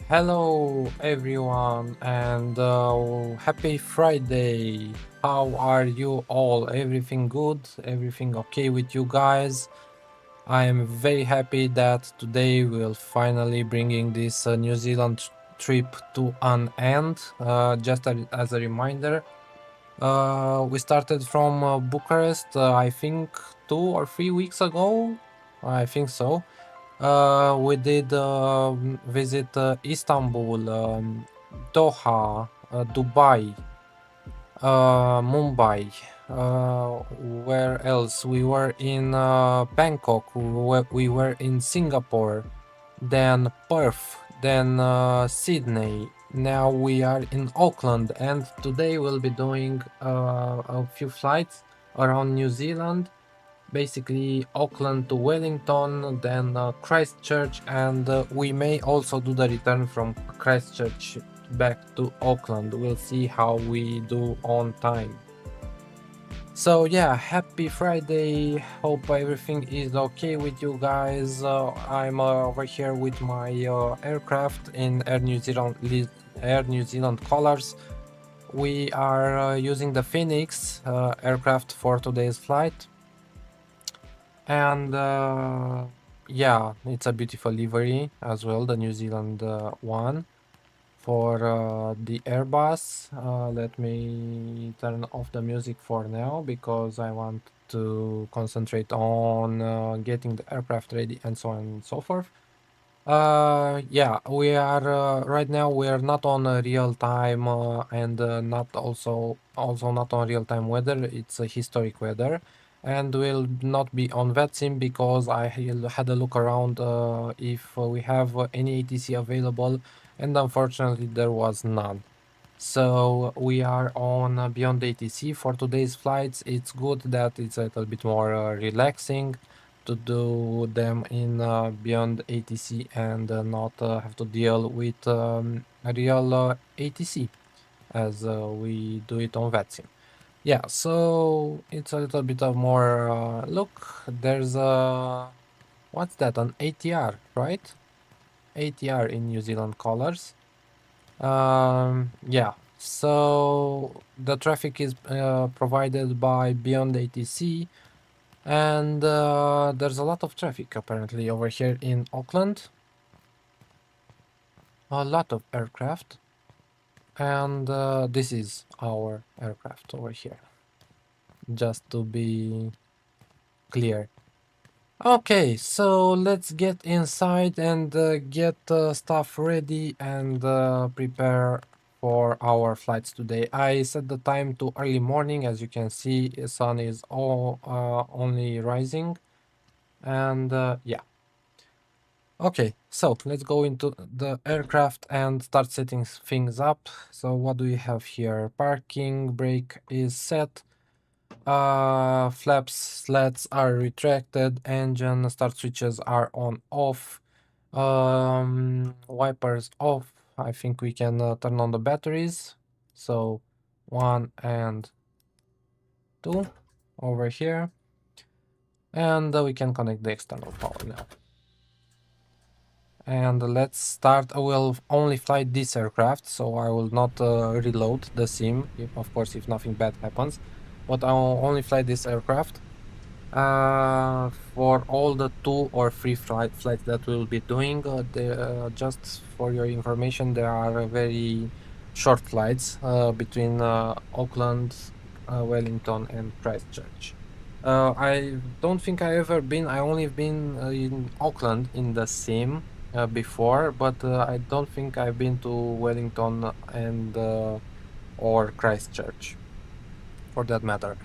Hello everyone and happy Friday. How are you all? Everything good? Everything okay with you guys? I am very happy that today we'll finally bringing this New Zealand trip to an end. As a reminder, we started from Bucharest, I think 2 or 3 weeks ago. I think so. We did visit Istanbul, Doha, Dubai, Mumbai. Where else? We were in Bangkok. We were in Singapore, then Perth, then Sydney. Now we are in Auckland, and today we'll be doing a few flights around New Zealand, basically Auckland to Wellington, then Christchurch, and we may also do the return from Christchurch back to Auckland. We'll see how we do on time. So yeah, happy Friday. Hope everything is okay with you guys. I'm over here with my aircraft in Air New Zealand colors. We are using the Fenix aircraft for today's flight. And yeah, it's a beautiful livery as well, the New Zealand one. For the Airbus, let me turn off the music for now because I want to concentrate on getting the aircraft ready and so on and so forth. Yeah, we are right now. We are not on real time and not also not on real time weather. It's a historic weather, and will not be on VetSim because I had a look around if we have any ATC available, and unfortunately there was none. So we are on Beyond ATC for today's flights. It's good that it's a little bit more relaxing to do them in Beyond ATC and not have to deal with a real ATC as we do it on VetSim. Yeah, so it's a little bit of more look. There's a what's that? An ATR, right? ATR in New Zealand colors. Yeah, so the traffic is provided by Beyond ATC, and there's a lot of traffic apparently over here in Auckland. A lot of aircraft, and this is our aircraft over here, just to be clear. Okay, so let's get inside and get stuff ready and prepare for our flights today. I set the time to early morning. As you can see, the sun is only rising, and yeah. Okay, so let's go into the aircraft and start setting things up. So what do we have here? Parking brake is set. Flaps slats are retracted, engine start switches are on off, wipers off. I think we can turn on the batteries. So 1 and 2 over here, and we can connect the external power now. And let's start. I will only fly this aircraft, so I will not reload the sim, of course, if nothing bad happens, but I'll only fly this aircraft. For all the 2 or 3 flights that we'll be doing, just for your information, there are very short flights between Auckland, Wellington, and Christchurch. I don't think I ever been. I only been in Auckland in the sim before, but I don't think I've been to Wellington and or Christchurch, for that matter.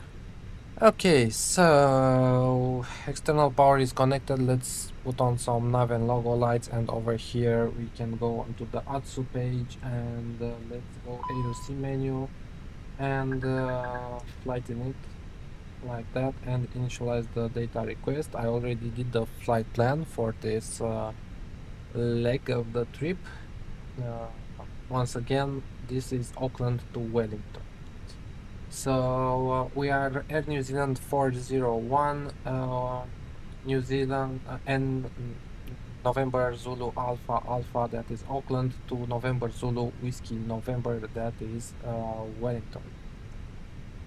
Okay, so external power is connected. Let's put on some nav and logo lights, and over here we can go onto the ATSU page and let's go AOC menu and flight init like that and initialize the data request. I already did the flight plan for this leg of the trip. Once again, this is Auckland to Wellington. So we are Air New Zealand 401, New Zealand and November Zulu Alpha Alpha, that is Auckland, to November Zulu Whiskey November, that is Wellington.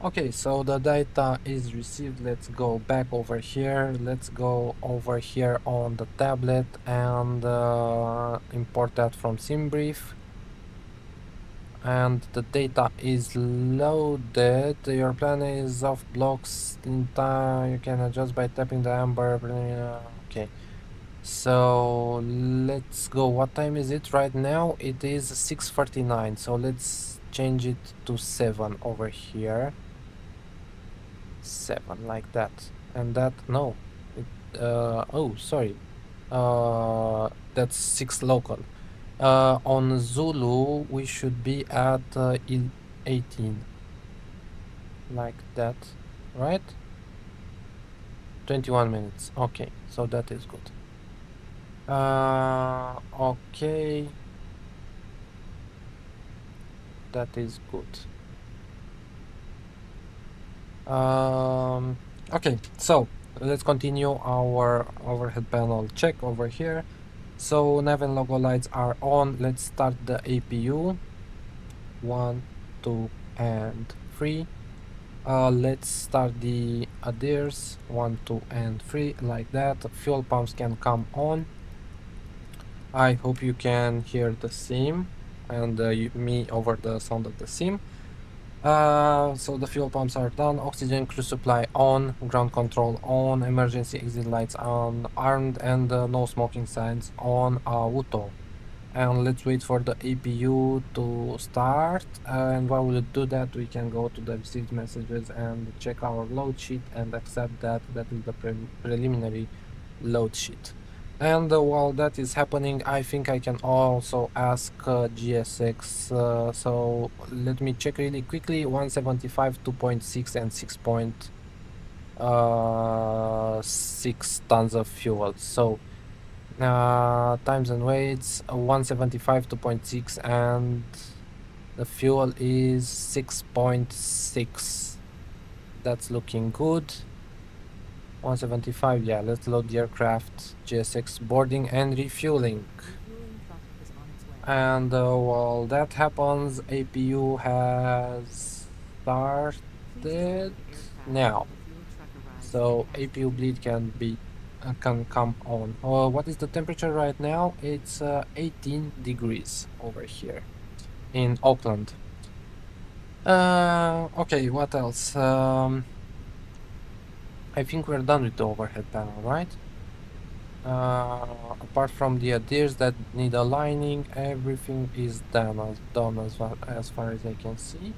Okay, so the data is received. Let's go back over here. Let's go over here on the tablet and import that from SimBrief. And the data is loaded. Your plan is off blocks in time. You can adjust by tapping the amber. Okay. So let's go. What time is it right now? It is 6:49. So let's change it to 7 over here. 7 like that. And that, no. It, oh, sorry. That's 6 local. On Zulu, we should be at 18. Like that, right? 21 minutes. Okay, so that is good. Okay. That is good. Okay, so let's continue our overhead panel check over here. So nav and logo lights are on. Let's start the APU. 1, 2, and 3. Let's start the adheres. 1, 2, and 3, like that. Fuel pumps can come on. I hope you can hear the sim and me over the sound of the sim. So the fuel pumps are done, oxygen crew supply on, ground control on, emergency exit lights on, armed and no smoking signs on auto. And let's wait for the APU to start, and while we do that, we can go to the received messages and check our load sheet and accept that that is the preliminary load sheet. And while that is happening, I think I can also ask GSX. So let me check really quickly. 175, 2.6, and 6.6 tons of fuel. So times and weights, 175, 2.6, and the fuel is 6.6. That's looking good. 175, yeah, let's load the aircraft. GSX boarding and refueling. And while that happens, APU has started now. So APU bleed can come on. What is the temperature right now? It's 18 degrees over here in Auckland. Okay, what else? I think we're done with the overhead panel, right? Apart from the adheres that need aligning, everything is done as far as I can see.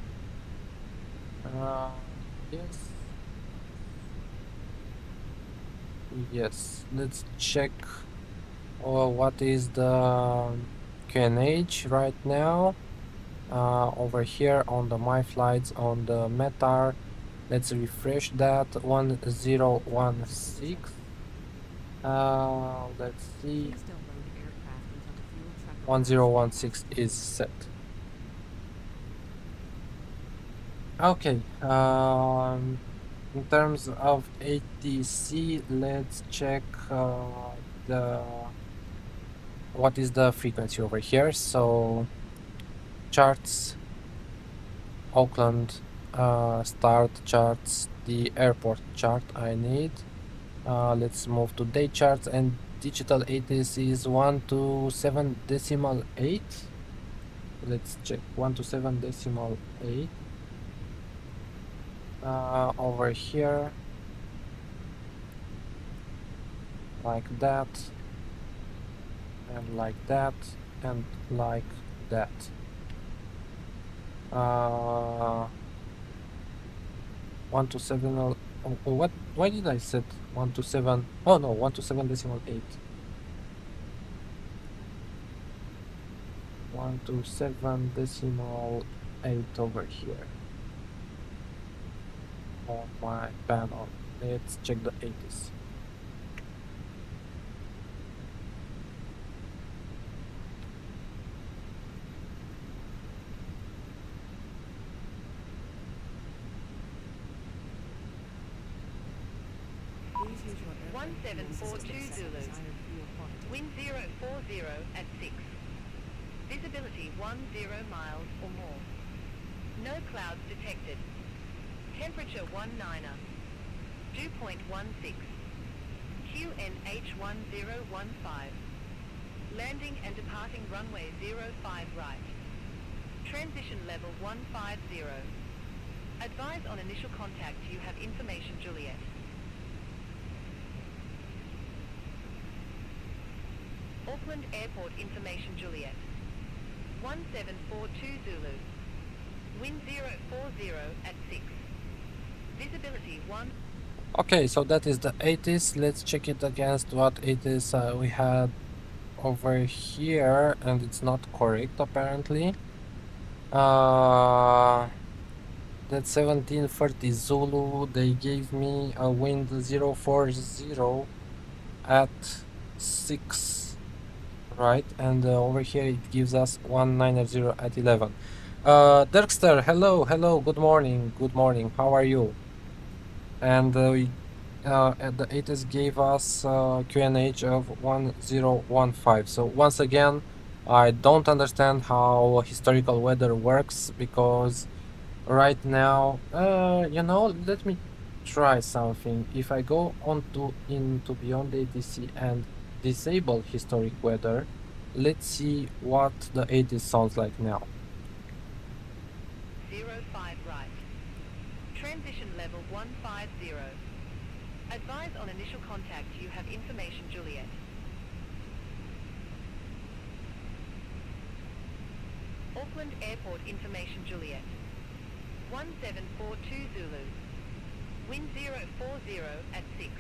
Yes. Yes, let's check what is the QNH right now. Over here on the my flights on the METAR. Let's refresh that. 1016. Let's see. 1016 is set. Okay. In terms of ATC, let's check what is the frequency over here. So charts, Auckland, start charts, the airport chart I need. Let's move to day charts, and digital ATC is 127.8. Let's check 127.8. Over here, like that, and like that, and like that. 127. Oh, what? Why did I set 127? Oh no, 127.8. 127.8 over here on my panel. Let's check the 80s. 1742 Zulu. Wind 040 at 6. Visibility 10 miles or more. No clouds detected. Temperature 19er. Dew point 16. QNH1015. Landing and departing runway 05 right. Transition level 150. Advise on initial contact you have information Juliet. Auckland Airport information Juliet. 1742 Zulu. Wind 040 at 6. Visibility 1. Okay, so that is the 80s. Let's check it against what it is we had over here, and it's not correct apparently. That's 1730 Zulu. They gave me a wind 040 at 6, right? And over here it gives us 190 at 11. Dirkster, hello, good morning, how are you? And the 80s gave us QNH of 1015. So once again, I don't understand how historical weather works, because right now, let me try something. If I go into Beyond ATC and disable historic weather, let's see what the 80s sounds like now. 05 right. Transition level 150. Advise on initial contact you have information Juliet. Auckland Airport information Juliet. 1742 Zulu. Wind 040 at 6.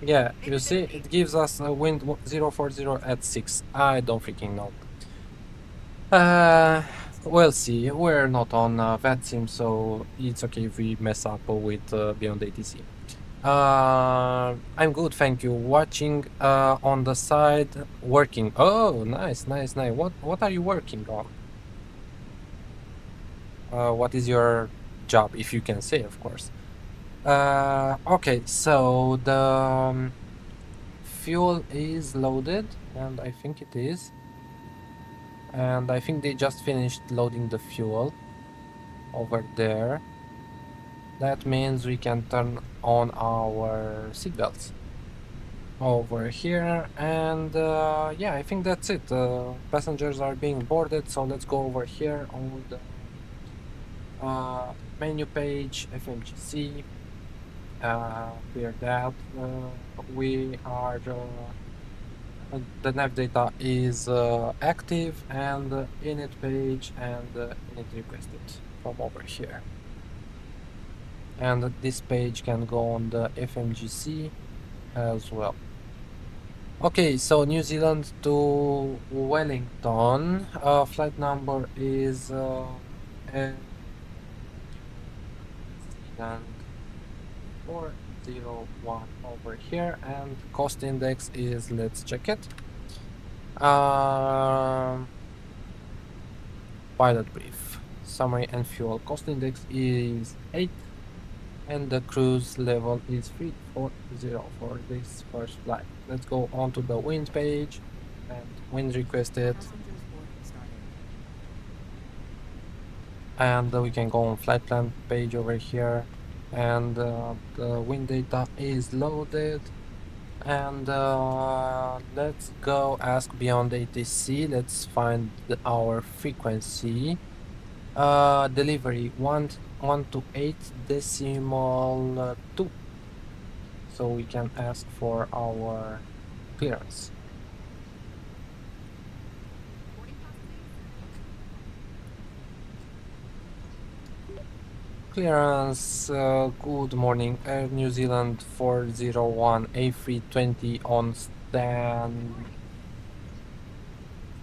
Yeah, you see, it gives us a wind 040 at 6. I don't freaking know. We'll see. We're not on VATSIM, so it's okay if we mess up with Beyond ATC. I'm good, thank you. Watching on the side, working. Oh, nice. What are you working on? What is your job, if you can say, of course. Okay, so the fuel is loaded, and I think it is. And I think they just finished loading the fuel over there. That means we can turn on our seatbelts over here, and yeah, I think that's it. Passengers are being boarded, so let's go over here on the menu page, FMGC. Clear that. We are the nav data is active, and init page and init requested from over here. And this page can go on the FMGC as well. Okay, so New Zealand to Wellington. Flight number is New Zealand 401 over here, and cost index is, let's check it. Pilot brief. Summary and fuel. Cost index is 8. And the cruise level is 340 for this first flight. Let's go on to the wind page and wind requested. And we can go on flight plan page over here, and the wind data is loaded. And let's go ask Beyond ATC. Let's find our frequency. Delivery 128.2. So we can ask for our clearance. Clearance, good morning, Air New Zealand 401 A320 on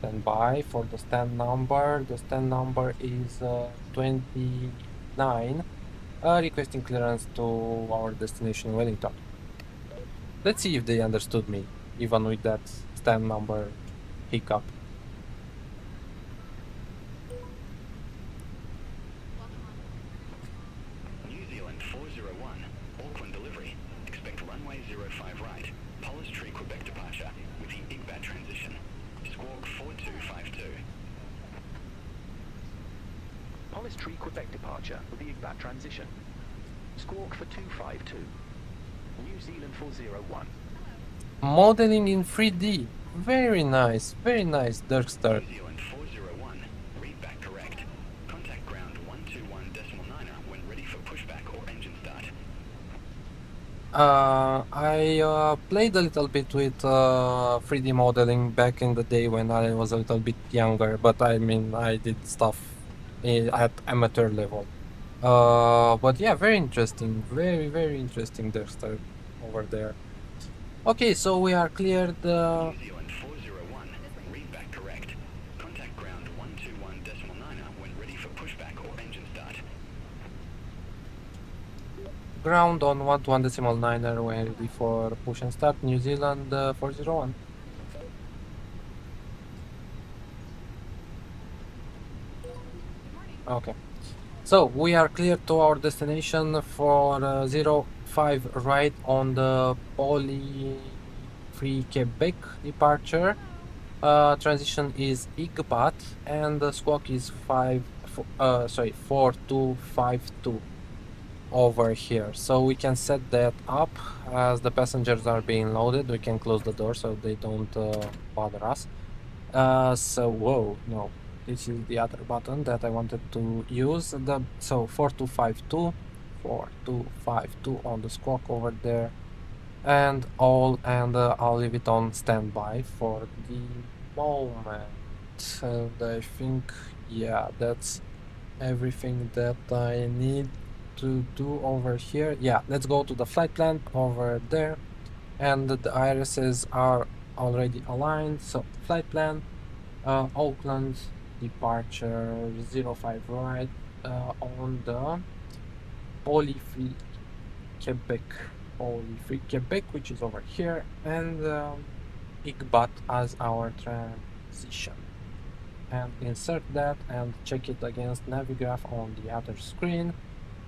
standby for the stand number. The stand number is 29. Requesting clearance to our destination Wellington. Let's see if they understood me, even with that stand number hiccup. New Zealand 401, Auckland delivery. Expect runway 05 right, Polish Tree Quebec departure with the IGBAT transition. Squawk 4252. Polish Tree Quebec departure with the IGBAT transition. Squawk for 252. New Zealand 401. Modeling in 3D. Very nice, Dirkster. New Zealand 401. Read back correct. Contact ground 121.9 when ready for pushback or engine start. I played a little bit with 3D modeling back in the day when I was a little bit younger, but I mean, I did stuff at amateur level. But yeah, very interesting, very interesting Dirkster over there. Okay, so we are cleared. New Zealand 401. Read back correct. Contact ground 121.9 when ready for pushback or engine start. Ground on 121.9 when ready for push and start. New Zealand 401. Okay, so we are clear to our destination for 05 right on the Poly Free Quebec departure. Transition is IGBAT and the squawk is 4252 over here. So we can set that up as the passengers are being loaded. We can close the door so they don't bother us. So whoa, no, this is the other button that I wanted to use. So 4252 on the squawk over there, and I'll leave it on standby for the moment. And I think, yeah, that's everything that I need to do over here. Yeah, let's go to the flight plan over there, and the irises are already aligned. So flight plan, Auckland departure 05 right on the Poly Free Quebec, which is over here, and IGBAT as our transition. And insert that and check it against Navigraph on the other screen.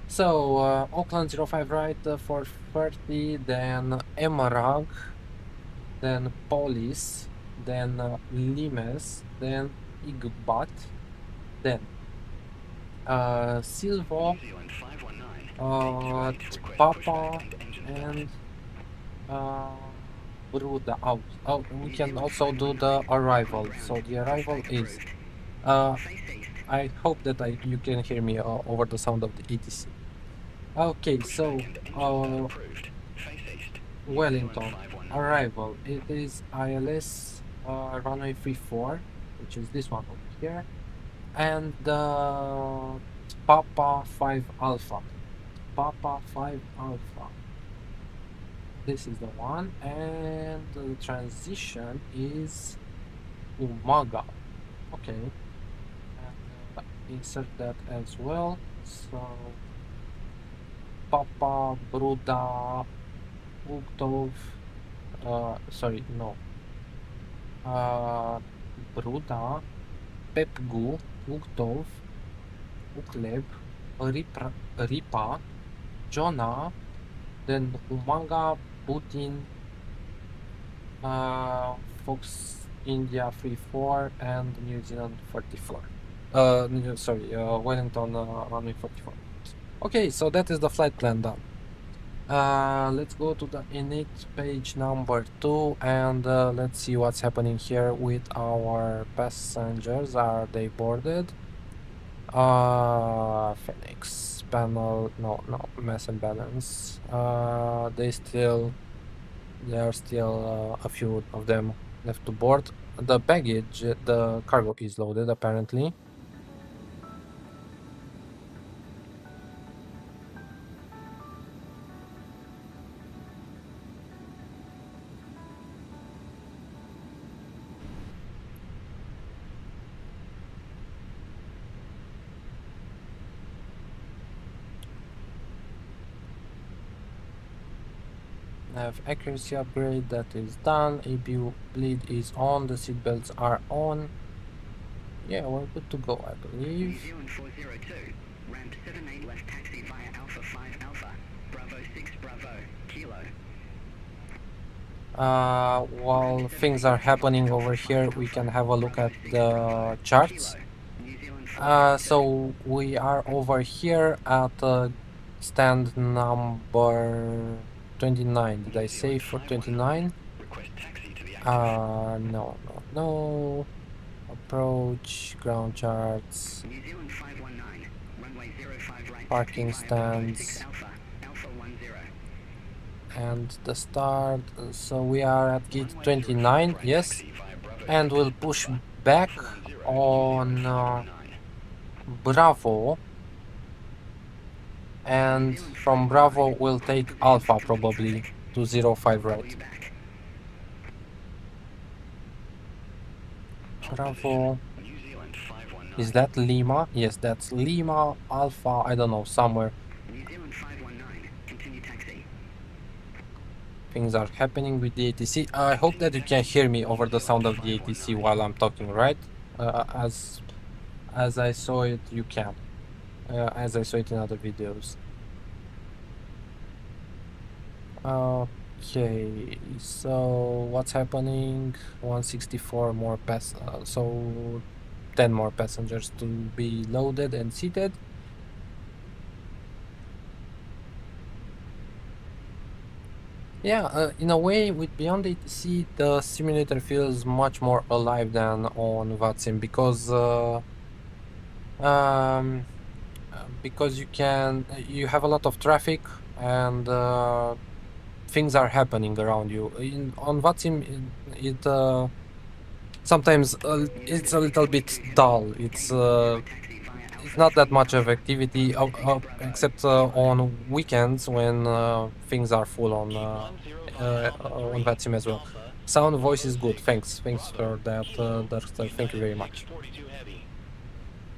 So Auckland 05 right for 30, then Emerald, then Polis, then Limes, then IGBAT, then Silvo, New Zealand 519. Papa, and Bruda out. Oh, we can also do the arrival. So the arrival is I hope that you can hear me over the sound of the ETC. Okay, so Wellington arrival. It is ILS runway 34, which is this one over here, and Papa 5 Alpha. Papa 5 Alpha. This is the one, and the transition is Umaga. Okay, and insert that as well. So Papa Bruda Uktov, sorry, no. Bruda Pepgu Uktov Ukleb Ripa Jonah, then Umaga Putin Fox India 34 and New Zealand 44. Wellington runway 44. Okay, so that is the flight plan done. Let's go to the init page number 2 and let's see what's happening here with our passengers. Are they boarded? Fenix panel, no, mass and balance. There are still a few of them left to board. The baggage, the cargo is loaded apparently. Have accuracy upgrade, that is done. APU bleed is on, the seatbelts are on. Yeah, we're good to go, I believe. New Zealand 402. Ramp 78 left taxi via Alpha 5 Alpha. Bravo 6 Bravo. Kilo. While things are happening over here, we can have a look at the charts. So we are over here at stand number 29. Did I say for 29? Request taxi to the active. No. Approach, ground charts, New Zealand 519, runway 05 right. parking taxi via Bravo 6 stands, Alpha, Alpha 10. and the start. So we are at gate 29, yes, and we'll push back on Bravo, and from Bravo we'll take Alpha probably to 05 right. Bravo. Is that Lima? Yes, that's Lima, Alpha, I don't know, somewhere. New Zealand 519, continue taxi. Things are happening with the ATC. I hope that you can hear me over the sound of the ATC while I'm talking, right? As I saw it, you can. As I saw it in other videos. Okay, so what's happening? 164 more so 10 more passengers to be loaded and seated. Yeah, in a way, with Beyond ATC, the simulator feels much more alive than on VATSIM because you have a lot of traffic and things are happening around you. On VATSIM, it sometimes it's a little bit dull. It's not that much of activity, except on weekends when things are full on VATSIM as well. Sound voice is good. Thanks for that, Darkster. Thank you very much.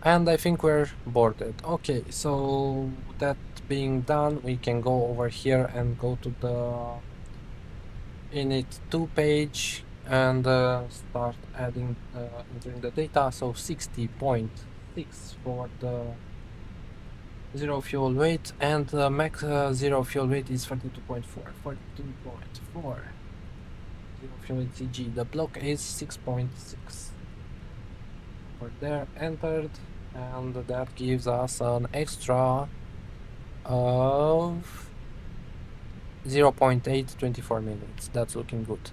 And I think we're boarded. Okay, so that being done, we can go over here and go to the init 2 page and start adding entering the data. So 60.6 for the zero fuel weight, and max zero fuel weight is 42.4. 42.4 zero fuel weight CG. The block is 6.6 for there, entered, and that gives us an extra of 0.8 24 minutes. That's looking good.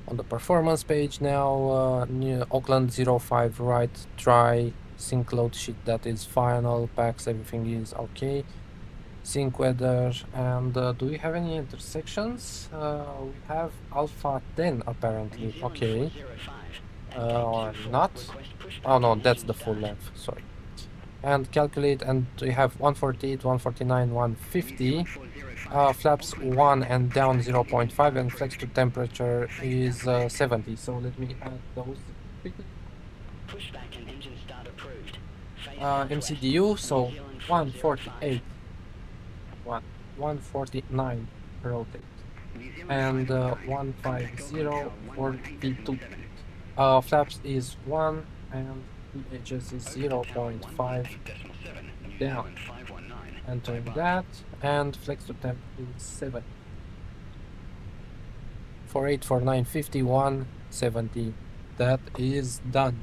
On the performance page now, new Auckland 05 right, try sync load sheet, that is final, packs, everything is okay. Sync weather, and do we have any intersections? We have Alpha 10 apparently, okay. Or not? Oh no, that's the full length, sorry. And calculate, and we have 148, 149, 150. Flaps 1 and down 0.5, and flex to temperature is 70. So let me add those quickly. MCDU, so 148, 149 rotate, and 150 42. Flaps is 1 and VHS is 0.5 down. Entering that, and flex to temp is 7. 48, 49, 51, 70. That is done.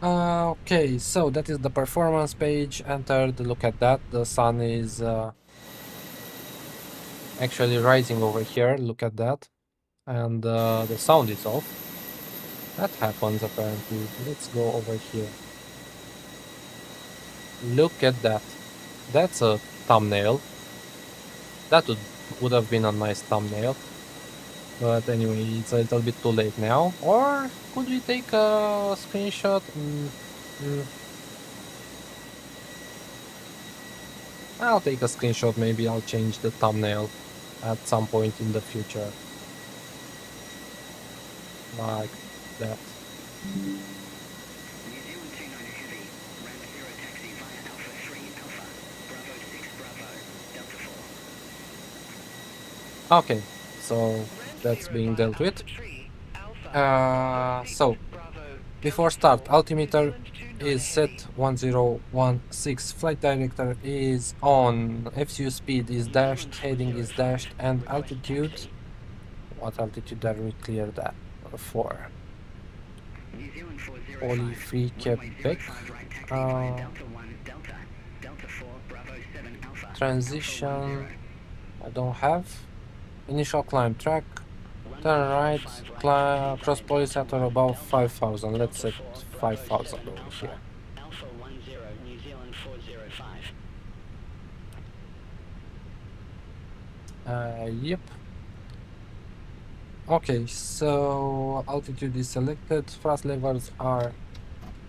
Okay, so that is the performance page. Entered, look at that. The sun is actually rising over here. Look at that. And the sound is off. That happens apparently. Let's go over here. Look at that. That's a thumbnail. That would have been a nice thumbnail. But anyway, it's a little bit too late now. Or could we take a screenshot? I'll take a screenshot. Maybe I'll change the thumbnail at some point in the future. Like that. Okay, so that's being dealt with. So before start, altimeter is set 1016, flight director is on, FCU speed is dashed, heading is dashed, and altitude What altitude are we cleared at for? New Zealand 405. Only free Runway Quebec. 05 right taxi via Delta 1 Delta. Delta 4 Bravo 7 Alpha. Transition. Alpha 10. I don't have. Initial climb track. Turn right. Climb cross police at or above 5,000. Let's set 5,000 over here. Alpha 10 New Zealand 405. Yep. Okay, so altitude is selected, thrust levels are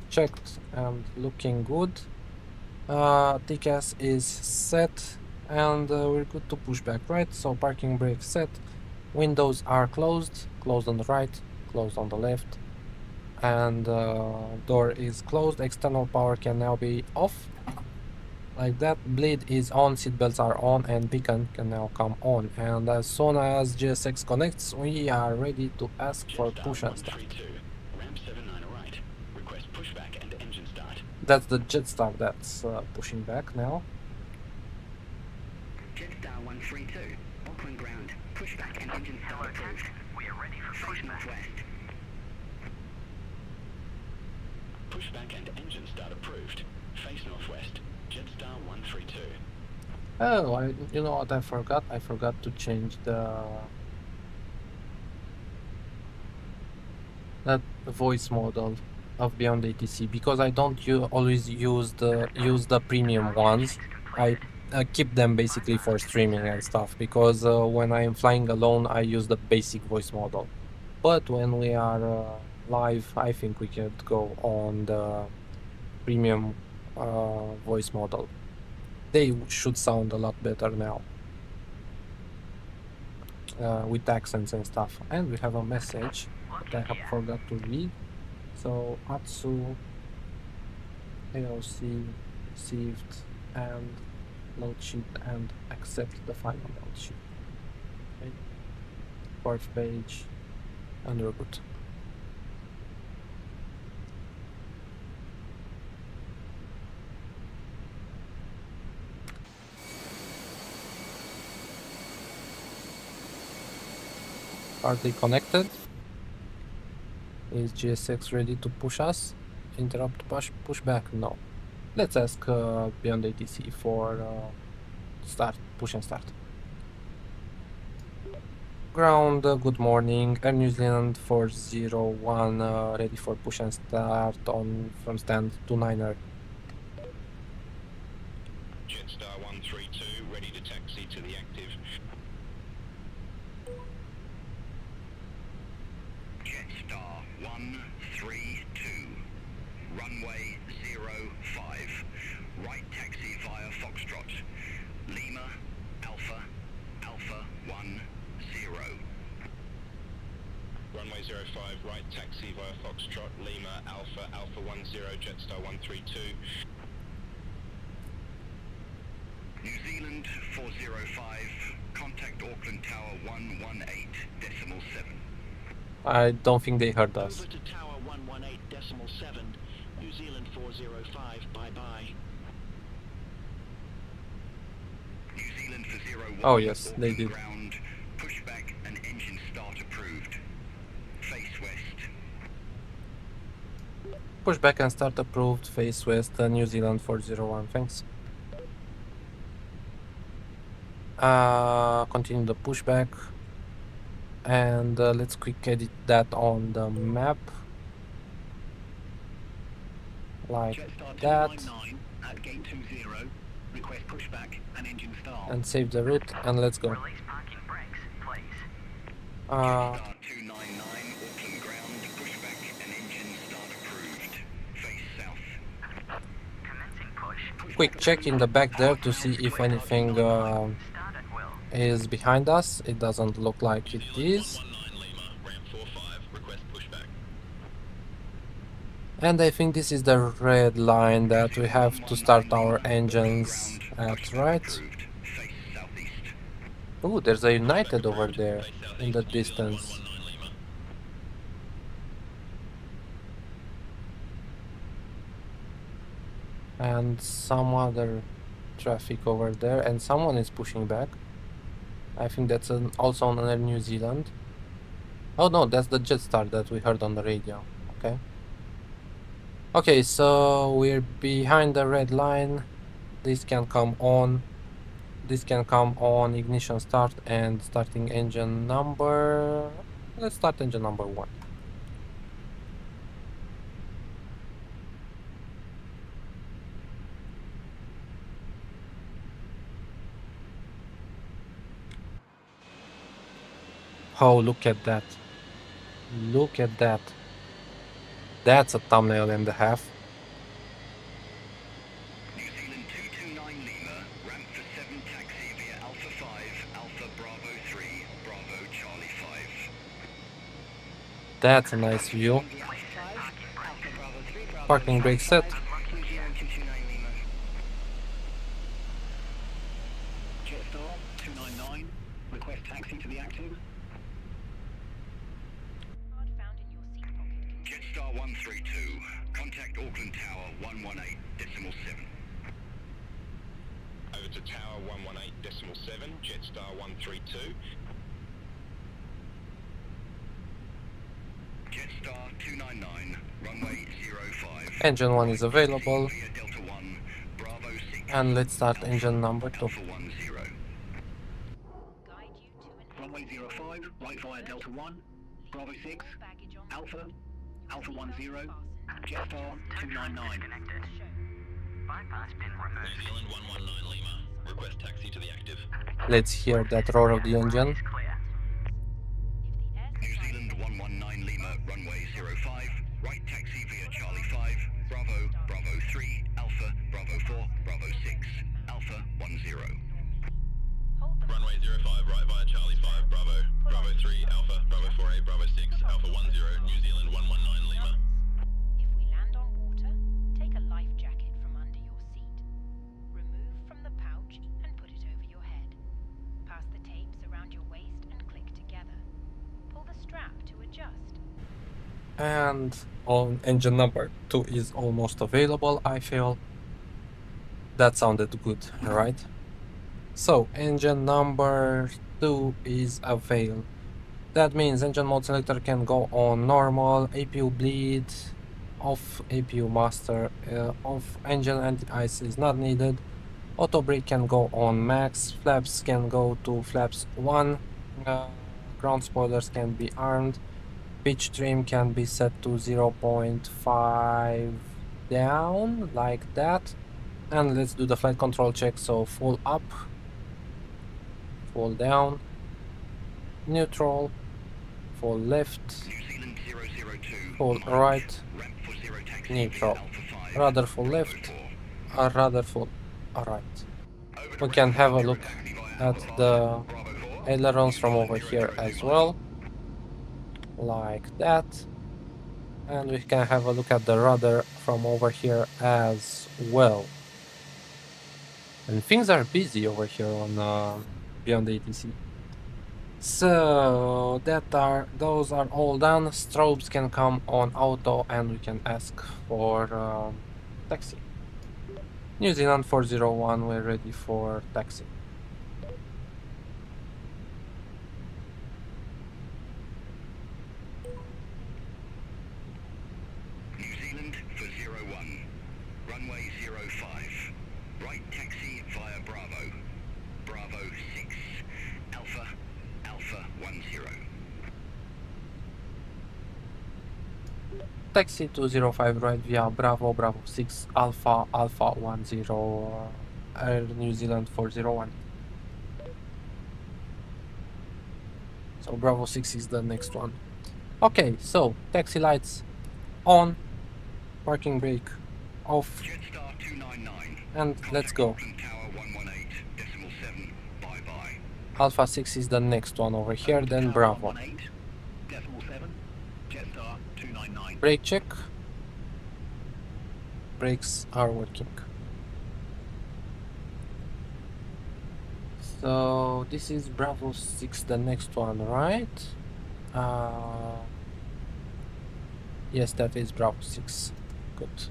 checked and looking good. TCAS is set and we're good to push back right. So parking brake set, windows are closed, closed on the right, closed on the left, and door is closed. External power can now be off. Like that, bleed is on, seatbelts are on, and beacon can now come on. And as soon as GSX connects, we are ready to ask for push and start. Ramp 79 right. Request pushback and engine start. That's the Jetstar that's pushing back now. Jetstar 132. Auckland ground. Pushback and engine start approved. We are ready for pushback. Northwest. Pushback and engine start approved. Face northwest. Jetstar 132. Oh, you know what I forgot? I forgot to change that voice model of Beyond ATC because I don't always use the premium ones. I keep them basically for streaming and stuff because when I'm flying alone I use the basic voice model. But when we are live, I think we could go on the premium voice model. They should sound a lot better now with accents and stuff. And we have a message that I have forgot to read. So Atsu AOC received and load sheet and accept the final load sheet. Okay. Fourth page and we're good. Are they connected? Is GSX ready to push us? Interrupt push back? No. Let's ask Beyond ATC for start, push and start. Ground, good morning. Air New Zealand 401 ready for push and start on from stand 29er. Jetstar 132 ready to taxi to the active. Jetstar 132, runway 05, right taxi via Foxtrot, Lima, Alpha, Alpha 10. Runway 05, right taxi via Foxtrot, Lima, Alpha, Alpha 10, Jetstar 132. New Zealand 405, contact Auckland Tower 118.7. I don't think they heard us. Over to Tower 118.7, New Zealand 405, bye-bye. New Zealand for 01. Oh yes, they did. Ground, pushback and engine start approved. Face west. Pushback and start approved. Face west. New Zealand 401. Thanks. Continue the pushback. And let's quick edit that on the map. Like Jetstar that. 299 at gate 20. Request pushback and engine start. And save the route and let's go. Release parking brakes, please. Jetstar 299 Auckland ground, pushback and engine start approved. Face south. Commencing push. Quick check in the back there to see if anything Start at will. is behind us. It doesn't look like it is. 19 Lima, ramp 45, request pushback. And I think this is the red line that we have to start our engines at, right? Approved. Face southeast. Oh, there's a United over there in the distance. And some other traffic over there, and someone is pushing back. I think that's also on Air New Zealand. Oh no, that's the Jetstar that we heard on the radio. Okay. Okay, so we're behind the red line. This can come on. This can come on. Ignition start and starting engine number. Let's start engine number 1. Oh, look at that. Look at that. That's a thumbnail and a half. New Zealand 229 Lima, ramp for 7 taxi via Alpha 5, Alpha Bravo 3, Bravo Charlie 5. That's a nice view. Parking brake set. New Zealand 229 Lima. Jetstar 299, request taxi to the active. Jetstar 132, contact Auckland Tower 118.7. Over to Tower 118.7, Jetstar 132. Jetstar 299, runway 05. Engine 1 is available. Via Delta 1, Bravo 6. And let's start engine number 2. Alpha 10. Runway 05, right via Delta 1, Bravo 6, Alpha, Alpha 10, Jetstar 299. New Zealand 119 Lima, request taxi to the active. Let's hear that roar of the engine. New Zealand 119 Lima, runway 05, right taxi via Charlie 5, Bravo, Bravo 3, Alpha, Bravo 4, Bravo 6, Alpha 10. Runway 05, right via Charlie 5, Bravo, Bravo 3, Alpha, Bravo 4A, Bravo 6, Alpha 10, New Zealand 119 Lima. If we land on water, take a life jacket from under your seat. Remove from the pouch and put it over your head. Pass the tapes around your waist and click together. Pull the strap to adjust. And on engine number 2 is almost available, I feel. That sounded good, right? So, engine number 2 is available. That means engine mode selector can go on normal, APU bleed, off APU master, off engine anti-ice is not needed. Auto brake can go on max, flaps can go to flaps 1, ground spoilers can be armed, pitch trim can be set to 0.5 down, like that. And let's do the flight control check, so full up, full down, neutral, full left, New Zealand 002, full right, ramp for 0 taxi neutral, via Alpha 5, rudder full Bravo left, 4. rudder full right. Over to We can ramp have a 0 look taxi via at Alpha 5, the Bravo 4. ailerons from over New here Zealand as 005. well, like that. And we can have a look at the rudder from over here as well. And things are busy over here on Beyond ATC. So those are all done. Strobes can come on auto and we can ask for taxi. New Zealand 401, we're ready for taxi. New Zealand for 01, runway 05, right taxi via Bravo, Bravo 6, Alpha, Alpha 10. Taxi 205 right via Bravo, Bravo 6, Alpha, Alpha 10, Air New Zealand 401. So Bravo 6 is the next one. Okay, so taxi lights on, parking brake off, Jetstar 299, and let's go. Auckland Tower 118.7, bye-bye. Alpha 6 is the next one over here, then Bravo. 118.7, Jetstar 299. Brake check. Brakes are working. So this is Bravo 6, the next one, right? Yes, that is Bravo 6. Good.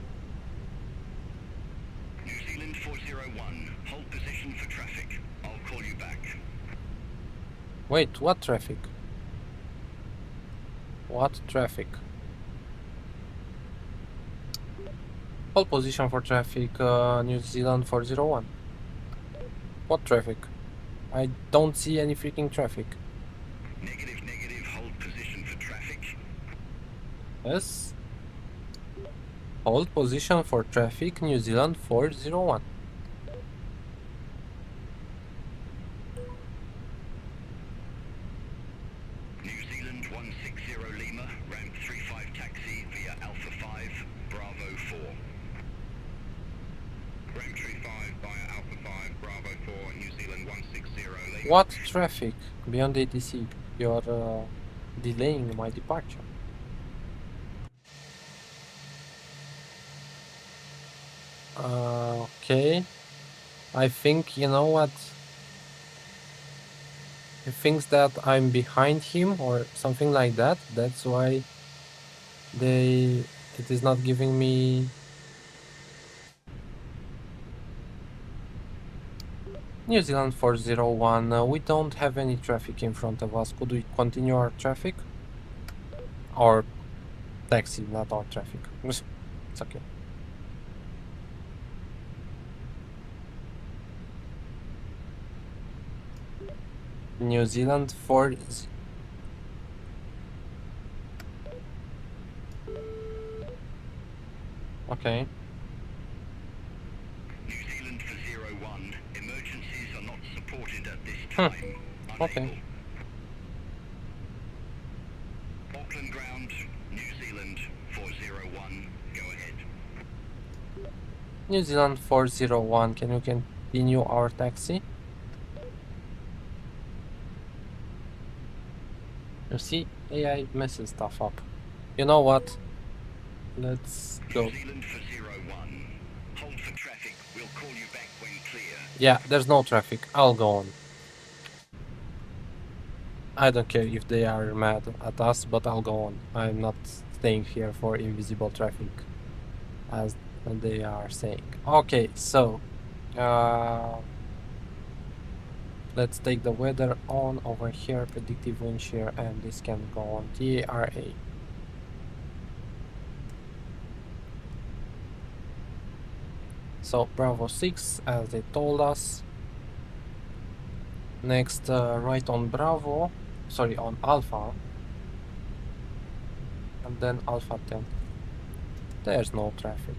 New Zealand 401, hold position for traffic. I'll call you back. Wait, what traffic? What traffic? Hold position for traffic, New Zealand 401. What traffic? I don't see any freaking traffic. Negative, negative, hold position for traffic. Yes. Hold position for traffic, New Zealand 401. New Zealand 160 Lima, ramp 35 taxi via Alpha 5, Bravo 4. Ramp 35 via Alpha 5, Bravo 4, New Zealand 160 Lima. What traffic? Beyond ATC, you're delaying my departure. Okay. I think, you know what? He thinks that I'm behind him or something like that. That's why it is not giving me. New Zealand 401, we don't have any traffic in front of us. Could we continue our traffic? Or taxi, not our traffic. It's okay. New Zealand 4. Okay. New Zealand for 01, emergencies are not supported at this time. Okay. Unable. Auckland ground, New Zealand 401, go ahead. New Zealand 401, can you continue our taxi? You see, AI messes stuff up. You know what? Let's go. New Zealand for 01, hold for traffic, we'll call you back when clear. Yeah, there's no traffic. I'll go on. I don't care if they are mad at us, but I'll go on. I'm not staying here for invisible traffic, as they are saying. Okay, so let's take the weather on over here, predictive wind shear, and this can go on TRA. So Bravo 6, as they told us. Next, right on Bravo, sorry, on Alpha, and then Alpha 10. There's no traffic.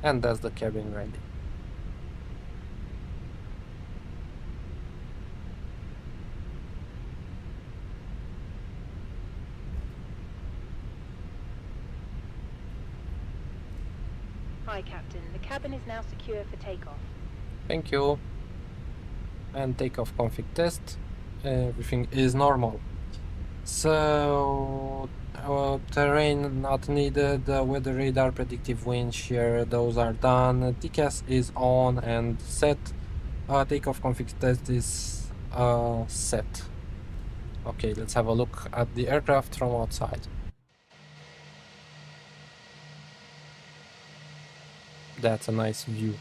And that's the cabin ready. Hi, Captain. The cabin is now secure for takeoff. Thank you. And takeoff config test. Everything is normal. So, terrain not needed, weather radar, predictive wind shear, those are done. TCAS is on and set. Takeoff config test is set. Okay, let's have a look at the aircraft from outside. That's a nice view.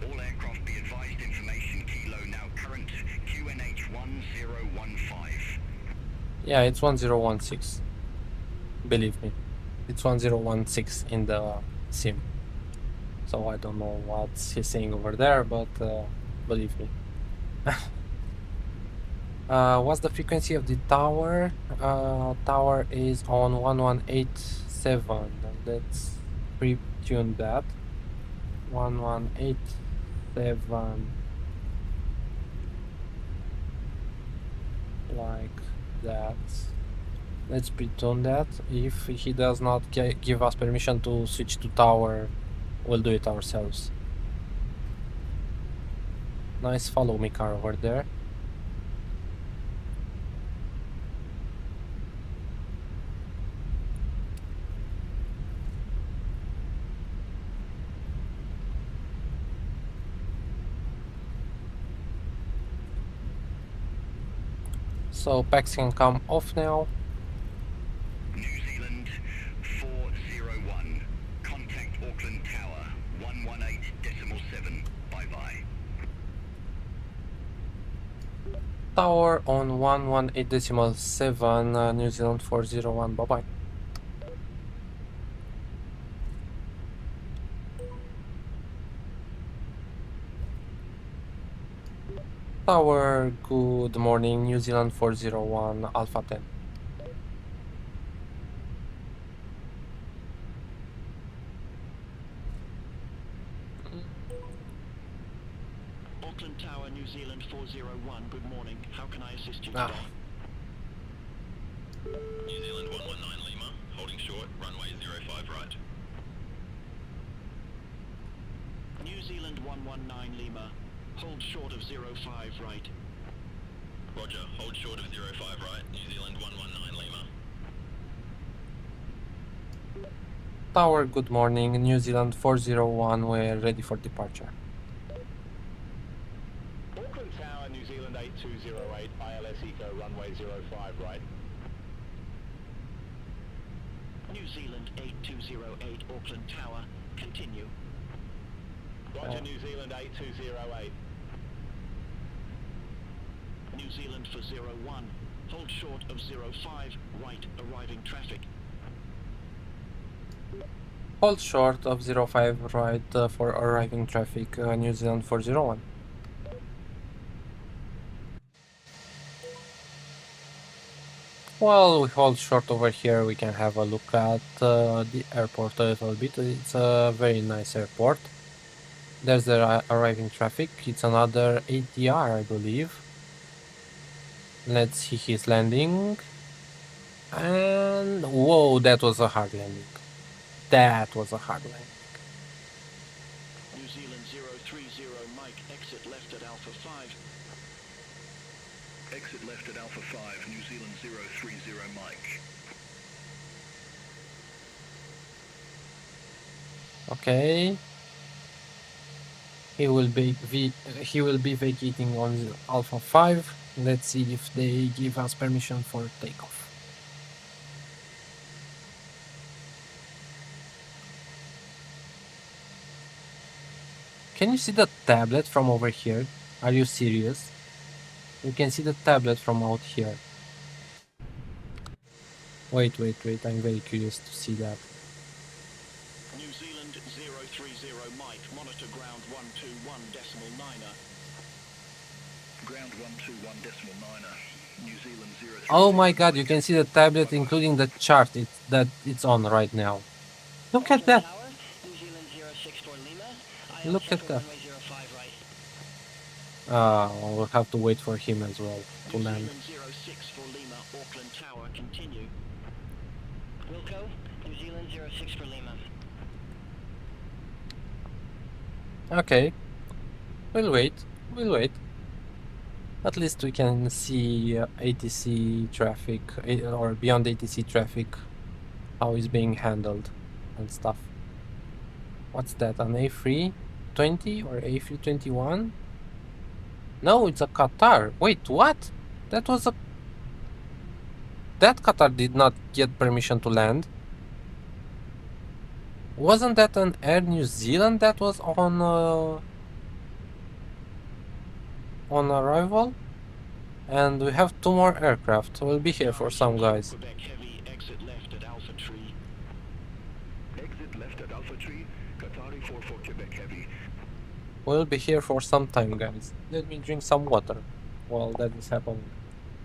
All aircraft be advised, information kilo now current, QNH 1015. Yeah, it's 1016. Believe me. It's 1016 in the sim. So I don't know what he's saying over there, but believe me. What's the frequency of the tower? Tower is on 1187. Let's pre-tune that. 1187. Like that. Let's pre-tune that. If he does not give us permission to switch to tower, we'll do it ourselves. Nice follow me car over there. So packs can come off now. New Zealand 401. Contact Auckland Tower 118.7. Bye-bye. Tower on 118.7, New Zealand 401, bye bye. Tower, good morning, New Zealand 401, Alpha 10. Auckland Tower, New Zealand 401. Good morning. How can I assist you Ah. today? New Zealand 119 Lima, holding short, runway 05 right. New Zealand 119 Lima. Hold short of 05 right. Roger, hold short of 05 right, New Zealand 119 Lima. Tower, good morning, New Zealand 401, we're ready for departure. Auckland Tower, New Zealand 8208, ILS Eco, runway 05 right. New Zealand 8208, Auckland Tower, continue. Roger, New Zealand 8208. New Zealand for 01, hold short of 05, right, arriving traffic. Hold short of 05 right for arriving traffic, New Zealand 401. While we hold short over here, we can have a look at the airport a little bit. It's a very nice airport. There's the arriving traffic. It's another ATR, I believe. Let's see his landing. And whoa, that was a hard landing. That was a hard landing. New Zealand 030 Mike, exit left at Alpha 5. Exit left at Alpha 5, New Zealand 030 Mike. Okay. He will be vacating on Alpha 5. Let's see if they give us permission for takeoff. Can you see the tablet from over here? Are you serious? You can see the tablet from out here. Wait, I'm very curious to see that. New Zealand 030 Mike, monitor ground 121.9er. Ground 121.9er. New Zealand 030. Oh my god, you can see the tablet including the chart that it's on right now. Look at that. Look at that. We'll have to wait for him as well to New land. Zealand 06 for Lima, Auckland Tower, continue. Wilco, New Zealand 06 for Lima. Okay. We'll wait. At least we can see ATC traffic, or beyond ATC traffic, how it's being handled and stuff. What's that, an A320 or A321? No, it's a Qatar. Wait, what? That Qatar did not get permission to land. Wasn't that an Air New Zealand that was on arrival? And we have 2 more aircraft. We'll be here for some, guys. Quebec Heavy, exit left at Alpha Tree. Exit left at Alpha Tree, Qatari 4 for Quebec Heavy. We'll be here for some time, guys. Let me drink some water while that is happening.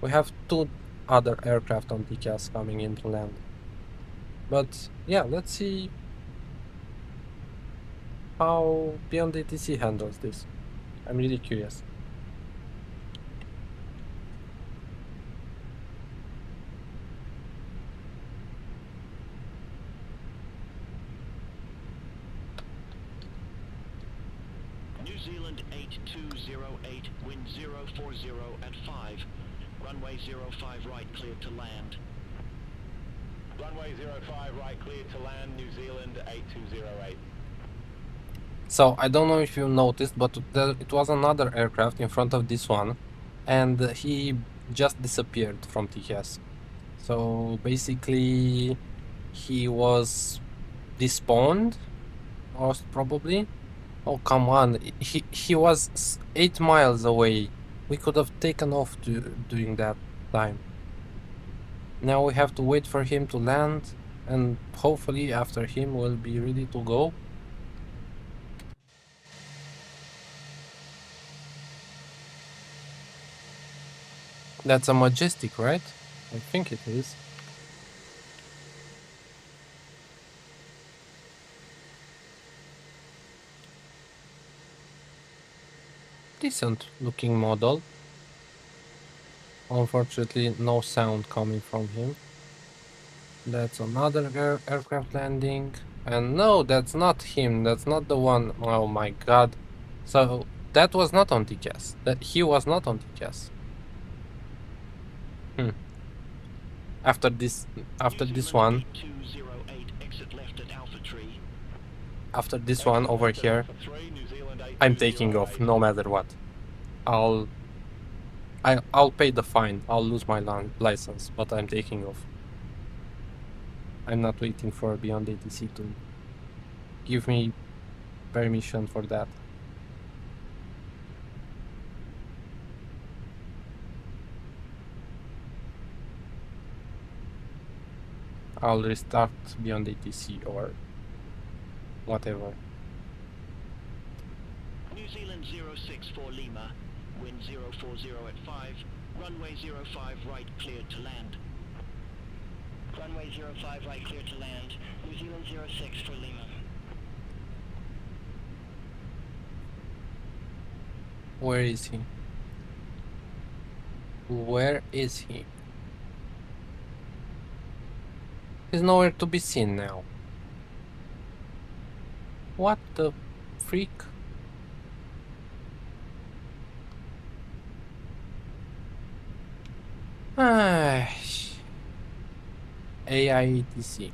We have 2 other aircraft on TCAS coming in to land. But yeah, let's see how Beyond ATC handles this. I'm really curious. New Zealand 8208, wind 040 at 5. Runway 05 right, cleared to land. Runway 05 right, cleared to land, New Zealand 8208. So I don't know if you noticed, but it was another aircraft in front of this one, and he just disappeared from TS. So basically he was despawned, most probably. Oh come on, he was 8 miles away. We could have taken off during that time. Now we have to wait for him to land, and hopefully after him we'll be ready to go. That's a Majestic, right? I think it is. Decent looking model. Unfortunately, no sound coming from him. That's another aircraft landing. And no, that's not him. That's not the one. Oh my god. So that was not on TCAS. That he was not on TCAS. After this one, after this one over here, I'm taking off no matter what. I'll pay the fine. I'll lose my license, but I'm taking off. I'm not waiting for Beyond ATC to give me permission for that. I'll restart Beyond ATC or whatever. New Zealand 064 Lima, wind 040 at 5, runway 05 right cleared to land. Runway 05 right, clear to land. New Zealand 06 for Lima. Where is he? Where is he? He's nowhere to be seen now. What the freak? AITC.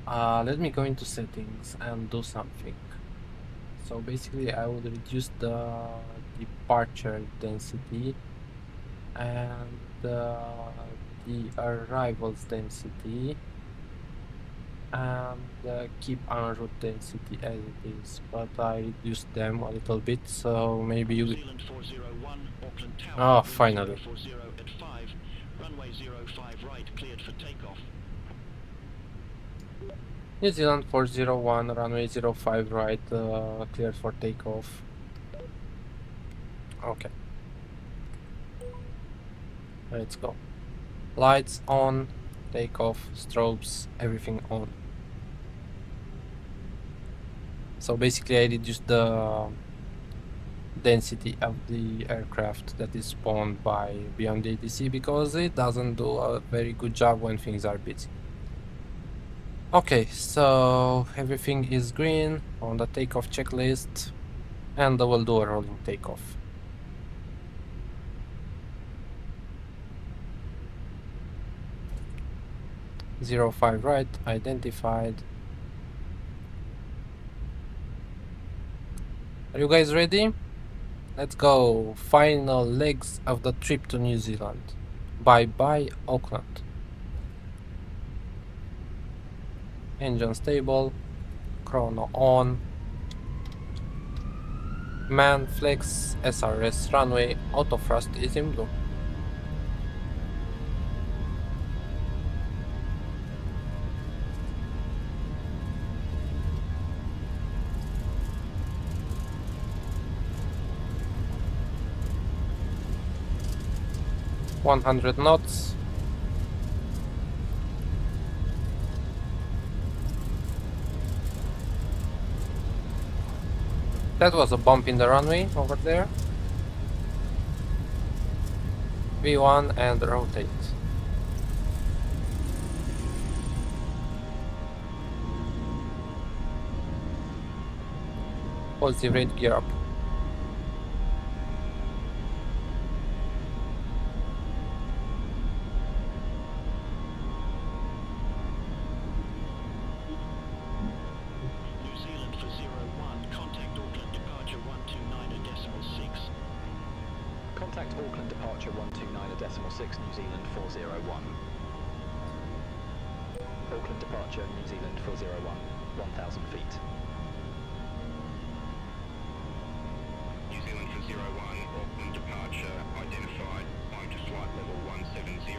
Let me go into settings and do something. So basically I would reduce the departure density and the arrivals density and keep en route density as it is, but I reduced them a little bit, so maybe you... Zealand 401, Auckland Tower, Oh, finally. 040 at 5, runway 05 right cleared for takeoff. New Zealand 401, runway 05 right, cleared for takeoff. Okay. Let's go. Lights on, takeoff, strobes, everything on. So basically I reduced the density of the aircraft that is spawned by Beyond ATC because it doesn't do a very good job when things are busy. Okay, so everything is green on the takeoff checklist, and we'll do a rolling takeoff. Zero 05 right, identified. Are you guys ready? Let's go. Final legs of the trip to New Zealand. Bye bye Auckland. Engine stable, chrono on, man flex, SRS runway, auto thrust is in blue. $100 knots. That was a bump in the runway over there. V1 and rotate. Positive rate, gear up. New Zealand for 01, contact Auckland departure 129 at decimal Contact Auckland departure 129.6 New Zealand 401. Auckland departure New Zealand 401, 1,000 feet. New Zealand for 01, Auckland departure identified. Climb to flight level 170.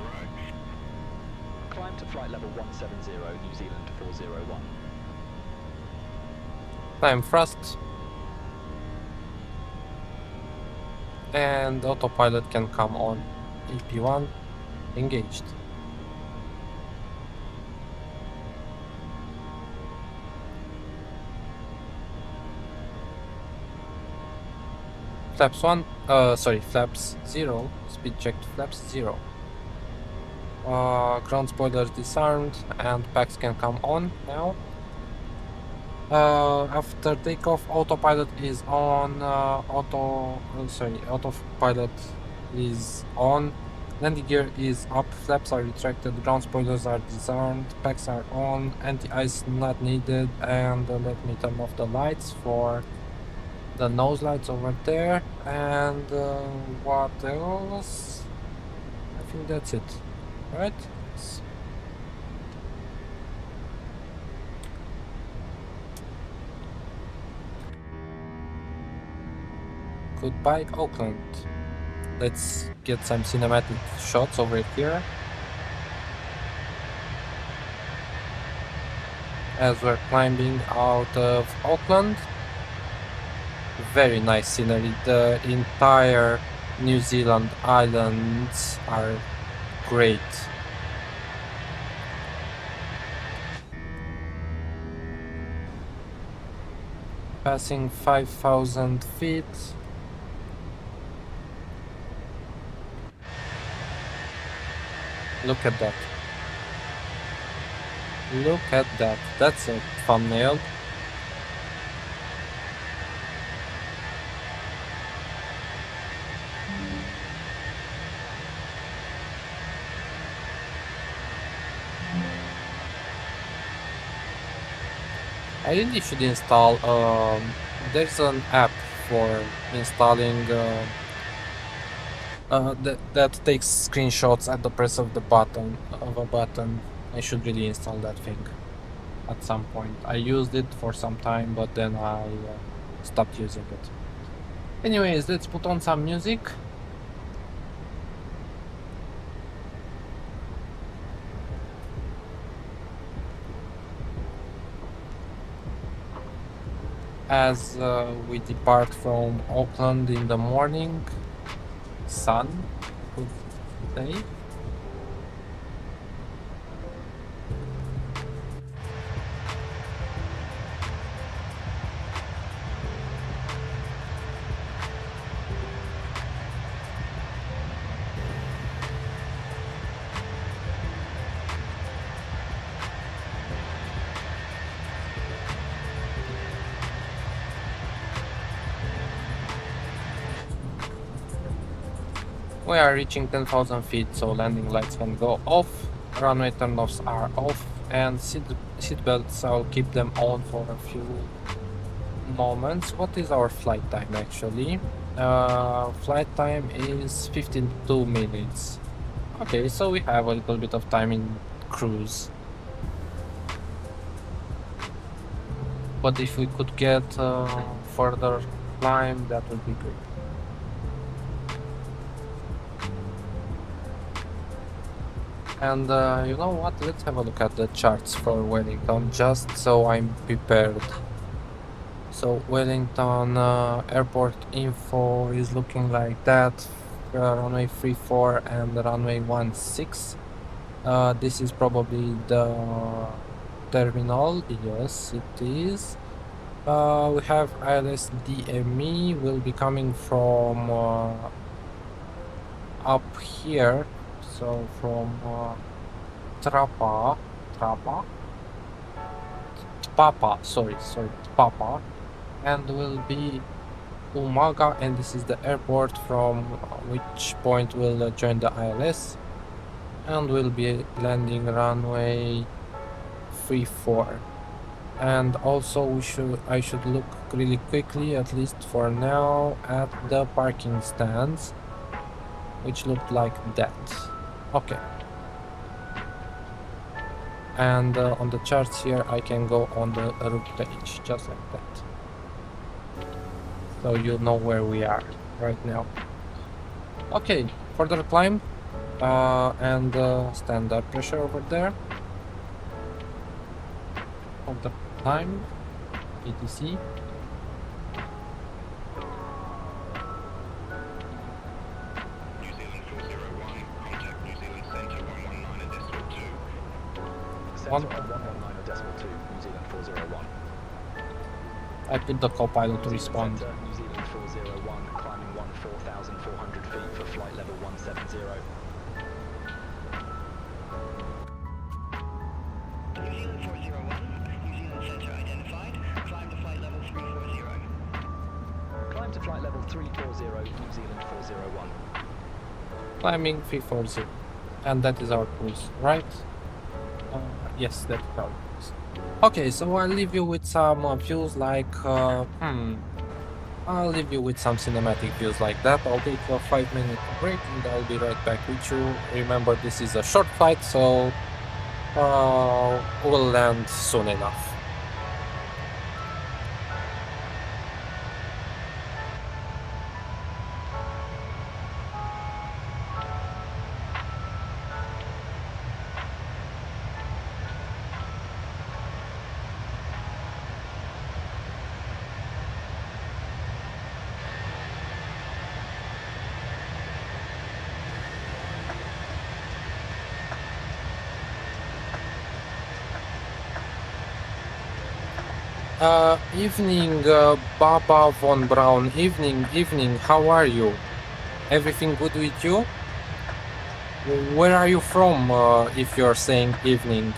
Climb to flight level 170, New Zealand 401. Climb thrust. And autopilot can come on. AP1 engaged. Flaps 1, flaps 0, speed checked flaps 0. Ground spoilers disarmed and packs can come on now. After takeoff, autopilot is on, autopilot is on, landing gear is up, flaps are retracted, ground spoilers are disarmed, packs are on, anti-ice not needed, and let me turn off the lights for the nose lights over there, and what else? I think that's it, right? Goodbye, Auckland. Let's get some cinematic shots over here. As we're climbing out of Auckland. Very nice scenery. The entire New Zealand islands are great. Passing 5,000 feet. Look at that. Look at that. That's a thumbnail. I really should install, there's an app for installing that takes screenshots at the press of the button of a button. I should really install that thing at some point. I used it for some time, but then I stopped using it. Anyways, let's put on some music. As we depart from Auckland in the morning, sun, good day. We are reaching 10,000 feet, so landing lights can go off, runway turnoffs are off, and seat belts, I'll keep them on for a few moments. What is our flight time actually? Flight time is 52 minutes. Okay, so we have a little bit of time in cruise. But if we could get further climb, that would be good. And you know what, let's have a look at the charts for Wellington, just so I'm prepared. So Wellington airport info is looking like that, runway 34 and runway 16. This is probably the terminal, yes it is. We have ILS DME, will be coming from up here. So from Tpapa, and will be Umaga, and this is the airport from which point we'll join the ILS, and we'll be landing runway 34. And also I should look really quickly, at least for now, at the parking stands. which looked like that. Okay. And on the charts here, I can go on the route page, just like that. So you know where we are right now. Okay, further climb and standard pressure over there. Further climb, etc. New Zealand 401, contact New Zealand Centre 119 and decimal 2. One. Centre on 119 and decimal 2, New Zealand 401. I put the co-pilot to New Zealand respond. Centre, New Zealand 401, climbing 14,400 feet for flight level 170. New Zealand 401, New Zealand Centre identified. Climb to flight level 340. Climb to flight level 340, New Zealand 401. Climbing 340. And that is our cruise, right? Yes, that's our cruise. Okay, so I'll leave you with some views like, I'll leave you with some cinematic views like that. I'll take a 5-minute break and I'll be right back with you. Remember, this is a short flight, so we'll land soon enough. Evening, Baba von Braun. Evening, how are you? Everything good with you? Where are you from, if you're saying evening?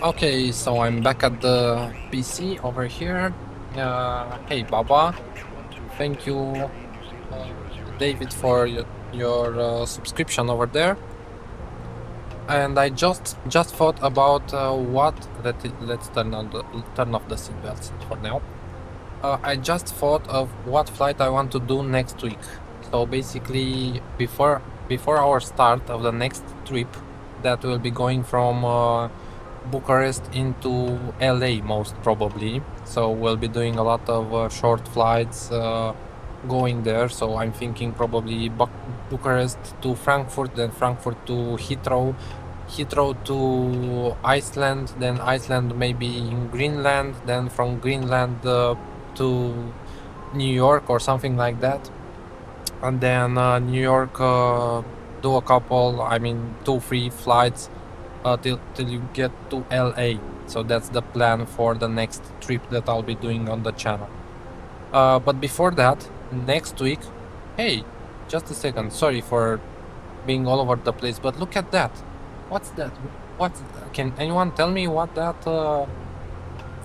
Okay, so I'm back at the PC over here. Hey Baba, thank you David for your subscription over there. And I just thought about let's turn off the seatbelts for now. I just thought of what flight I want to do next week. So basically, before our start of the next trip, that will be going from Bucharest into LA most probably. So we'll be doing a lot of short flights going there. So I'm thinking probably Bucharest to Frankfurt, then Frankfurt to Heathrow, Heathrow to Iceland, then Iceland maybe in Greenland, then from Greenland to New York or something like that, and then New York do a couple, I mean 2-3 flights till you get to LA. So that's the plan for the next trip that I'll be doing on the channel. But before that, next week, hey, just a second, sorry for being all over the place, but look at that. What's that? Can anyone tell me what that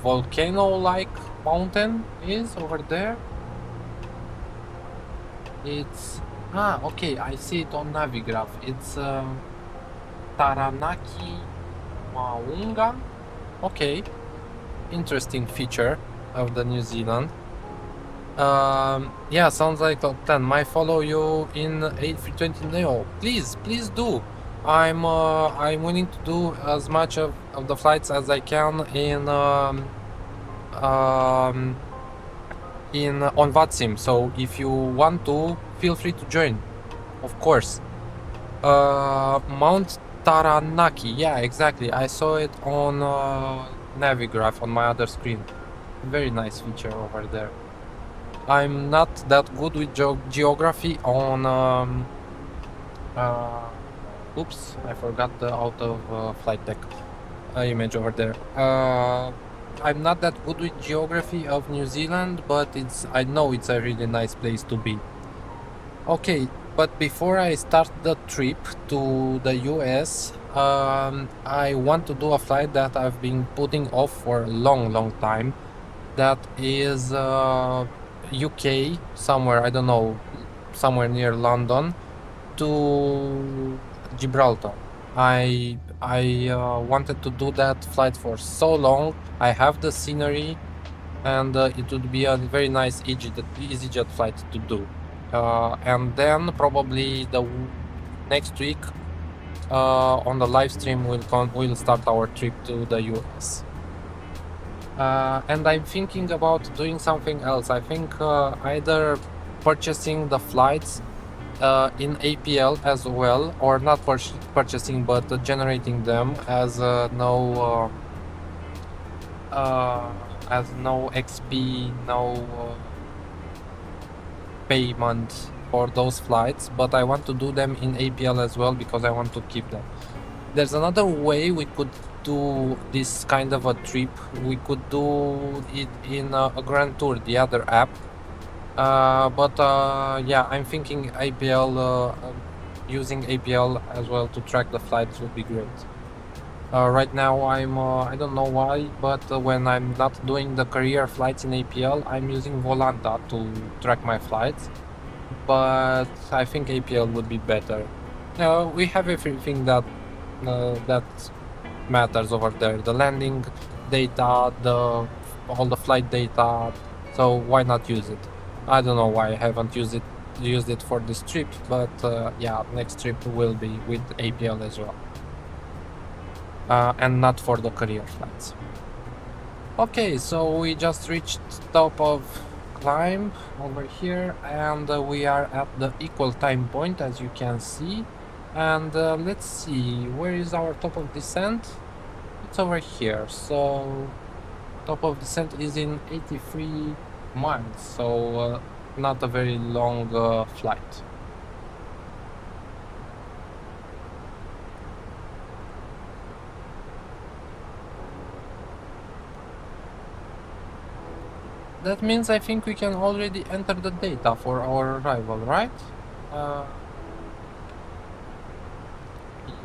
volcano-like mountain is over there? It's okay, I see it on Navigraph. It's Taranaki Maunga. Okay, interesting feature of the New Zealand. Yeah, sounds like top 10. Might follow you in A320 Neo. Please do. I'm willing to do as much of the flights as I can in on VATSIM. So if you want to, feel free to join, of course. Mount Taranaki, yeah, exactly. I saw it on Navigraph on my other screen. Very nice feature over there. I'm not that good with geography on oops, I forgot the out of flight deck image over there. I'm not that good with geography of New Zealand, but I know it's a really nice place to be. Okay, but before I start the trip to the US, I want to do a flight that I've been putting off for a long time. That is UK, somewhere, I don't know, somewhere near London to Gibraltar. I wanted to do that flight for so long. I have the scenery, and it would be a very nice EasyJet flight to do. And then probably the next week on the live stream we'll start our trip to the US. And I'm thinking about doing something else. I think either purchasing the flights in APL as well, or not purchasing but generating them as no XP, no payment for those flights, but I want to do them in APL as well because I want to keep them. There's another way we could do this kind of a trip. We could do it in a Grand Tour, the other app. Yeah, I'm thinking APL, using APL as well to track the flights would be great. Right now I don't know why, but when I'm not doing the career flights in APL, I'm using Volanta to track my flights. But I think APL would be better. We have everything that matters over there. The landing data, all the flight data. So why not use it? I don't know why I haven't used it for this trip, but yeah, next trip will be with APL as well. And not for the career flights. Okay, so we just reached top of climb over here, and we are at the equal time point, as you can see. And let's see, where is our top of descent? It's over here. So top of descent is in 83 miles, so not a very long flight. That means I think we can already enter the data for our arrival, right?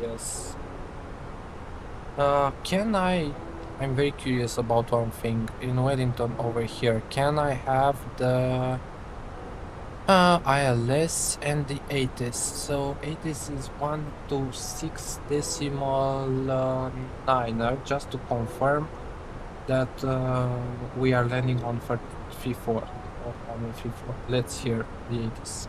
Yes. Can I I'm very curious about one thing. In Wellington over here, can I have the ILS and the 80s? So 80s is 126 decimal 9, just to confirm that we are landing on V4 or on V4. Let's hear the 80s.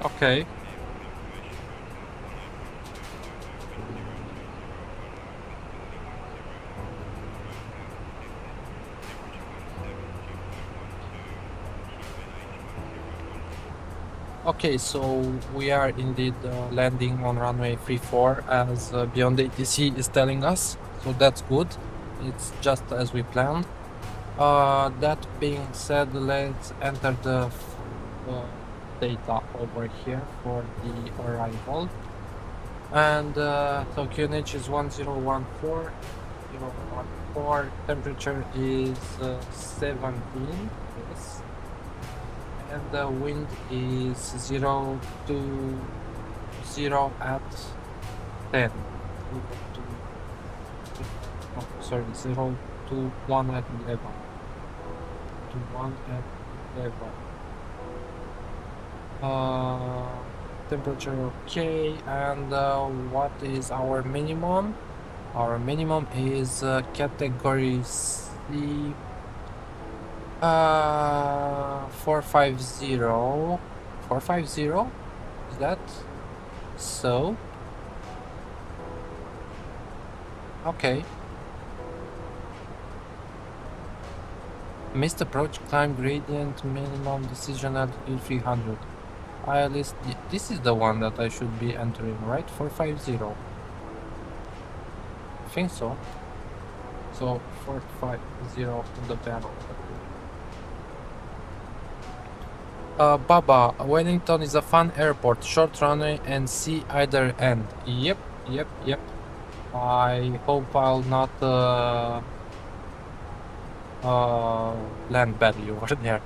Okay. Okay, so we are indeed landing on runway 34 as Beyond ATC is telling us, so that's good. It's just as we planned. That being said, let's enter the data over here for the arrival. And so QNH is 1014, 014, temperature is 17, yes. And the wind is 0 to 0 at 10. Oh, sorry, 0 to 1 at 11. To 1 at 11. Temperature okay, and what is our minimum? Our minimum is category C 450. 450? Is that so? Okay. Missed approach, climb gradient, minimum decision altitude 300. ILS, this is the one that I should be entering, right? 450. I think so. So 450 in the battle. Baba, Wellington is a fun airport, short runway and see either end. Yep. I hope I'll not land badly over there.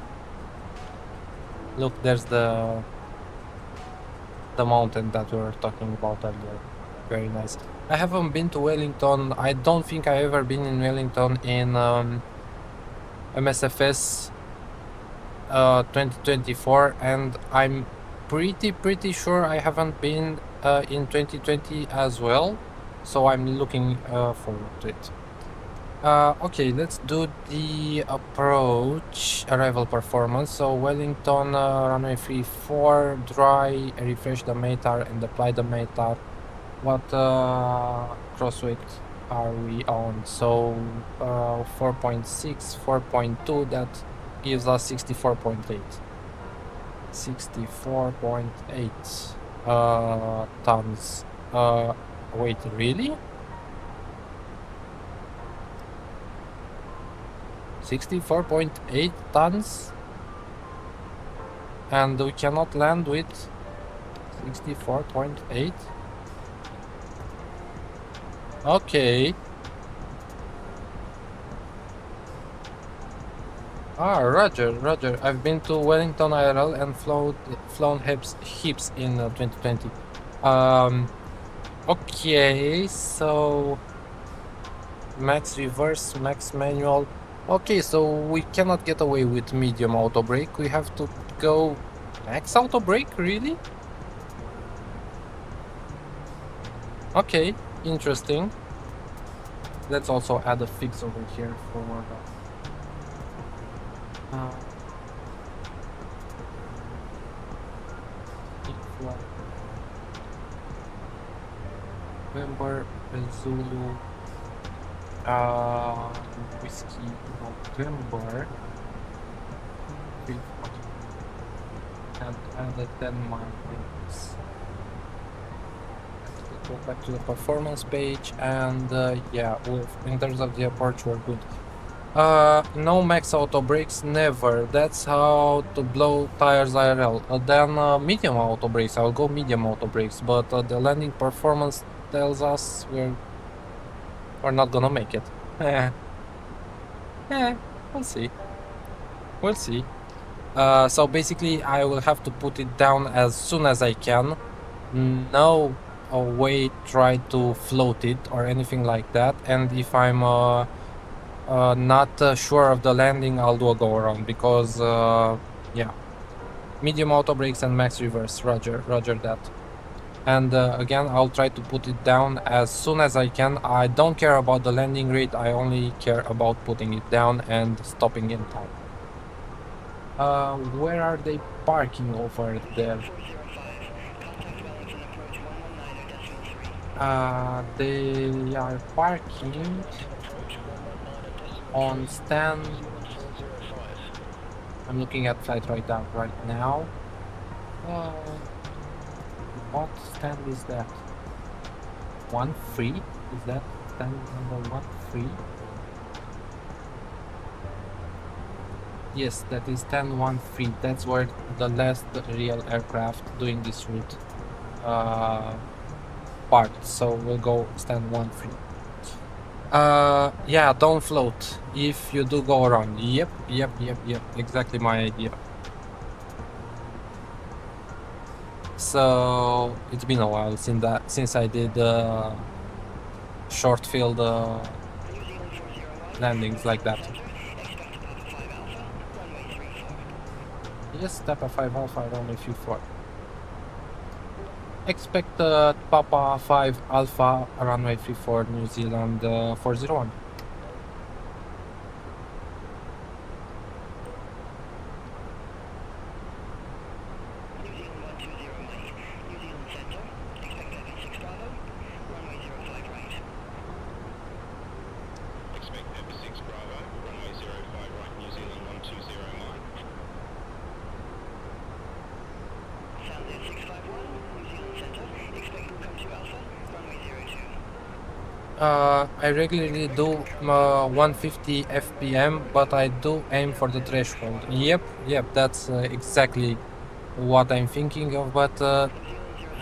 Look, there's the mountain that we were talking about earlier. Very nice. I haven't been to Wellington. I don't think I've ever been in Wellington in MSFS 2024, and I'm pretty sure I haven't been in 2020 as well, so I'm looking forward to it. Okay, let's do the approach arrival performance. So Wellington runway 34, dry, refresh the METAR and apply the METAR. What crossweight are we on? So 4.6, 4.2, that gives us 64.8. 64.8 tons. Wait, really? 64.8 tons? And we cannot land with 64.8? Okay. Roger. I've been to Wellington IRL and flown heaps in 2020. Okay, so max reverse, max manual. Okay, so we cannot get away with medium auto brake. We have to go max auto brake, really? Okay, interesting. Let's also add a fix over here for November, Zulu, whiskey, November, and the Denmark things. Go back to the performance page, and yeah, in terms of the approach, we're good. No max auto brakes, never. That's how to blow tires IRL. Then medium auto brakes, I'll go medium auto brakes, but the landing performance tells us we're not gonna make it. We'll see. We'll see. So basically, I will have to put it down as soon as I can. No way try to float it or anything like that. And if I'm not sure of the landing, I'll do a go around because yeah, medium auto brakes and max reverse. Roger that. And again, I'll try to put it down as soon as I can. I don't care about the landing rate, I only care about putting it down and stopping in time. Where are they parking over there? 405, contact Wellington approach 119 They are parking on stand. I'm looking at flight right now. What stand is that? 1-3? Is that stand number 1-3? Yes, that is stand 1-3. That's where the last real aircraft doing this route parked. So we'll go stand 1-3. Yeah, don't float if you do go around. Yep, exactly my idea. So it's been a while since I did short field landings like that. Yes, Papa 5 Alpha, runway 34. Expect Papa 5 Alpha, runway 34, New Zealand 401. I regularly do 150 FPM, but I do aim for the threshold. Yep, that's exactly what I'm thinking of, but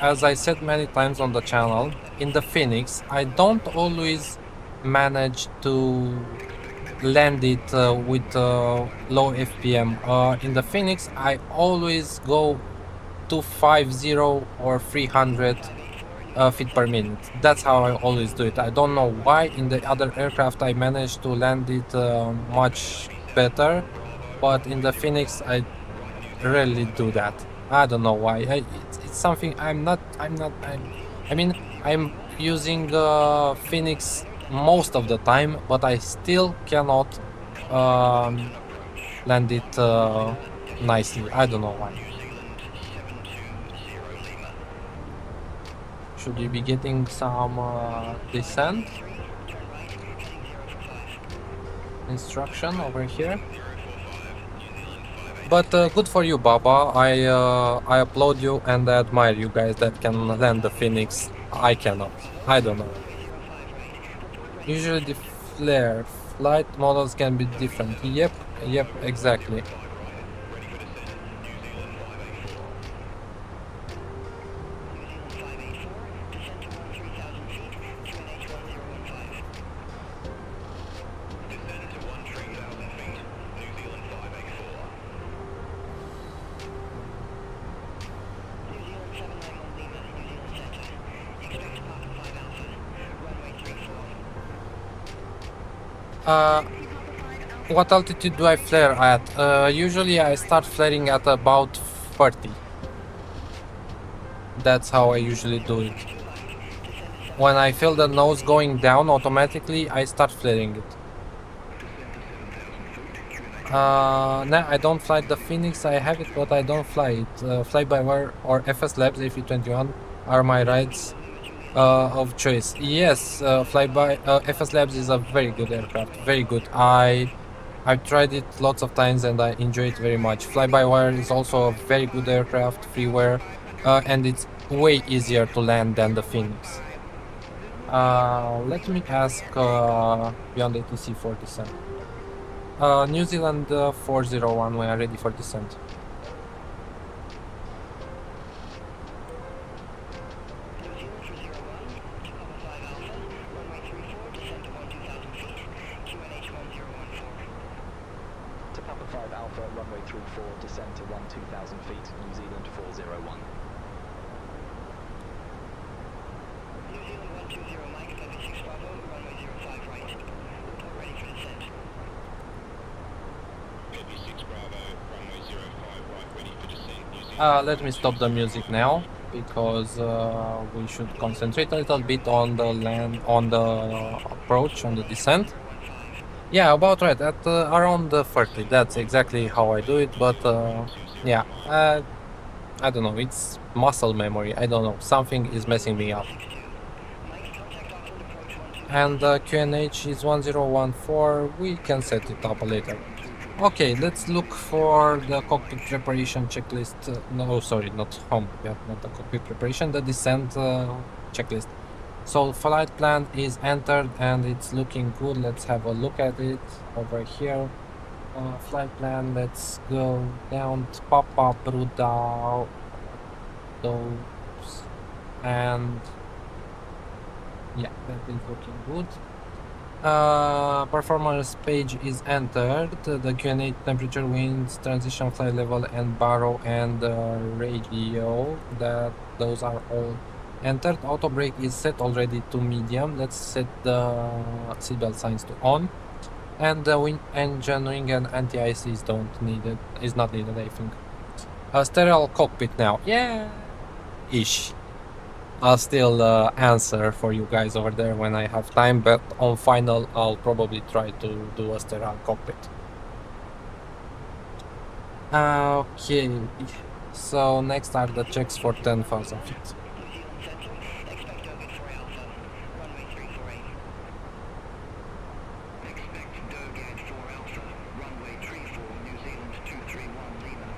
as I said many times on the channel, in the Fenix, I don't always manage to land it with low FPM. In the Fenix, I always go 250 or 300 feet per minute. That's how I always do it. I don't know why in the other aircraft I managed to land it much better, but in the Fenix I rarely do that. I don't know why. It's something I'm using Fenix most of the time, but I still cannot land it nicely. I don't know why. Should we be getting some descent instruction over here? But good for you, Baba. I applaud you and I admire you guys that can land the Fenix. I cannot. I don't know. Usually the flare flight models can be different. Yep, exactly. What altitude do I flare at? Usually I start flaring at about 30. That's how I usually do it. When I feel the nose going down automatically, I start flaring it. No, I don't fly the Fenix. I have it, but I don't fly it. Fly-by-wire or FS Labs A321 are my rides of choice. Yes, FS Labs is a very good aircraft. Very good. I've tried it lots of times and I enjoy it very much. Fly-by-wire is also a very good aircraft, freeware, and it's way easier to land than the Fenix. Let me ask beyond ATC for descent. New Zealand 401, we are ready for descent. New Zealand for 01, to Papa 5 Alpha, runway 34, descend to 12,000 feet, QNH 1014. To Papa 5 Alpha, runway 34, descend to 12,000 feet, New Zealand 401. New Zealand 120 Mike, Papa 6 Bravo, runway 05 right. Report ready for descent. Heavy 6 Bravo, runway 05 right, ready for descent. New Zealand. Let me stop the music now because we should concentrate a little bit on the land, on the approach, on the descent. Yeah, about right, at around 30. That's exactly how I do it, but yeah, I don't know, it's muscle memory, I don't know, something is messing me up. Mike, contact Auckland approach 12. And QNH is 1014, we can set it up later. Okay, let's look for the cockpit preparation checklist. No, sorry, not home. Yeah, not the cockpit preparation, the descent checklist. So flight plan is entered and it's looking good. Let's have a look at it over here. Flight plan, let's go down to Papa Bruda. Those, and yeah, that is looking good. Performance page is entered. The Q&A temperature, winds, transition flight level, and baro and radio. Those are all entered. Auto brake is set already to medium. Let's set the seatbelt signs to on. And the wind engine wing and anti-ice is not needed, I think. Stereo cockpit now. Yeah, ish. I'll still answer for you guys over there when I have time, but on final I'll probably try to do a sterile cockpit. Okay, so next are the checks for 10,000 feet. New Zealand Central, expect Doggett 4 Alpha, runway 348. Expect Doggett 4 Alpha, runway 34, New Zealand 231 Lima.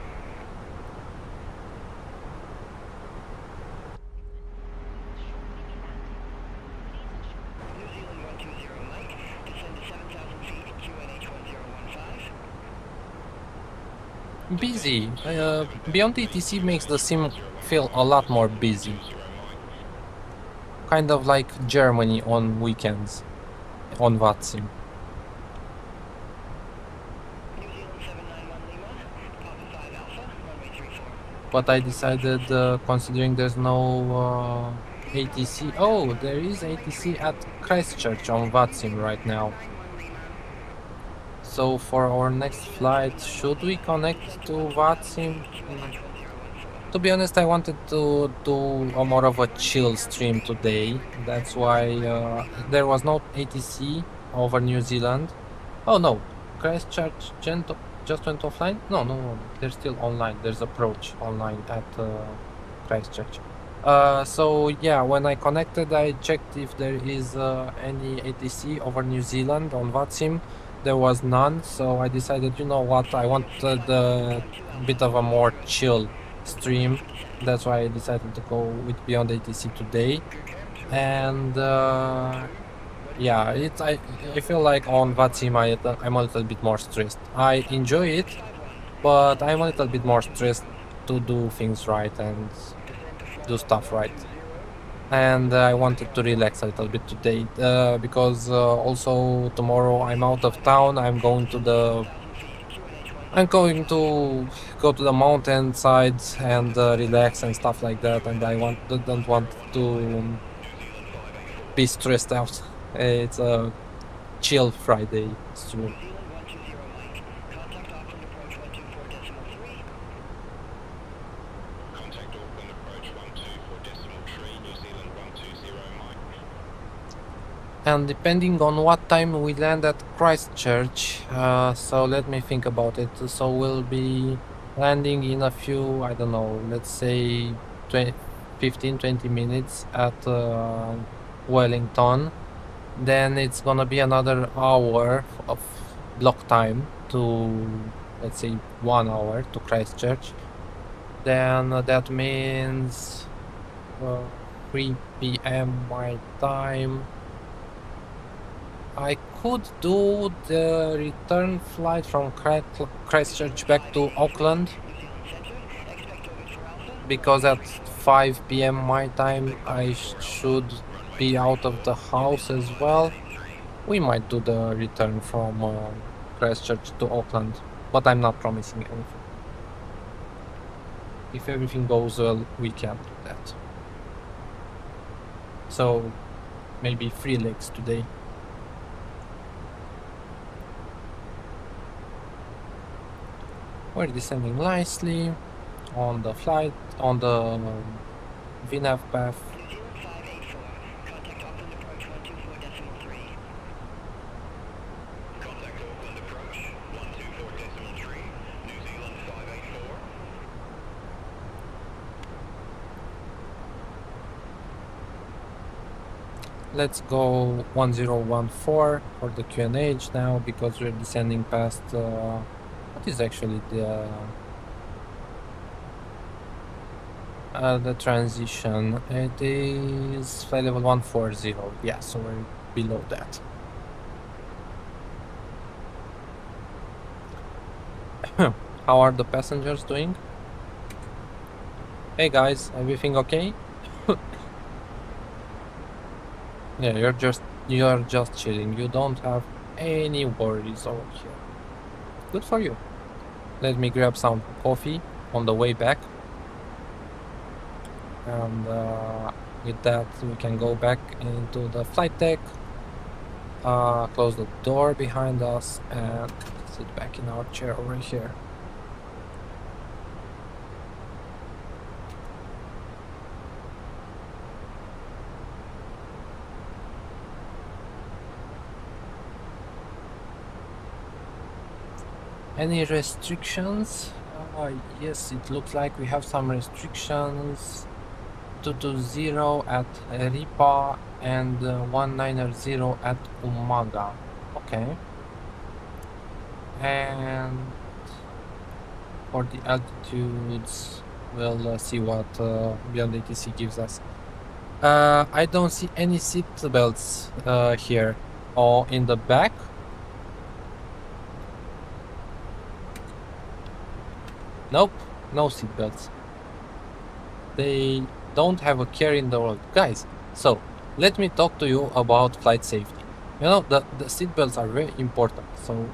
New Zealand 120 Mike, descend to 7,000 feet, QNH 1015. Busy. Beyond ATC makes the sim feel a lot more busy. Kind of like Germany on weekends on VATSIM. New Zealand 791 Lima, Papa 5 Alpha, runway 34. But I decided, considering there's no ATC. Oh, there is ATC at Christchurch on VATSIM right now. So for our next flight, should we connect to VATSIM? To be honest, I wanted to do a more of a chill stream today. That's why there was no ATC over New Zealand. Oh no, Christchurch just went offline? No, they're still online. There's approach online at Christchurch. So yeah, when I connected, I checked if there is any ATC over New Zealand on VATSIM. There was none, so I decided, you know what, I wanted a bit of a more chill stream. That's why I decided to go with Beyond ATC today. And yeah, I feel like on VATSIM I'm a little bit more stressed. I enjoy it, but I'm a little bit more stressed to do things right and do stuff right. And I wanted to relax a little bit today because also tomorrow I'm out of town. I'm going to go to the mountain sides and relax and stuff like that, and I don't want to be stressed out. It's a chill Friday stream. New Zealand 120 Mike, contact Auckland approach 124.3. Contact Auckland approach 124.3, New Zealand 120 Mike. And depending on what time we land at Christchurch, so let me think about it. So we'll be landing in a few, I don't know, let's say 15-20 minutes at Wellington. Then it's gonna be another hour of block time to, let's say, 1 hour to Christchurch. Then that means 3 p.m. my time. I could do the return flight from Christchurch back to Auckland, because at 5 p.m. my time I should be out of the house as well. We might do the return from Christchurch to Auckland, but I'm not promising anything. If everything goes well, we can do that. So maybe 3 legs today. We're descending nicely on the flight, on the VNAV path. New Zealand 584. Contact Auckland approach 124.3. Contact Auckland approach 124.3. New Zealand 584. Let's go 1014 for the QNH now, because we're descending past what is actually the transition. It is flight level 140. Yeah, so we're below that. How are the passengers doing? Hey guys, everything okay? Yeah, you're just chilling. You don't have any worries over here. Good for you. Let me grab some coffee on the way back, and with that we can go back into the flight deck, close the door behind us, and sit back in our chair over here. Any restrictions? Yes, it looks like we have some restrictions. 220 at Ripa and 190 at Umaga. Okay. And for the altitudes, we'll see what Beyond ATC gives us. I don't see any seat belts here or in the back. Nope, no seatbelts. They don't have a care in the world. Guys, so let me talk to you about flight safety. You know, the seatbelts are very important. So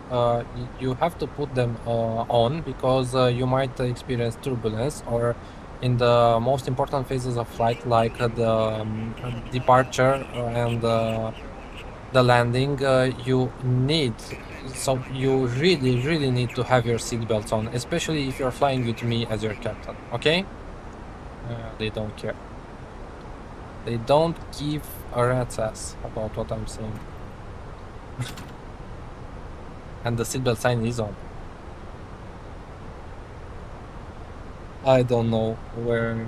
you have to put them on, because you might experience turbulence, or in the most important phases of flight, like the departure and the landing, you really need to have your seatbelts on, especially if you're flying with me as your captain, okay? They don't care. They don't give a rat's ass about what I'm saying. And the seatbelt sign is on. I don't know where,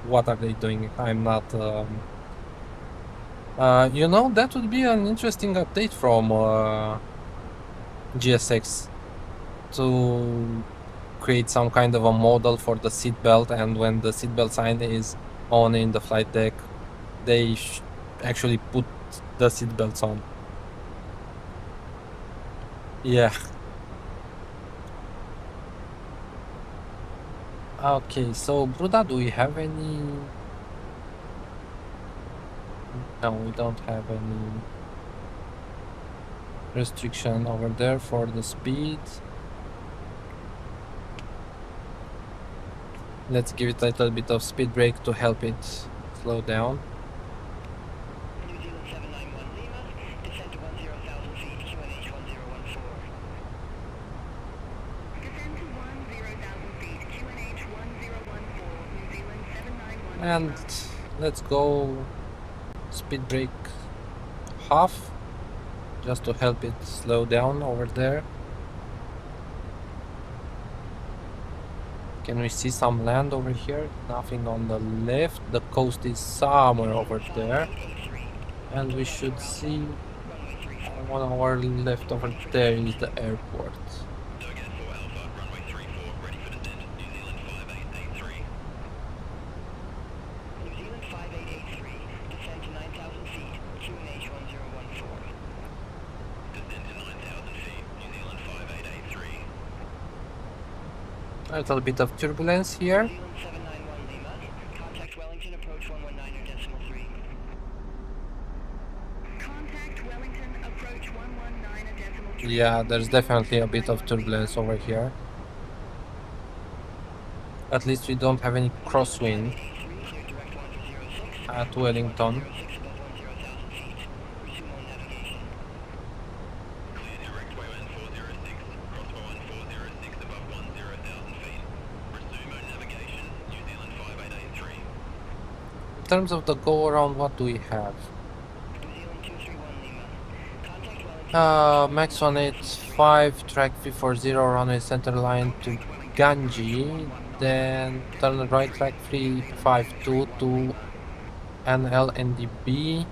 what are they doing? I'm not, you know, that would be an interesting update from GSX, to create some kind of a model for the seatbelt, and when the seatbelt sign is on in the flight deck, they actually put the seatbelts on. Yeah. Okay, so Bruda, do we have any? No, we don't have any restriction over there for the speed. Let's give it a little bit of speed brake to help it slow down. New Zealand 791 Lima, descend to 10,000 feet, QNH 1014. Descend to 10,000 feet, QNH 1014, New Zealand 791. And let's go speed brake half, just to help it slow down over there. Can we see some land over here? Nothing on the left. The coast is somewhere over there. And we should see on our left over there is the airport. Target 4 Alpha, runway 34, ready for descent, New Zealand 5883. New A little bit of turbulence here. New Zealand 791 Lima. Contact Wellington, approach 119.3. Contact Wellington, approach 119.3. Yeah, there's definitely a bit of turbulence over here. At least we don't have any crosswind Clear direct 1006. at Wellington. 06 above 10,000 feet. Resume on navigation. Clear direct Wayland 406, crossbar 1406 above 10,000 feet. Resume on navigation, New Zealand 5883. In terms of the go around, what do we have? New Zealand 231 Lima. Contact Wellington. Max 185, track 340, runway center line to Ganji, then turn right track 352 to NLNDB,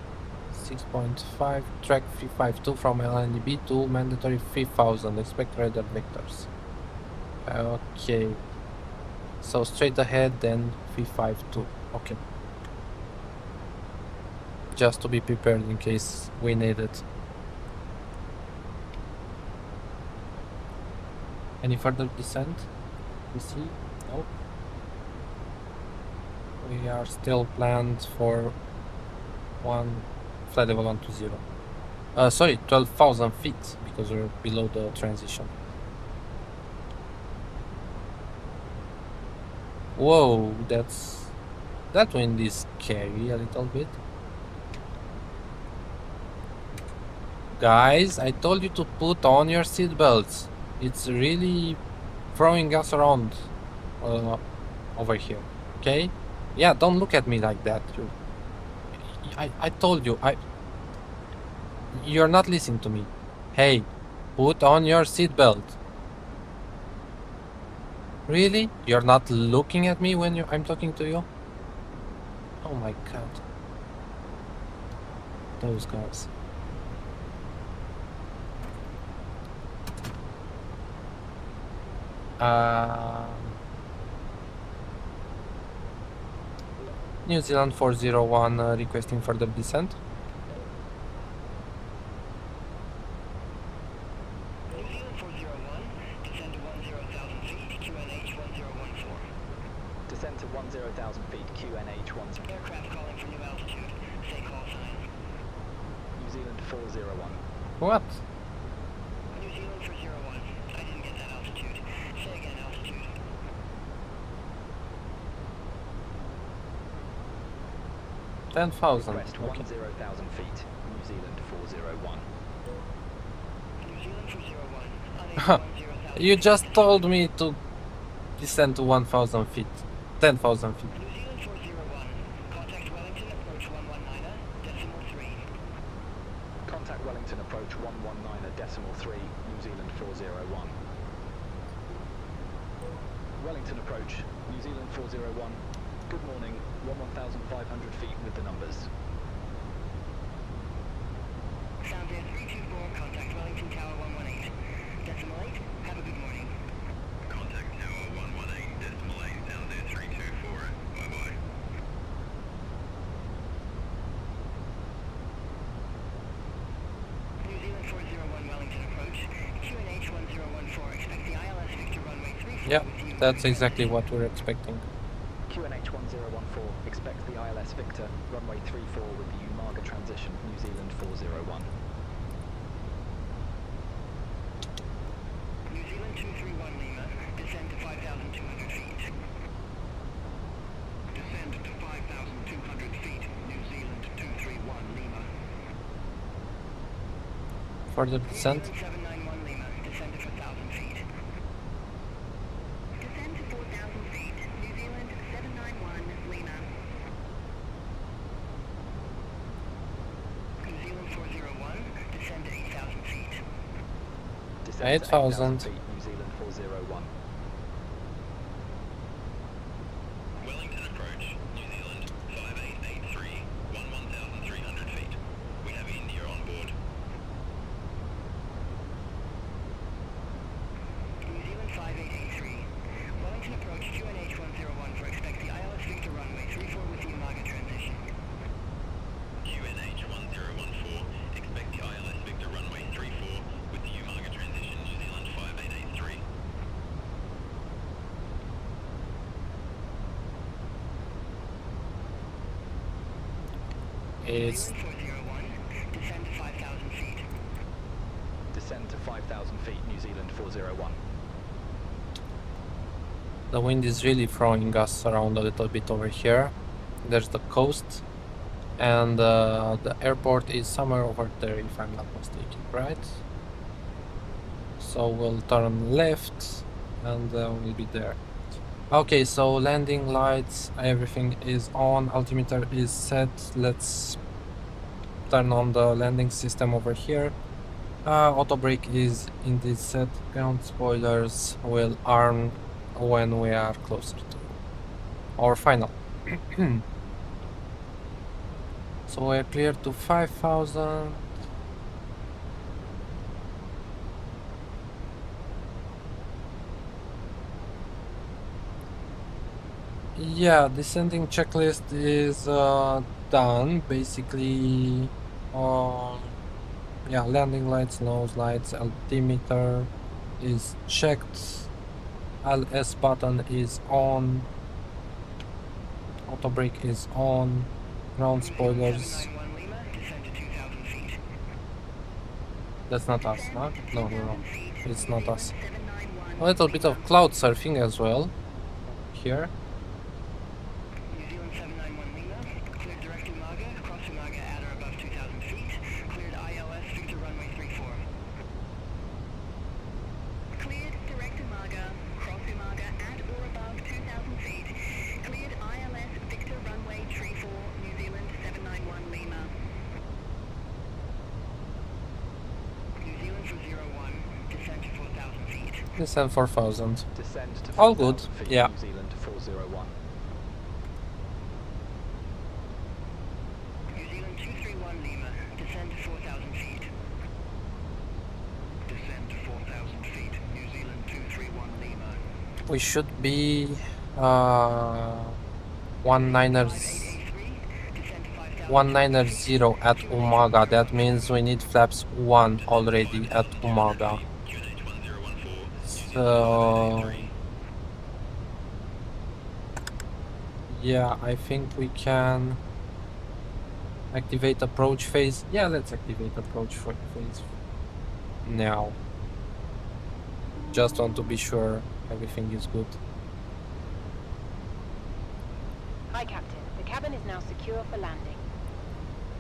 6.5, track 352 from LNDB to mandatory 3000, expect radar vectors. Okay, so straight ahead, then 352, okay. Just to be prepared in case we need it. Any further descent? We see? Nope. We are still planned for flight level 120. Sorry, 12,000 feet because we're below the transition. Whoa, that wind is scary a little bit. Guys, I told you to put on your seatbelts. It's really throwing us around over here. Okay? Yeah, don't look at me like that. I told you. You're not listening to me. Hey, put on your seatbelt. Really? You're not looking at me when I'm talking to you? Oh my god. Those guys. New Zealand 401 requesting further descent. New Zealand 401. Descend to 10,000 feet. QNH 1014. Descend to 10,000 feet, QNH 10. Aircraft calling for new altitude. Say call sign. New Zealand 401. What? New Zealand 401. I didn't get that altitude. Say again altitude. 10,000. Request Okay. 10,000 feet, New Zealand 401. New Zealand 401. Unable 10,000 You feet. just told me to descend to 1,000 feet. 10,000 feet. New Zealand 401. Contact Wellington, approach 119.3. Contact Wellington, approach 119.3, New Zealand 401. Wellington approach, New Zealand 401. Good morning, 1,500 feet with the numbers. Sound in 324. Contact Wellington Tower 118. Decimal 8. Have a good morning. Contact Tower 118.8, down there 324. Bye bye. New Zealand 401 Wellington approach. QNH 1014. Expect the ILS Victor runway 34 Yeah, with you. that's exactly what we're expecting. QNH 1014, expect the ILS Victor, runway 34 with the Umaga transition, New Zealand 401. New Zealand 231 Lima. Descend to 5,200 feet. Descend to 5,200 feet, New Zealand 231 Lima. Further New descent. Zealand 791 Lima. Descend to 4,000 feet. Descend to 4,000 feet. New Zealand 791 Lima. New Zealand 401. Descend to 8,000 feet. Descend to 8,000. feet, New Zealand 401. Wellington approach, New Zealand 5883, 1,300 feet. We have India on board. New Zealand 5883. Wellington approach QNH 101 for expect the ILS Victor runway 34 with the Umaga transition. QNH 1014, expect the ILS Victor runway 34 with the Umaga transition, New Zealand 5883. It's Zealand 401, descend to 5,000 feet. Descend to 5,000 feet, New Zealand 401. the wind is really throwing us around a little bit over here. There's the coast, and the airport is somewhere over there, if I'm not mistaken, right? So we'll turn left, and we'll be there. Okay, so landing lights, everything is on, altimeter is set. Let's turn on the landing system over here. Auto brake is indeed set. Ground spoilers will arm when we are closer to our final. So we're clear to 5,000. Yeah, descending checklist is done. Basically, yeah, landing lights, nose lights, altimeter is checked. LS button is on. Auto brake is on. Ground spoilers. 791 Lima, descend to 2,000 feet. That's not us, huh? No, no, no. It's not us. 791 A little bit of cloud surfing as well. Here. New Zealand 791 Lima, cleared direct Umaga, cross Umaga at or above 2,000 feet, cleared ILS Victor runway 34. Cleared direct Umaga, cross Umaga at or above 2,000 feet. Cleared ILS Victor runway 34, New Zealand 791 Lima. New Zealand 401, descend to 4,000 feet. Descend 4,000. Descend to All good, 4,000 feet, yeah. New Zealand 401. New Zealand 231 Lima, descend to 4,000 feet. Descend to 4,000 feet. New Zealand 231 Lima. We should be 190 at Umaga. That means we need flaps 1 already at Umaga. So yeah, I think we can activate approach phase. Yeah, let's activate approach phase now. Just want to be sure everything is good. Hi, Captain. The cabin is now secure for landing.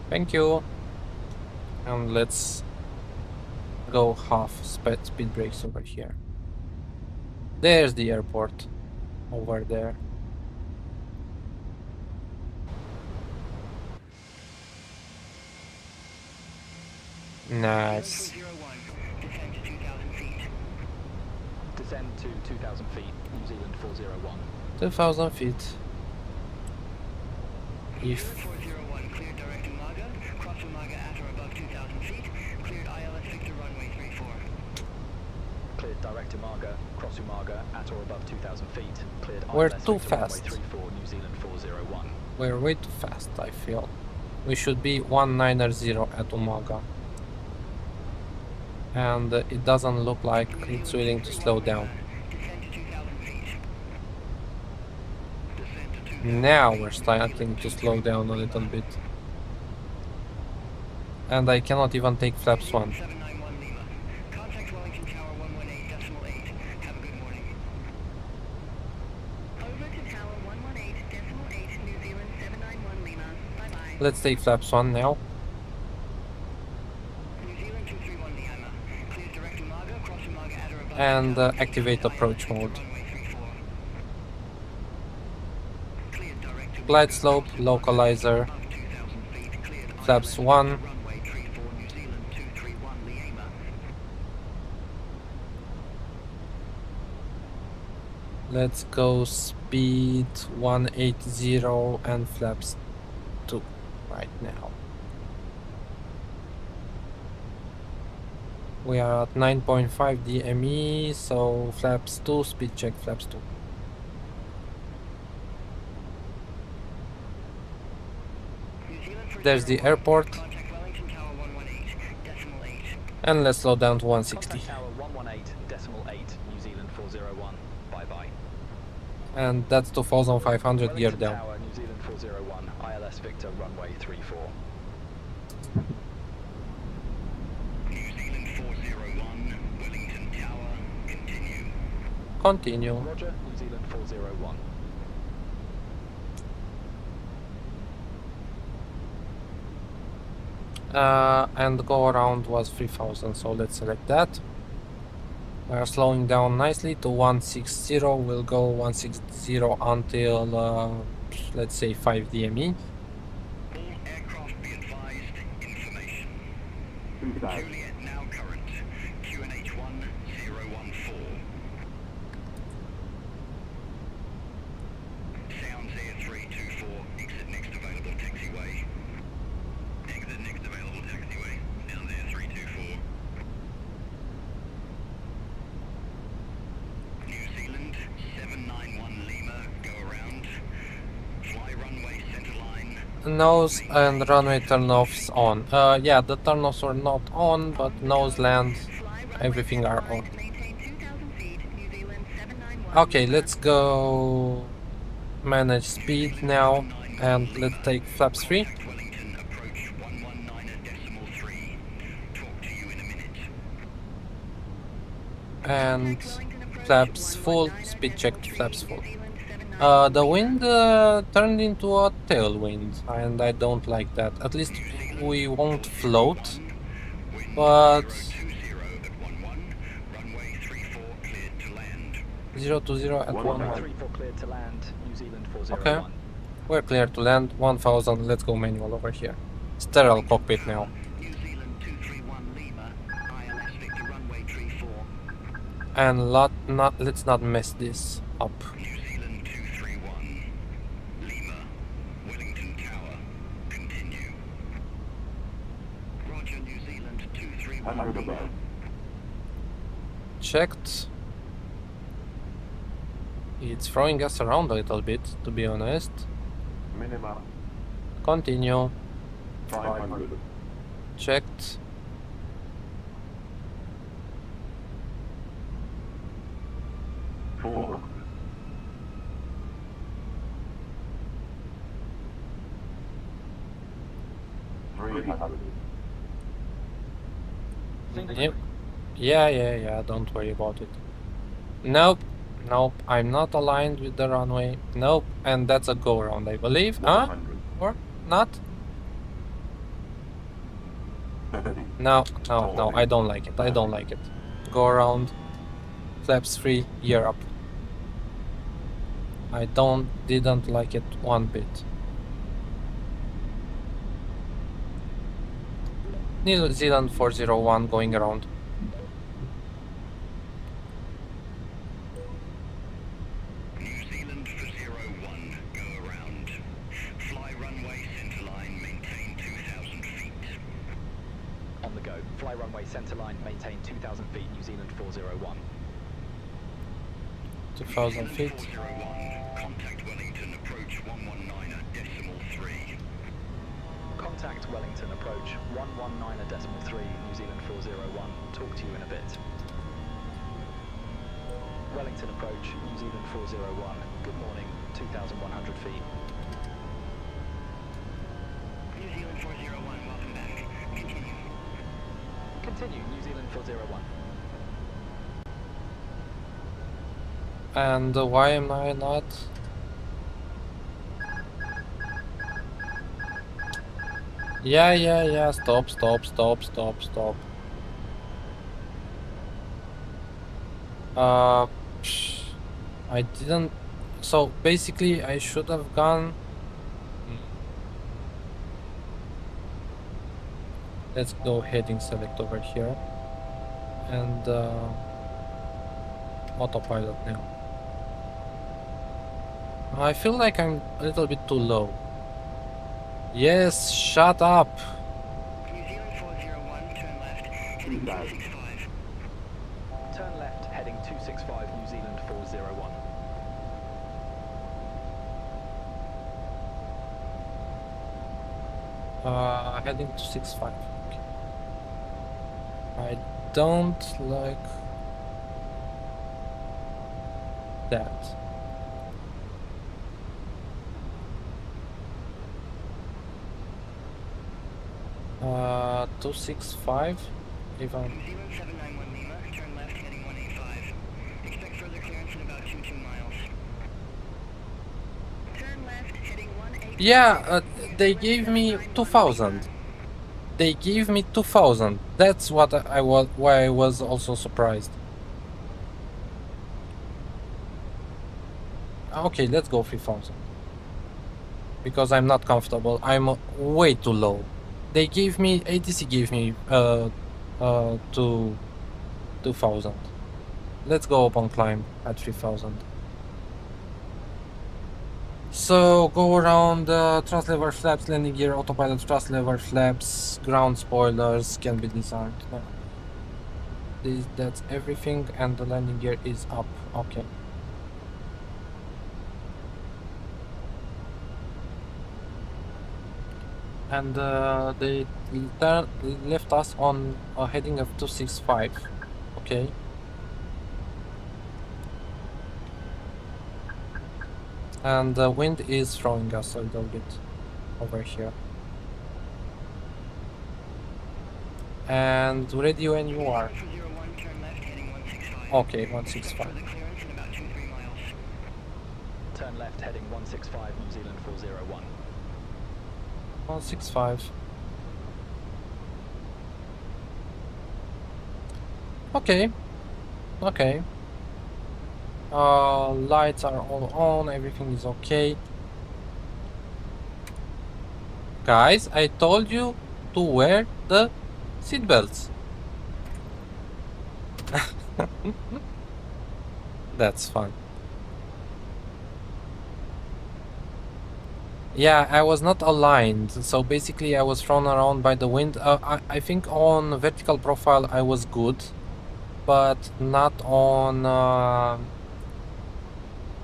Thank you. And let's go half speed brakes over here. There's the airport over there. Nice. 401, descend to 2,000 feet. Descend to 2,000 feet, New Zealand 401. 2,000 feet. New If Zealand 401, cleared direct Umaga, cross Umaga at or above 2,000 feet, cleared ILS Victor runway 34. Cleared direct Umaga, cross Umaga at or above 2,000 feet. Cleared We're ILS too Victor fast. runway 34, New Zealand 401. we're way too fast, I feel. We should be 190 at Umaga. And it doesn't look like it's willing to slow down. Descend to 2,000 feet. Descend to 2,000 Now we're starting to slow down a little bit. And I cannot even take flaps 1. 791 Lima. Contact Wellington Tower 118.8. Have a good morning. Over to Tower 118.8, New Zealand 791 Lima. Bye-bye. Let's take flaps 1 now. New Zealand 231 Lima. Cleared direct Umaga, cross Umaga at or above And 2,000 feet, activate ILS approach Victor mode. runway 34. Cleared direct Glide slope, localizer, above 2,000 feet. Cleared flaps ILS 1. runway 34, New Zealand 231 Lima. Let's go speed 180 and flaps 2 right now. We are at 9.5 DME, so flaps 2, speed check flaps 2. New Zealand There's the 401. airport, Contact Wellington Tower 118.8. and let's slow down to 160. Contact Tower 118.8, New Zealand 401. Bye-bye. And that's 2,500 gear Wellington down. Tower, New Zealand 401, ILS Victor runway 34. Continue. Roger, New Zealand 401. And go around was 3000, so let's select that. We are slowing down nicely to 160. We'll go 160 until let's say 5 DME. All aircraft be advised, information. Juliet now current, QNH 1014. Sounds Air 324, exit next available taxiway. Exit next available taxiway, Sounds Air 324. New Zealand, 791 Lima, go around. Fly runway center line. Nose and runway turn-offs on. Yeah, the turn-offs were not on, but nose land, everything are on. Maintain 2,000 feet, New Zealand 791. Okay, let's go manage speed now, and let's take flaps 3. Contact Wellington, approach 119.3. Talk to you in a minute. And flaps full, speed checked, flaps full. The wind turned into a tailwind, and I don't like that. At least we won't float, but 20 at 11, runway 34 cleared to land. 020 at 11. 34 cleared to land, New Zealand 401. Okay, we're clear to land, 1000, let's go manual over here. Sterile cockpit now. New Zealand 231 Lima, ILS Victor runway 34. And let's not mess this up. New Zealand 231, Lima, Wellington Tower, continue. Roger, New Zealand 231 Lima. Checked. It's throwing us around a little bit, to be honest. Minimum Continue. 500. Checked. Four. Yep. Yeah, don't worry about it. Nope, I'm not aligned with the runway. Nope, and that's a go around, I believe. Huh? 100. Or not? 30. No, I don't like it. I don't like it. Go around. Flaps 3, gear up. I didn't like it one bit. New Zealand 401 going around. New Zealand 401, go around. Fly runway center line, maintain 2,000 feet. On the go. Fly runway centre line, maintain 2,000 feet, New Zealand 401. 2000 feet. 401, contact Wellington, approach 119.3. Contact Wellington, approach 119.3, New Zealand 401. Talk to you in a bit. Wellington approach, New Zealand 401. Good morning, 2,100 feet. New Zealand 401, welcome back. Continue. Continue, New Zealand 401. And why am I not? Yeah, stop. I didn't, so basically I should have gone. Let's go heading select over here and autopilot now. I feel like I'm a little bit too low. Yes, shut up. New Zealand 401, turn left, heading 265. Turn left, heading 265, New Zealand 401. Heading to 65. Okay. I don't like that. 265. Even New Zealand 791 Lima, turn left, heading 185. Expect further clearance in Yeah, they gave me 2000. They gave me 2000. That's what I was, why I was also surprised. Okay, let's go 3000. Because I'm not comfortable. I'm way too low. They gave me, ATC gave me 2000. Let's go up on climb at 3000. So go around thrust lever flaps, landing gear, autopilot thrust lever flaps, ground spoilers can be disarmed. No. That's everything, and the landing gear is up. Okay. And they left us on a heading of 265. Okay. And the wind is throwing us a little bit over here. And ready when you are. Okay, 165. Turn left heading 165, New Zealand 401. 165. Okay. Okay. Lights are all on, everything is okay. Guys, I told you to wear the seatbelts. That's fun. Yeah, I was not aligned, so basically I was thrown around by the wind. I think on vertical profile I was good, but not on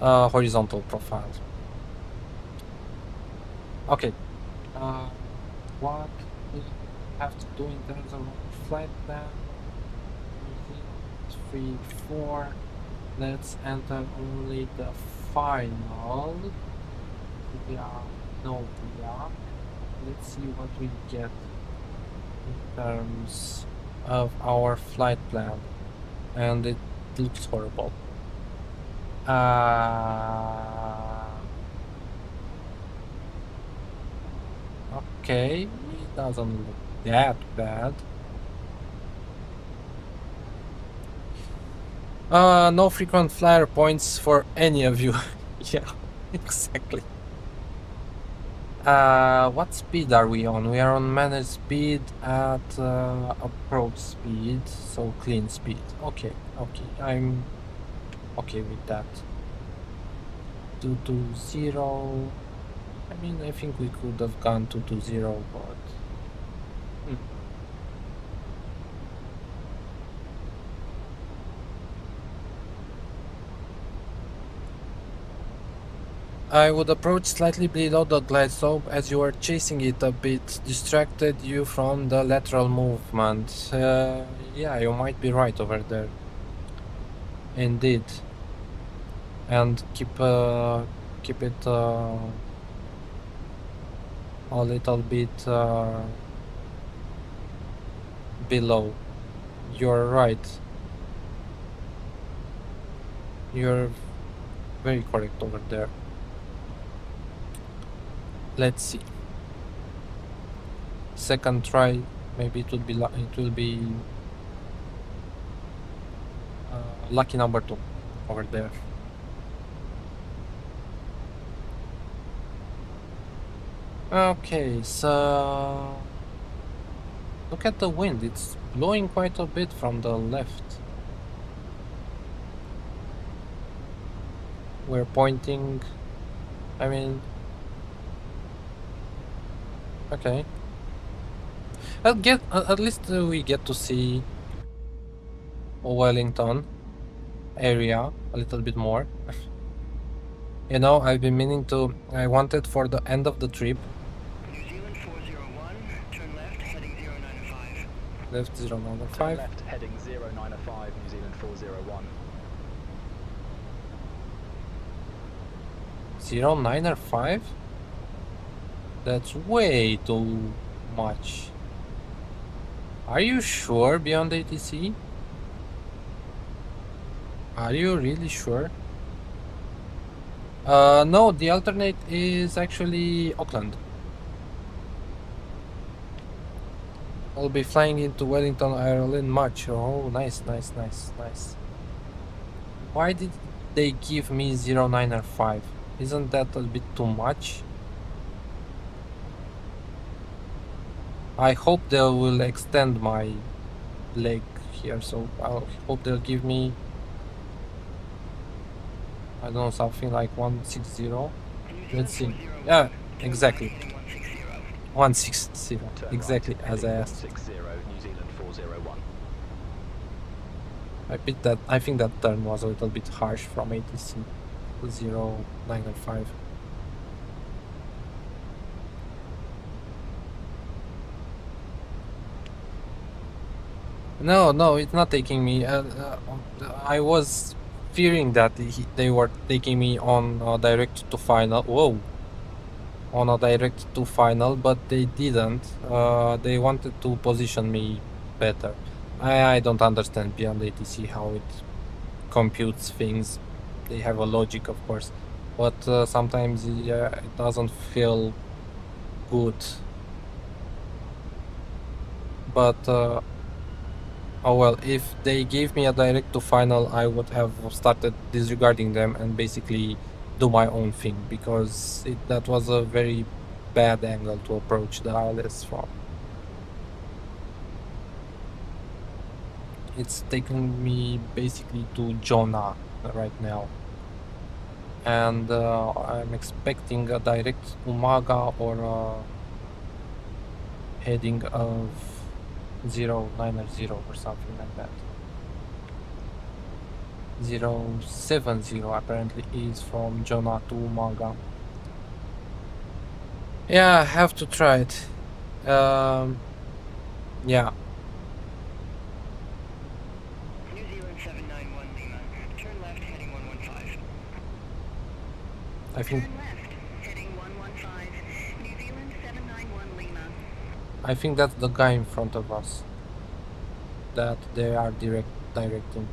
horizontal profile. Okay. What we have to do in terms of flight plan? 3, 4. Let's enter only the final. Yeah, no, yeah. Let's see what we get in terms of our flight plan, and it looks horrible. Okay, it doesn't look that bad. No frequent flyer points for any of you. Yeah, exactly. What speed are we on? We are on managed speed at approach speed, so clean speed. Okay, okay, I'm okay with that. 220. I mean, I think we could have gone 220, but I would approach slightly below the glide slope as you are chasing it a bit, distracted you from the lateral movement. Yeah, you might be right over there. Indeed. And keep it a little bit below. You're right. You're very correct over there. Let's see. Second try, maybe it will be lucky number 2 over there. Okay, so look at the wind. It's blowing quite a bit from the left. We're pointing. I mean, okay. At least we get to see Wellington area a little bit more. You know, I've been meaning to. I wanted for the end of the trip. New Zealand 401, turn left, heading 0905. Left 0905. Turn left heading 0905, New Zealand 401. 0905? That's way too much. Are you sure beyond ATC? Are you really sure? No, the alternate is actually Auckland. I'll be flying into Wellington, Ireland in March. Oh, nice, nice, nice, nice. Why did they give me 09 or 5? Isn't that a bit too much? I hope they will extend my leg here, so I hope they'll give me, I don't know, something like 160. Let's see. Yeah, exactly. 160, Turn exactly right, as I heading asked. 160, New Zealand 401. I think that turn was a little bit harsh from ATC 09 and 5. No, it's not taking me. I was fearing that they were taking me on a direct to final. Whoa, on a direct to final, but they didn't. They wanted to position me better. I don't understand beyond ATC how it computes things. They have a logic, of course, but sometimes it doesn't feel good. But oh well, if they gave me a direct to final, I would have started disregarding them and basically do my own thing, because that was a very bad angle to approach the ILS from. It's taking me basically to Jonah right now, and I'm expecting a direct Umaga or a heading of 090 or something like that. 070 apparently is from Jonah to Umaga. Yeah, I have to try it. Yeah. New Zealand 791 Lima. Turn left heading 115. I think Turn left, heading 115. New Zealand 791 Lima. I think that's the guy in front of us that they are directing.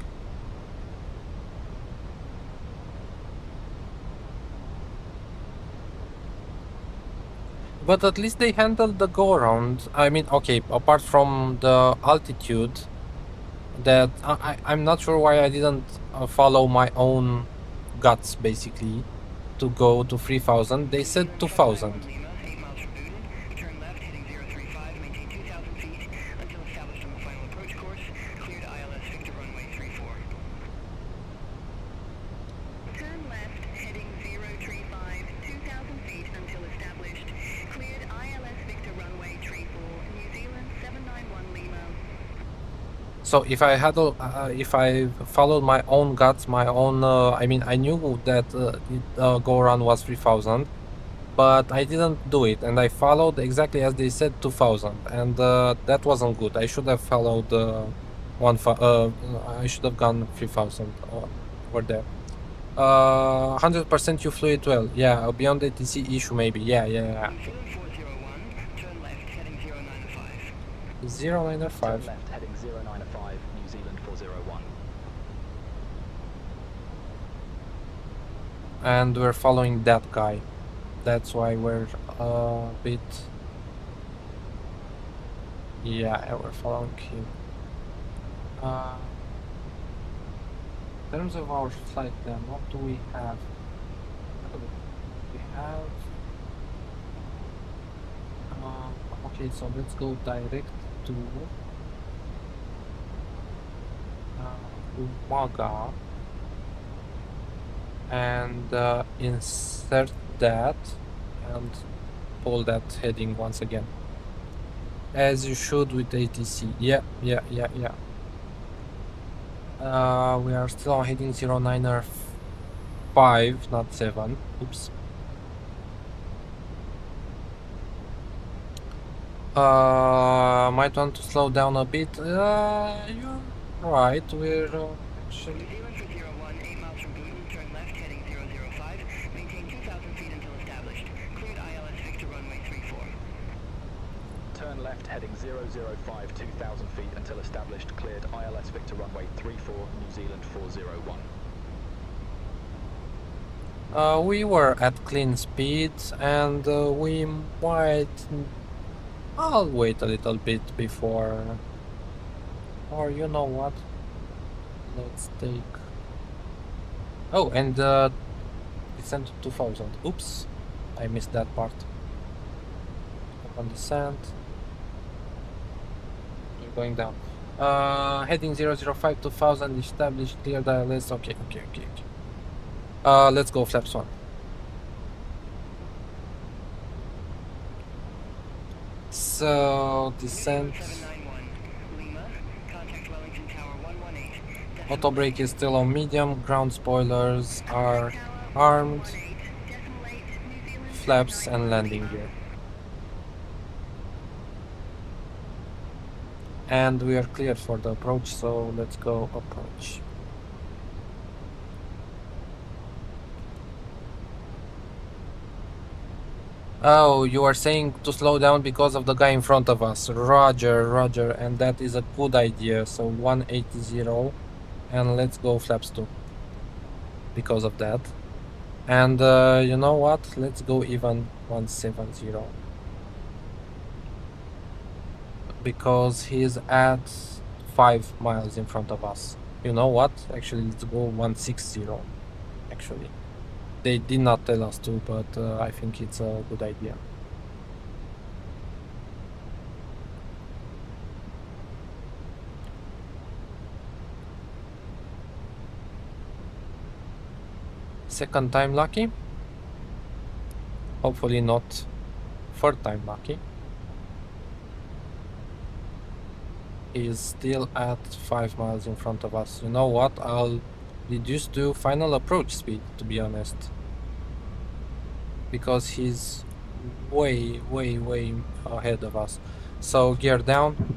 But at least they handled the go around. I mean, okay, apart from the altitude, that I'm not sure why I didn't follow my own guts basically to go to 3000. They said 2000. Lima, 8 miles from Buden. Turn left heading 035, maintain 2,000 feet until established on the final approach course. Cleared ILS Victor runway 34. Turn left, heading 035, 2,000 feet until established. Cleared ILS Victor runway 34, New Zealand 791 Lima. So if I had, if I followed my own guts, my own, I mean, I knew that go around was 3000, but I didn't do it, and I followed exactly as they said 2000, and that wasn't good. I should have followed I should have gone 3000 over there. 100% you flew it well. Yeah, beyond the ATC issue maybe. Yeah. New Zealand 401, turn left heading 095. 095. Turn left, heading 095, New Zealand 401. And we're following that guy. That's why we're a bit. Yeah, we're following him. In terms of our flight then, what do we have? We have. Okay, so let's go direct to Umaga and insert that and pull that heading once again, as you should with ATC. Yeah. We are still on heading 09 5, not 7. Oops. Might want to slow down a bit. You're right. We're actually. New Zealand 401, 8 miles from Buden. Turn left heading 005. Maintain 2,000 feet until established. Cleared ILS Victor runway 34. Turn left, heading 005, 2,000 feet until established. Cleared ILS Victor runway 34, New Zealand 401. We were at clean speed, and we might. I'll wait a little bit before. Or you know what? Let's take. Oh, and descent to 2000. Oops, I missed that part. Open descent. You're going down. Heading 005 2000 established clear dialis. Okay. Let's go flaps 1. So descent. 0791 Lima, contact Wellington Tower 118. Auto brake is still on medium. Ground spoilers are armed. Flaps and landing gear. And we are cleared for the approach, so let's go approach. Oh, you are saying to slow down because of the guy in front of us. Roger, and that is a good idea. So 180, and let's go flaps 2 because of that. And you know what? Let's go even 170 because he's at 5 miles in front of us. You know what? Actually, let's go 160. Actually, they did not tell us to, but I think it's a good idea. Second time lucky. Hopefully not third time lucky. He is still at 5 miles in front of us. You know what? I'll reduce to final approach speed, to be honest. Because he's way ahead of us. So gear down.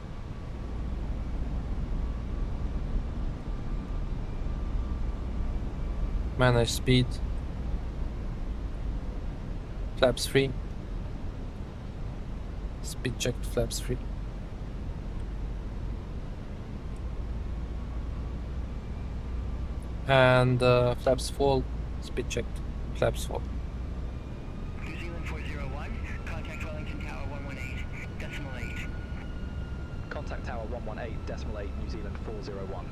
Manage speed. Flaps 3. Speed checked, flaps 3. And flaps full, speed checked, flaps full. New Zealand 401, contact Wellington Tower 118, decimal 8. Contact Tower 118, decimal 8, New Zealand 401.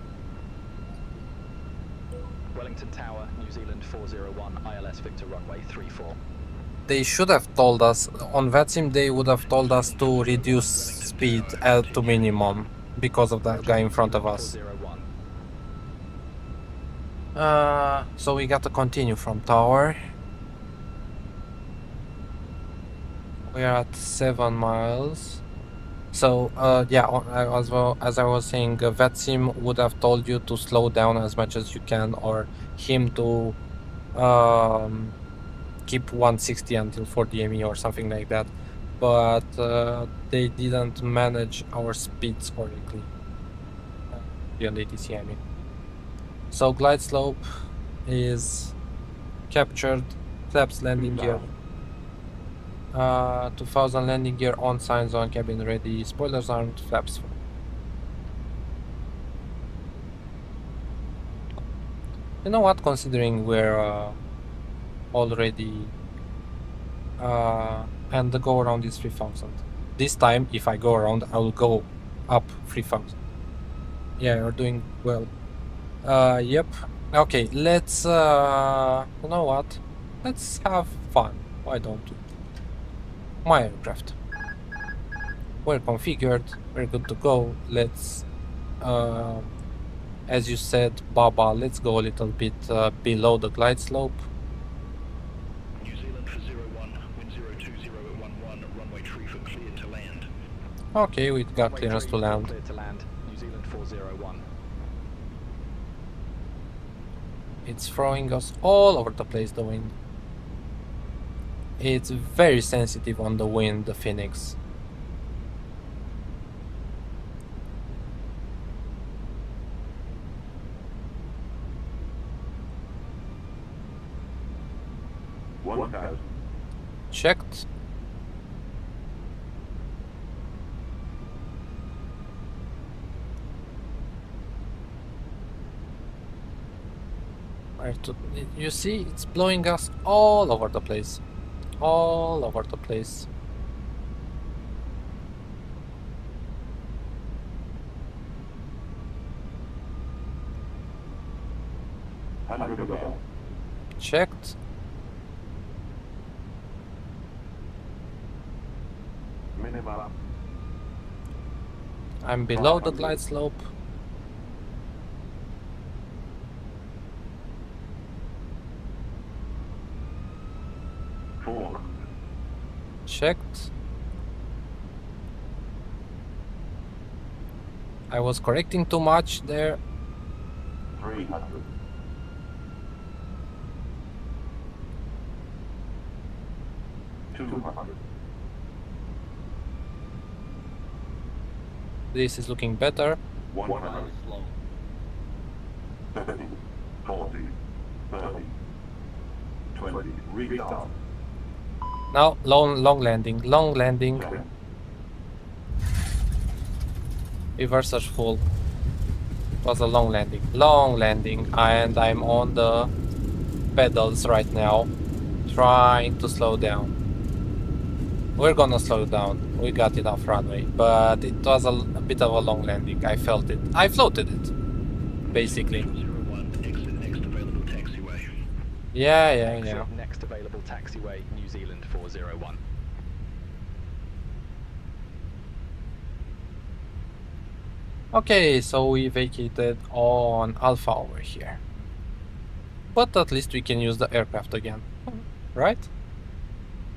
Wellington Tower, New Zealand 401, ILS Victor runway 34. They should have told us, on VATSIM they would have told us to reduce speed to minimum because of that guy in front of us. So we got to continue from tower. We are at 7 miles. So yeah, as well as I was saying, VATSIM would have told you to slow down as much as you can, or him to keep 160 until 40 ME or something like that. But they didn't manage our speeds correctly beyond ATC, I mean. So glide slope is captured, flaps landing gear, 2000 landing gear on, signs on, cabin ready, spoilers armed, flaps full. You know what, considering we're already and the go around is 3000. This time if I go around I will go up 3000. Yeah, you're doing well. Yep. Okay, let's you know what? Let's have fun. Why don't we? My aircraft. We're configured, we're good to go. Let's as you said, Baba, let's go a little bit below the glide slope. New Zealand for 01, wind 020 at 11, runway 34 cleared to land. Okay, we got clearance to land. Cleared to land, New Zealand 401. It's throwing us all over the place, the wind. It's very sensitive on the wind, the Fenix. Checked. You see, it's blowing us all over the place. All over the place. Hundred again. Checked. Minimum. I'm below the glide slope. Four. Checked. I was correcting too much there. 300. This is looking better. 100. 30, 40, 30, 20. Retard. Now, long landing. Long landing. Reversers full. It was a long landing. Long landing. And I'm on the pedals right now. Trying to slow down. We're gonna slow down. We got enough runway. But it was a bit of a long landing. I felt it. I floated it. Basically. 01, exit next available taxiway. Yeah. Exit next available taxiway, New Zealand 401. Okay, so we vacated on Alpha over here. But at least we can use the aircraft again. Right?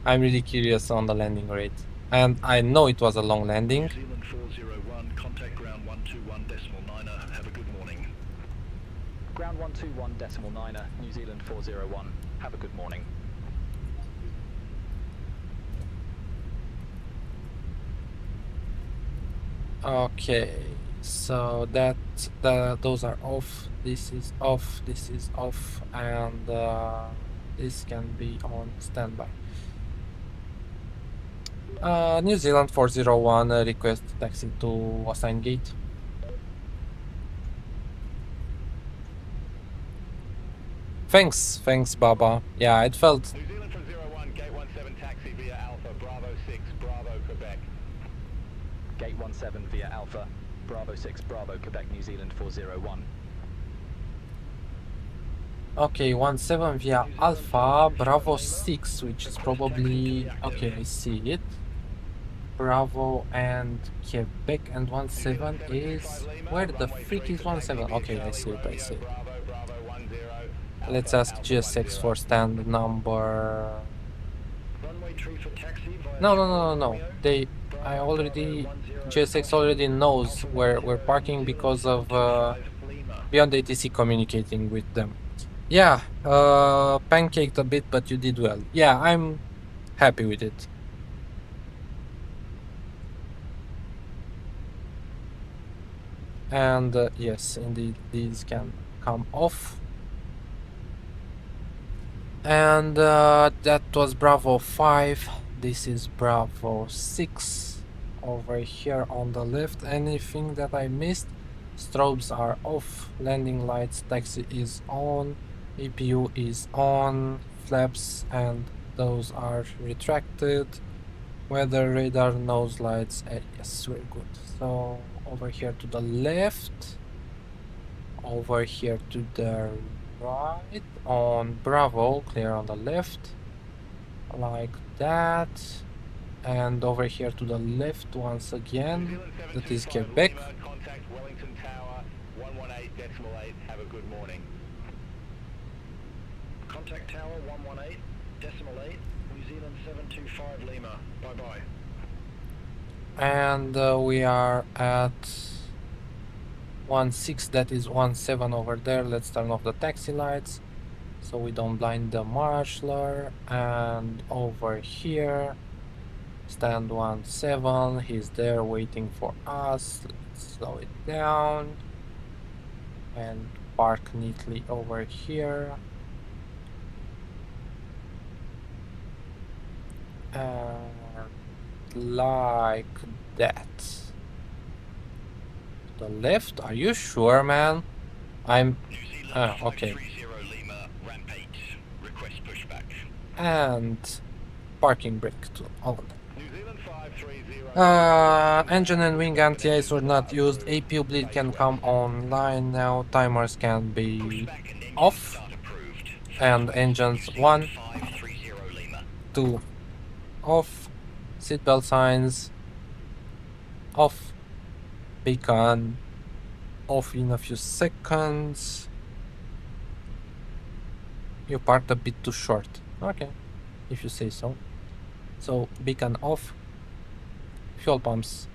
I'm really curious on the landing rate. And I know it was a long landing. New Zealand 401, contact ground 121.9er. Have a good morning. Ground 121.9er, New Zealand 401. Have a good morning. Okay, so those are off. This is off. This is off, and this can be on standby. New Zealand 401 request taxi to assigned gate. Thanks, Baba. Yeah, it felt. New Zealand from 01, gate 17 taxi via Alpha, Bravo 6, Bravo, Quebec. Gate 17 via Alpha, Bravo 6, Bravo, Quebec, New Zealand 401. Okay, 17 via Alpha, Bravo 6, which is probably. Okay, I see it. Bravo and Quebec, and 17 is. Where the freak is 17? Okay, I see it. Let's ask GSX for stand number. No. GSX already knows where we're parking because of Beyond ATC communicating with them. Yeah, pancaked a bit, but you did well. Yeah, I'm happy with it. And yes, indeed, these can come off. And that was Bravo 5. This is Bravo 6. Over here on the left. Anything that I missed? Strobes are off. Landing lights, taxi is on. EPU is on. Flaps and those are retracted. Weather radar, nose lights. Yes, we're good. So over here to the left. Over here to the right. On Bravo, clear on the left. Like that. And over here to the left once again. That is Quebec. Contact Wellington Tower 118.8. Have a good morning. Contact Tower 118.8. New Zealand 725 Lima. Bye bye. And we are at 16, that is 17 over there. Let's turn off the taxi lights so we don't blind the marshaller. And over here, stand 17, he's there waiting for us. Let's slow it down and park neatly over here. Like that. The left? Are you sure, man? I'm. Okay. 30 Lima, and parking brake to all of them. New Zealand 530. Engine and wing anti-ice were not used. APL bleed can come online now. Timers can be Pushback and engine off. start approved. And engines 1, 530 Lima. 2, off. Seatbelt signs off. Beacon off in a few seconds. You parked a bit too short. Okay, if you say so. So beacon off. Fuel pumps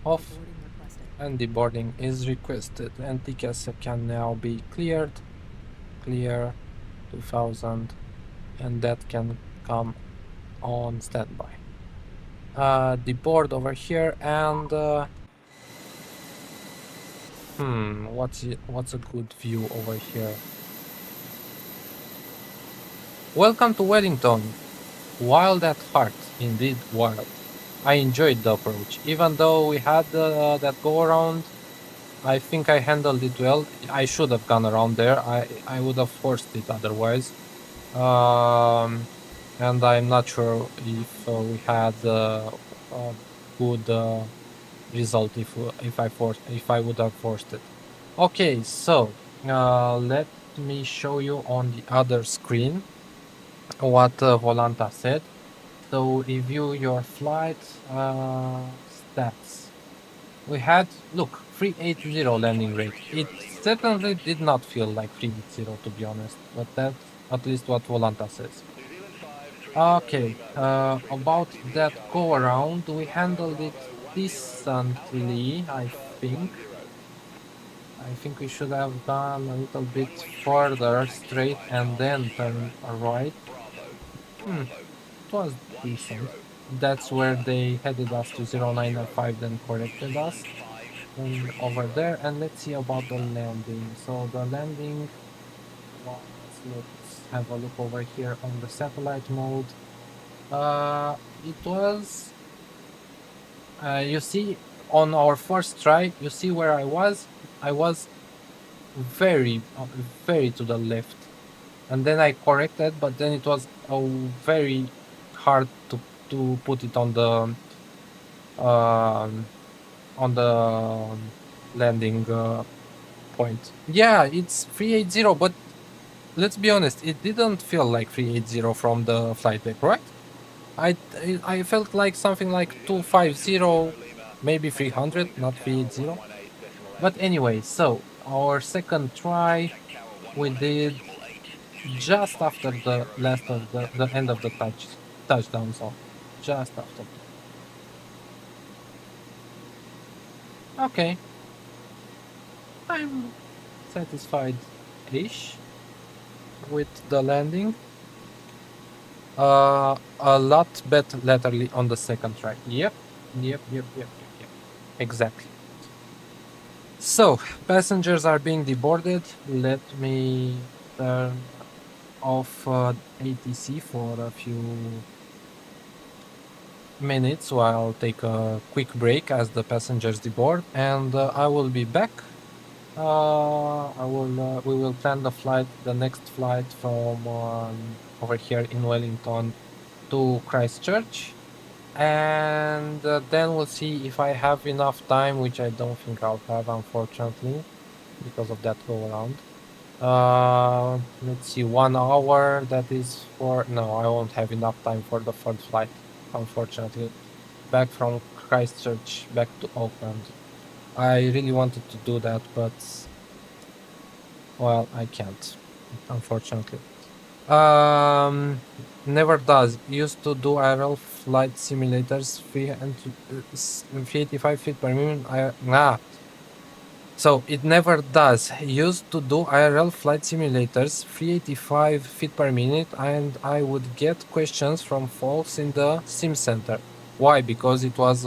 off. And deboarding is requested. And TCAS can now be cleared. Clear 2000. And that can come on standby. Deboard over here and what's a good view over here? Welcome to Wellington. Wild at heart, indeed wild. I enjoyed the approach, even though we had that go around. I think I handled it well. I should have gone around there. I would have forced it otherwise. And I'm not sure if we had a good result if I would have forced it. Okay, so let me show you on the other screen what Volanta said. So review your flight stats. We had, look, 380 landing rate. It certainly did not feel like 380 to be honest, but that's at least what Volanta says. Okay, about that go around, we handled it decently, I think. I think we should have gone a little bit further straight and then turn right. It was decent. That's where they headed us to 0995, then corrected us. And over there, and let's see about the landing. So the landing was, let's have a look over here on the satellite mode. It was, you see, on our first try, you see where I was very to the left, and then I corrected, but then it was very hard to put it on the landing point. Yeah, it's 380, but let's be honest, it didn't feel like 380 from the flight deck, right? I felt like something like 250, maybe 300, not 380. But anyway, so our second try we did just after the last of the end of the touchdown zone, just after. Okay, I'm satisfied-ish with the landing. A lot better laterally on the second try. Yep. Exactly. So, passengers are being deboarded. Let me turn off ATC for a few minutes while I'll take a quick break as the passengers deboard, and I will be back. We will plan the next flight from over here in Wellington to Christchurch, and then we'll see if I have enough time, which I don't think I'll have, unfortunately, because of that go around. Let's see, 1 hour, that is no, I won't have enough time for the third flight, unfortunately. Back from Christchurch back to Auckland. I really wanted to do that, but well, I can't, unfortunately. Never does. Used to do IRL flight simulators, 385 feet per minute. So it never does. Used to do IRL flight simulators, 385 feet per minute, and I would get questions from folks in the sim center. Why? Because it was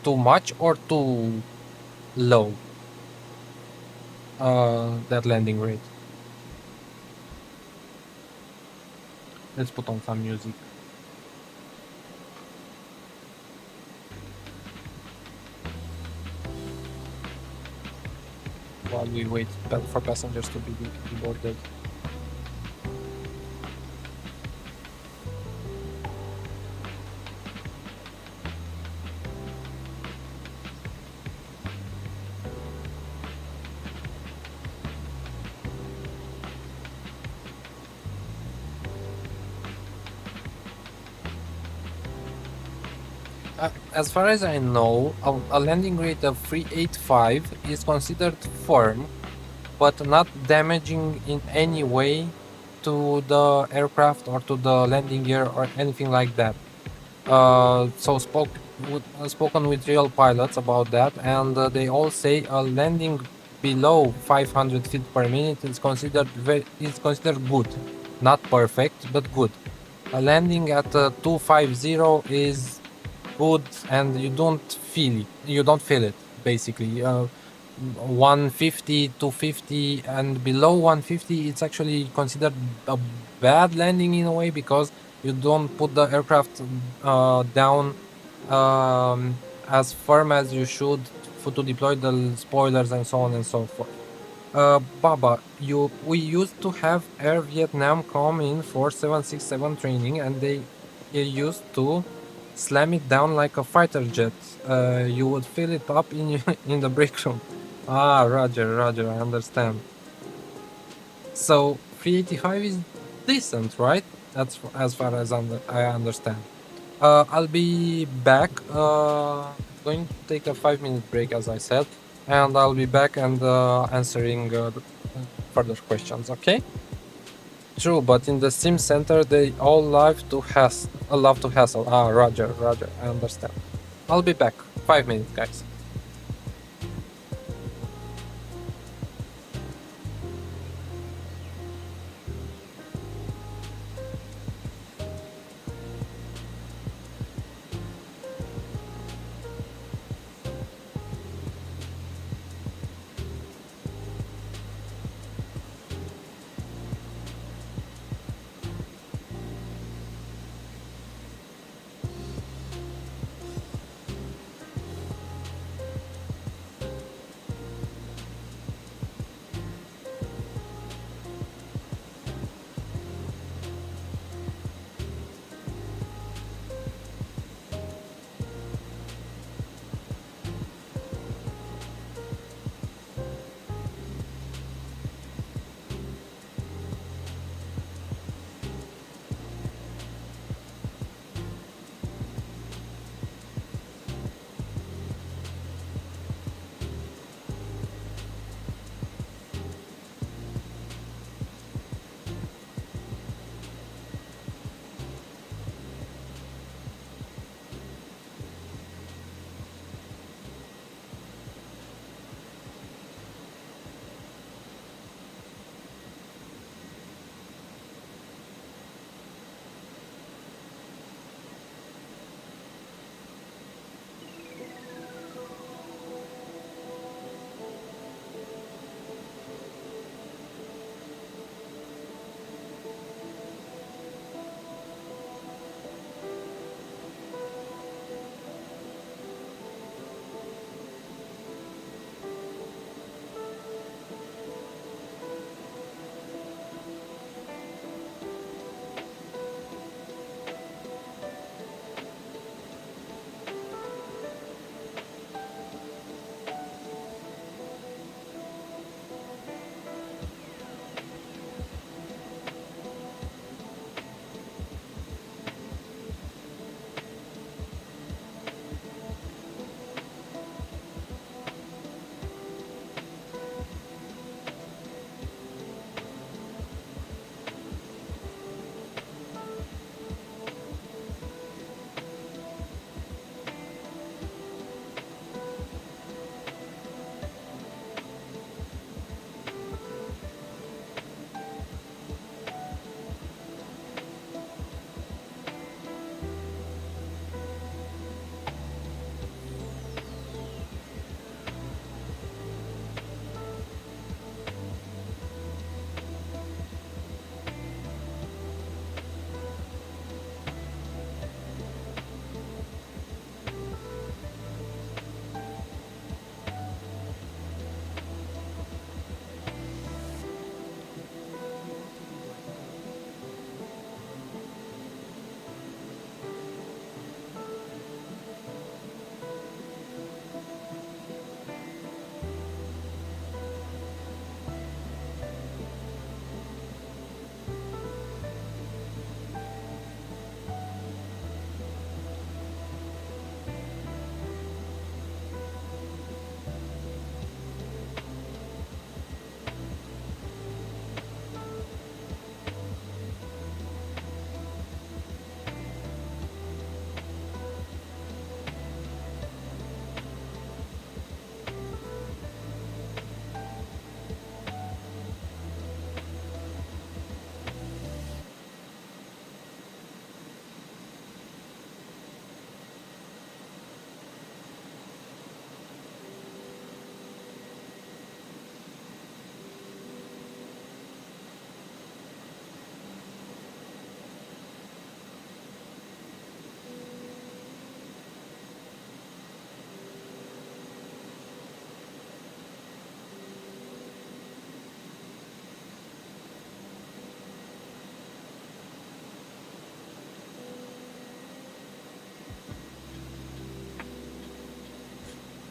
too much or too low, that landing rate. Let's put on some music. While we wait for passengers to be deboarded. As far as I know, a landing rate of 385 is considered firm, but not damaging in any way to the aircraft or to the landing gear or anything like that. So spoken with real pilots about that, and they all say a landing below 500 feet per minute is considered good, not perfect, but good. A landing at 250 is good, and you don't feel it basically. 150, 250, and below 150, it's actually considered a bad landing in a way, because you don't put the aircraft down as firm as you should to deploy the spoilers and so on and so forth. Baba, we used to have Air Vietnam come in for 767 training, and they used to slam it down like a fighter jet. You would fill it up in in the break room. Ah, Roger, I understand. So 385 is decent, right? That's as far as I understand. I'll be back. Going to take a 5-minute break, as I said, and I'll be back and answering further questions. Okay? True, but in the sim center, they all love to hassle. Ah, Roger, I understand. I'll be back. 5 minutes, guys.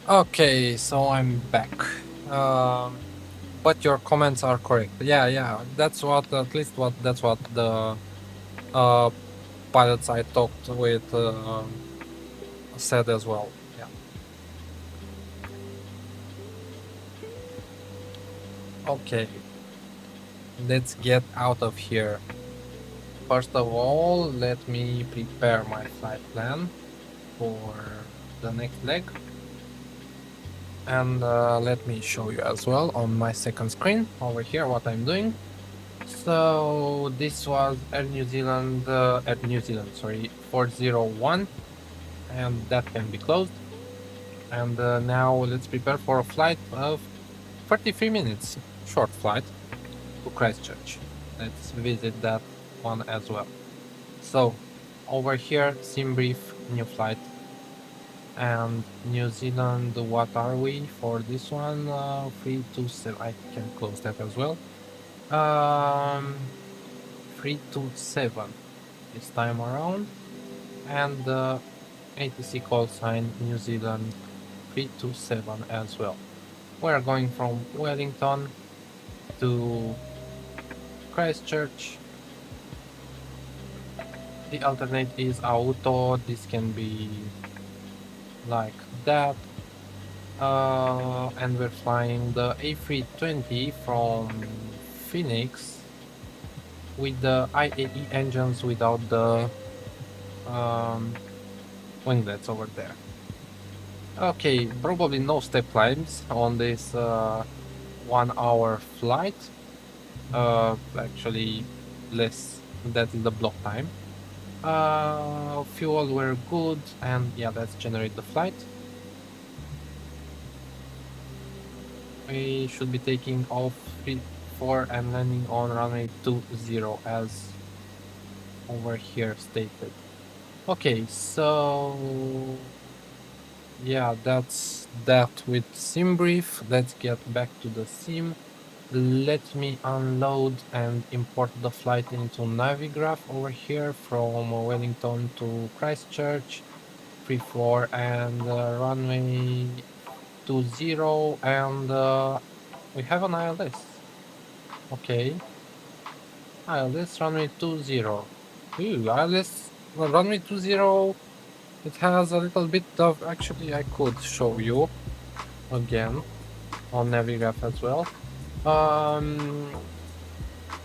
Okay, so I'm back. But your comments are correct. Yeah, that's what, at least that's what the pilots I talked with said as well. Yeah. Okay, let's get out of here. First of all, let me prepare my flight plan for the next leg. And let me show you as well on my second screen over here what I'm doing. So this was Air New Zealand, sorry, 401, and that can be closed. And now let's prepare for a flight of 33 minutes, short flight to Christchurch. Let's visit that one as well. So over here, sim brief, new flight. And New Zealand, what are we for this one? 327. I can close that as well. 327 this time around, and ATC call sign New Zealand 327 as well. We're going from Wellington to Christchurch. The alternate is auto. This can be like that. And we're flying the A320 from Fenix with the IAE engines without the winglets over there. Okay, probably no step climbs on this 1 hour flight. Actually less, that is the block time. Fuel were good, and yeah, let's generate the flight. We should be taking off 3-4 and landing on runway 20 as over here stated. Okay, so yeah, that's that with sim brief. Let's get back to the sim. Let me unload and import the flight into Navigraph over here from Wellington to Christchurch, 3-4 and runway 20, and we have an ILS. Okay, ILS runway 20. Ooh, ILS runway 20. It has a little bit of, actually I could show you again on Navigraph as well.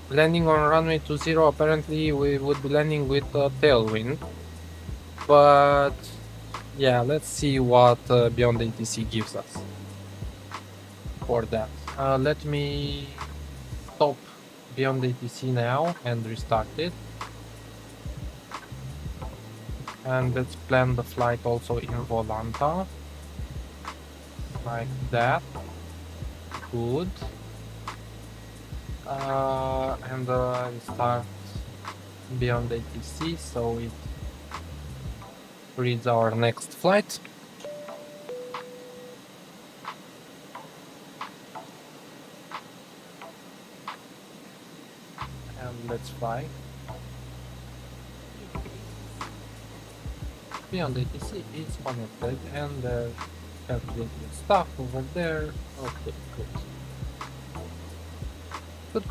Landing on runway 20, apparently we would be landing with a tailwind, but yeah, let's see what Beyond ATC gives us for that. Let me stop Beyond ATC now and restart it. And let's plan the flight also in Volanta, like that. Good. And start Beyond ATC so it reads our next flight. And let's fly. Beyond ATC is connected, and calculating stuff over there. Okay, good. Good.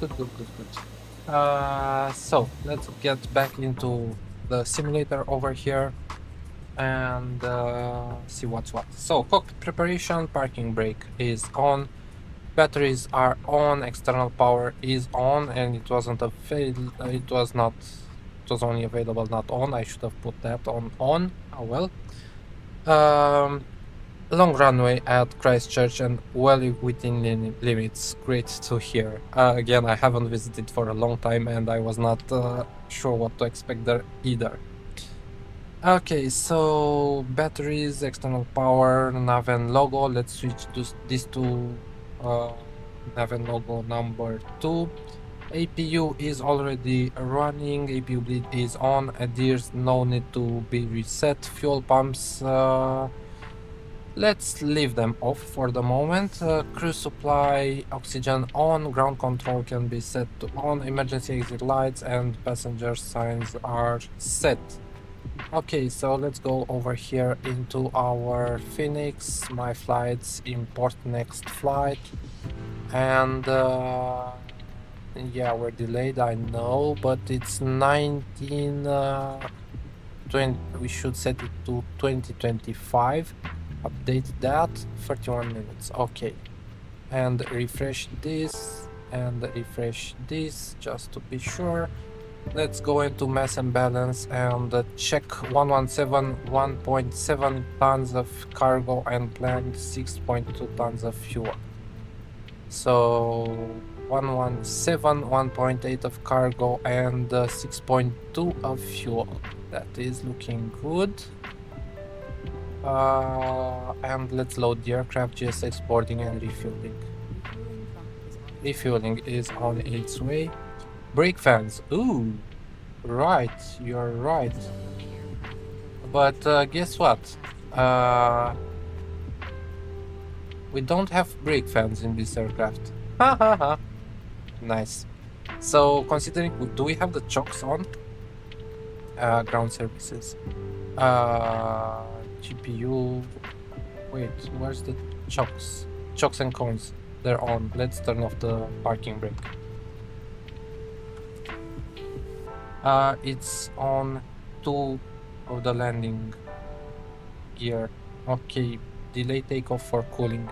So let's get back into the simulator over here and see what's what. So cockpit preparation, parking brake is on, batteries are on, external power is on, and it wasn't available. It was only available not on. I should have put that on. Oh well. Long runway at Christchurch and well within limits. Great to hear. Again, I haven't visited for a long time and I was not sure what to expect there either. Okay, so batteries, external power, nav and logo. Let's switch to this to nav and logo number 2. APU is already running, APU bleed is on, there's no need to be reset. Fuel pumps, let's leave them off for the moment. Cruise supply, oxygen on, ground control can be set to on, emergency exit lights and passenger signs are set. Okay, so let's go over here into our Fenix, my flights, import next flight, and yeah, we're delayed, I know, but it's 20, we should set it to 2025, update that, 31 minutes, okay, and refresh this, and refresh this, just to be sure. Let's go into mass and balance and check 117 1.7 tons of cargo and planned 6.2 tons of fuel. So 117 1.8 of cargo and 6.2 of fuel. That is looking good. And let's load the aircraft, GSX boarding and refueling. Refueling is on its way. Brake fans, ooh, right, you're right. But guess what? We don't have brake fans in this aircraft. Ha ha ha. Nice. So considering, do we have the chocks on? Ground services. GPU. Wait, where's the chocks? Chocks and cones. They're on. Let's turn off the parking brake. It's on 2 of the landing gear. Okay, delay takeoff for cooling.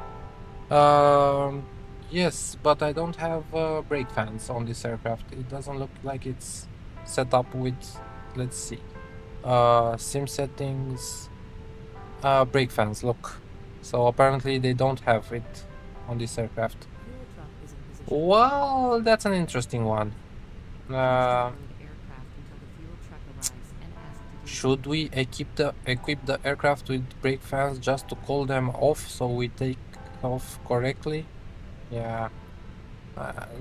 Yes, but I don't have brake fans on this aircraft. It doesn't look like it's set up with, let's see, sim settings, brake fans, look. So apparently they don't have it on this aircraft. Well, that's an interesting one. Should we equip the aircraft with brake fans just to cool them off so we take off correctly? Yeah,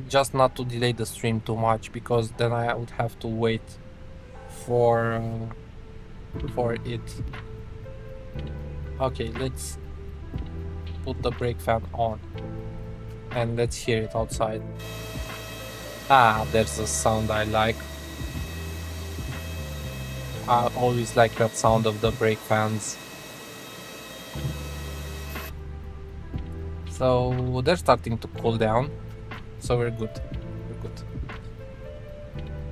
just not to delay the stream too much, because then I would have to wait for it. Okay, let's put the brake fan on and let's hear it outside. Ah, there's a sound I like. I always like that sound of the brake fans. So they're starting to cool down, so we're good. We're good.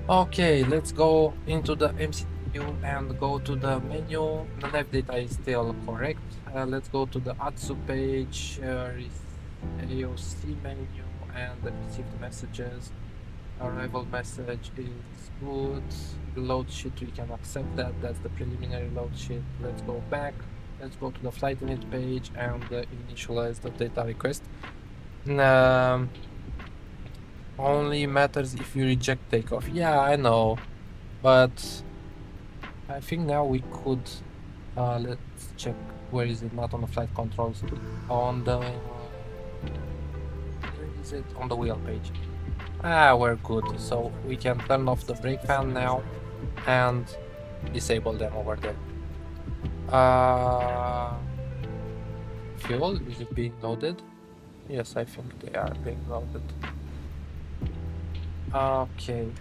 Okay, let's go into the MCU and go to the menu. The nav data is still correct. Let's go to the ATSU page, AOC menu, and received messages. Arrival message is good. The load sheet, we can accept that. That's the preliminary load sheet. Let's go back. Let's go to the flight unit page and initialize the data request. Only matters if you reject takeoff. Yeah, I know, but I think now we could. Let's check. Where is it? Not on the flight controls. On the. Where is it? On the wheel page. Ah, we're good. So we can turn off the brake fan now and disable them over there. Fuel, is it being loaded? Yes, I think they are being loaded. Okay.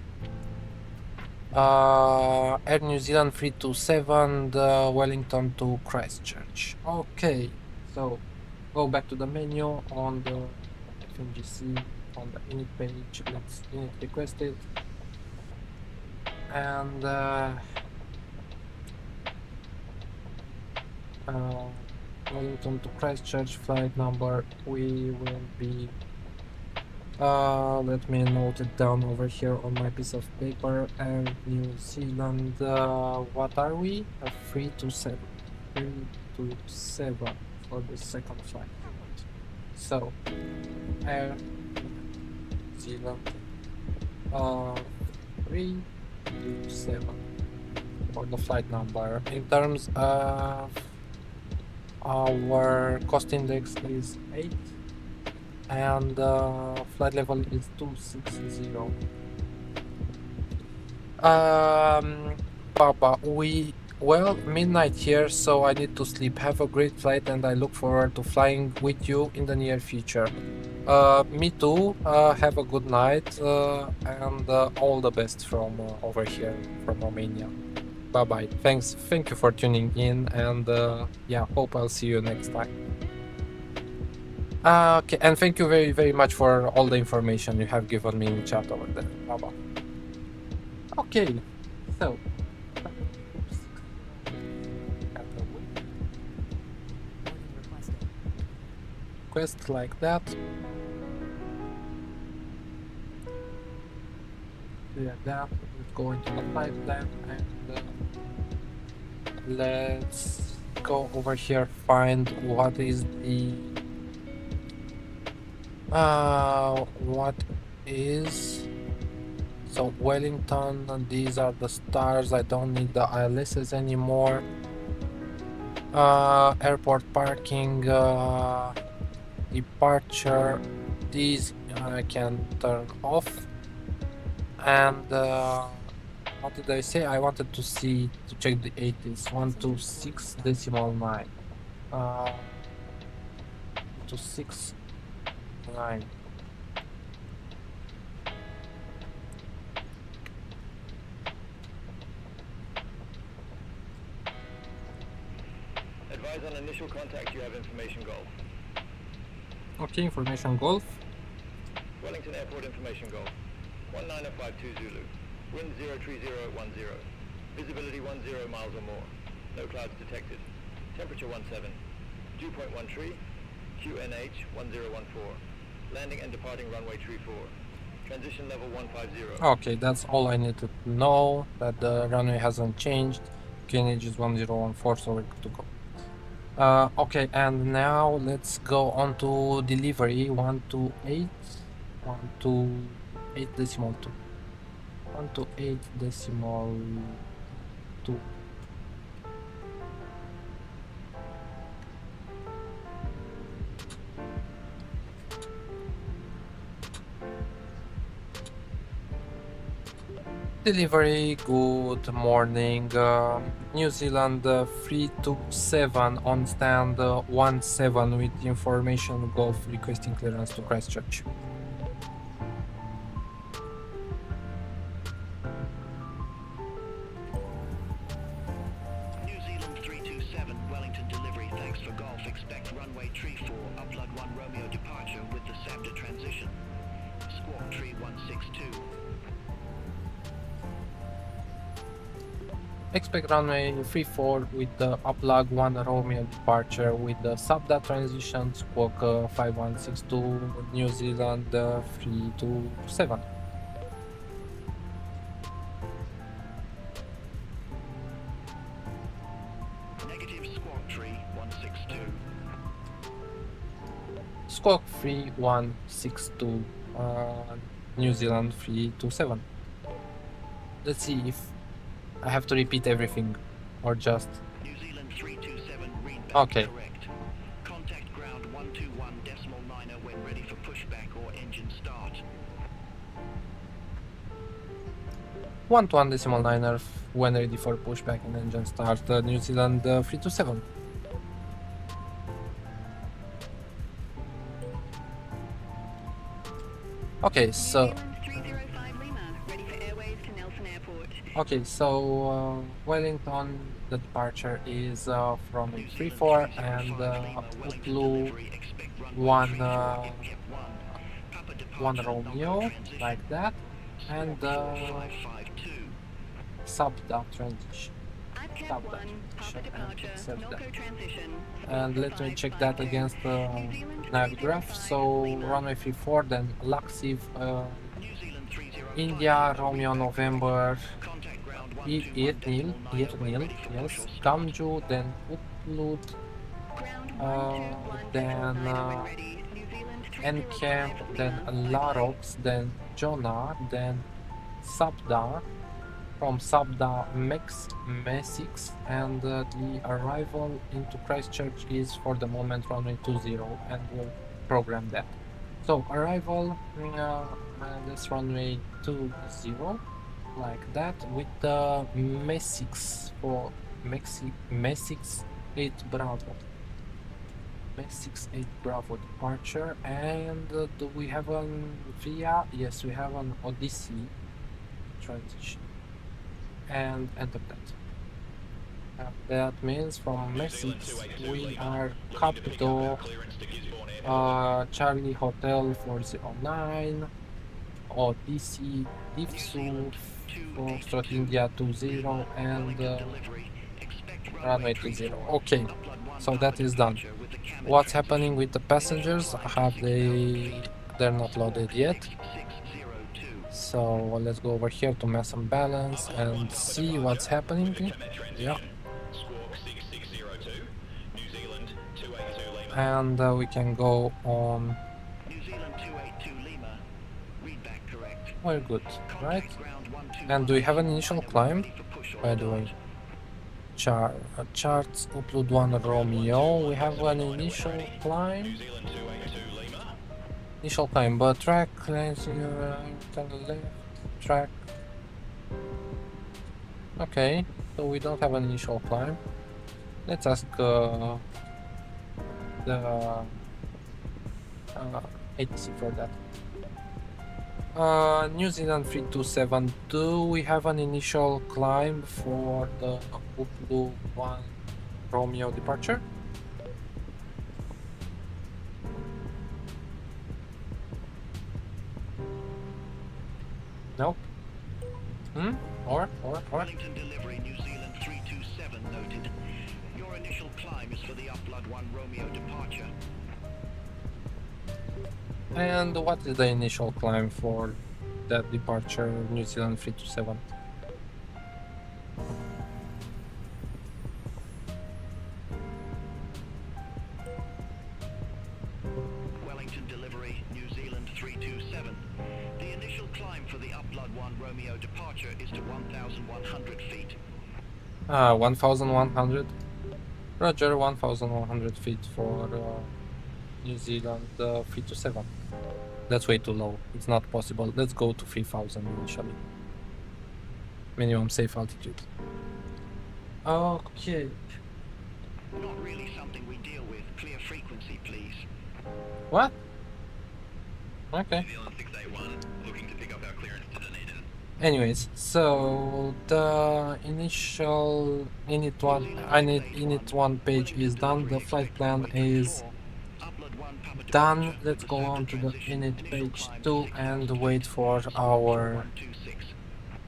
Air New Zealand 327, the Wellington to Christchurch. Okay, so go back to the menu on the FMGC on the init page. Let's init request it, and Wellington to Christchurch flight number, we will be let me note it down over here on my piece of paper. And New Zealand, what are we? A 327 for the second flight. So Air New Zealand 327 for the flight number. In terms of our cost index is 8 and flight level is 260. Papa, well, midnight here, so I need to sleep. Have a great flight and I look forward to flying with you in the near future. Me too. Have a good night and all the best from over here from Romania. Bye bye. Thank you for tuning in, and yeah, hope I'll see you next time. Okay, and thank you very much for all the information you have given me in chat over there. Bye bye. Okay, so quest like that. Yeah, that we're going to apply that, and let's go over here, find what is the what is so Wellington, and these are the stars. I don't need the ILSs anymore. Airport parking, departure, these I can turn off. And what did I say? I wanted to check the 80s. 126.9. 269. Advise on initial contact, you have information Golf. Okay, information Golf. Wellington Airport information Golf. 19052 Zulu. Wind 030 at 10. Visibility 10 miles or more. No clouds detected. Temperature 17. Dew point 13. QNH 1014. Landing and departing runway 34. Transition level 150. Okay, that's all I needed to know, that the runway hasn't changed. QNH is 1014, so we're good to go. Okay, and now let's go on to delivery 128. 128.2. 128.2. Delivery, good morning. New Zealand 327 on stand 17 with information Golf requesting clearance to Christchurch. New Zealand 327, Wellington delivery, thanks for Golf. Expect runway 34, upload 1 Romeo departure with the SABDA transition. Squawk tree 162. Expect runway 34 with the uplug 1 Romeo departure with the SABDA transition, squawk 5162, New Zealand 327. Negative squawk tree 162. Squawk 3162, New Zealand 327. Let's see if I have to repeat everything or just. New Zealand 327, readback Okay. correct. Contact ground 121.9 when ready for pushback or engine start. 121.9 when ready for pushback and engine start, New Zealand 327. Okay, so. New Zealand 305 Lima, ready for airways to Nelson Airport. Okay, so Wellington, the departure is from 34 and Uplu 1 Romeo, like that, and SABDA transition. At Cap 1, Papa departure, Norco transition. And let me check that against the nav graph. So runway 34, then Laxiv, India, Romeo, November, Irnil, yes, Kamju, then Upload, then Encamp, then Larox, then Jonah, then Sabda, from Sabda Mesix, and the arrival into Christchurch is for the moment runway 20, and we'll program that. So arrival, this runway 20, like that, with the Mesix for Mesix 8 Bravo. Mesix 8 Bravo departure, and do we have an VIA? Yes, we have an Odyssey transition. And enter that. And that means from message we are capital Charlie Hotel 409 OTC Diffsu Foxtrot India 20 and runway 20. Okay, so that is done. What's happening with the passengers? They're not loaded yet. So let's go over here to mass and balance and see what's happening. Yeah. And we can go on. New Zealand 282 Lima. Read back correct. We're good, right? Contact ground 129. And do we have an initial climb? Ready for push or By the way, start. charts upload 1 Romeo. We have an initial climb. Initial climb, but track lanes turn left. Track. Okay, so we don't have an initial climb. Let's ask the ATC for that. New Zealand 327. Do we have an initial climb for the Uplu 1 Romeo departure? No. Or? Wellington delivery, New Zealand 327 noted. Your initial climb is for the Upload 1 Romeo departure. And what is the initial climb for that departure, New Zealand 327? Wellington delivery, New Zealand 327. The initial climb for the Upload 1 Romeo departure is to 1,100 feet. 1,100. Roger, 1,100 feet for New Zealand 327. That's way too low. It's not possible. Let's go to 3,000 initially. Minimum safe altitude. Okay. Not really something we deal with. Clear frequency, please. What? Okay. New Zealand 681, looking to pick up our clearance to Dunedin. Anyways, so the initial init one page is done. The flight plan is done. Let's go on to the init page 2 and wait for our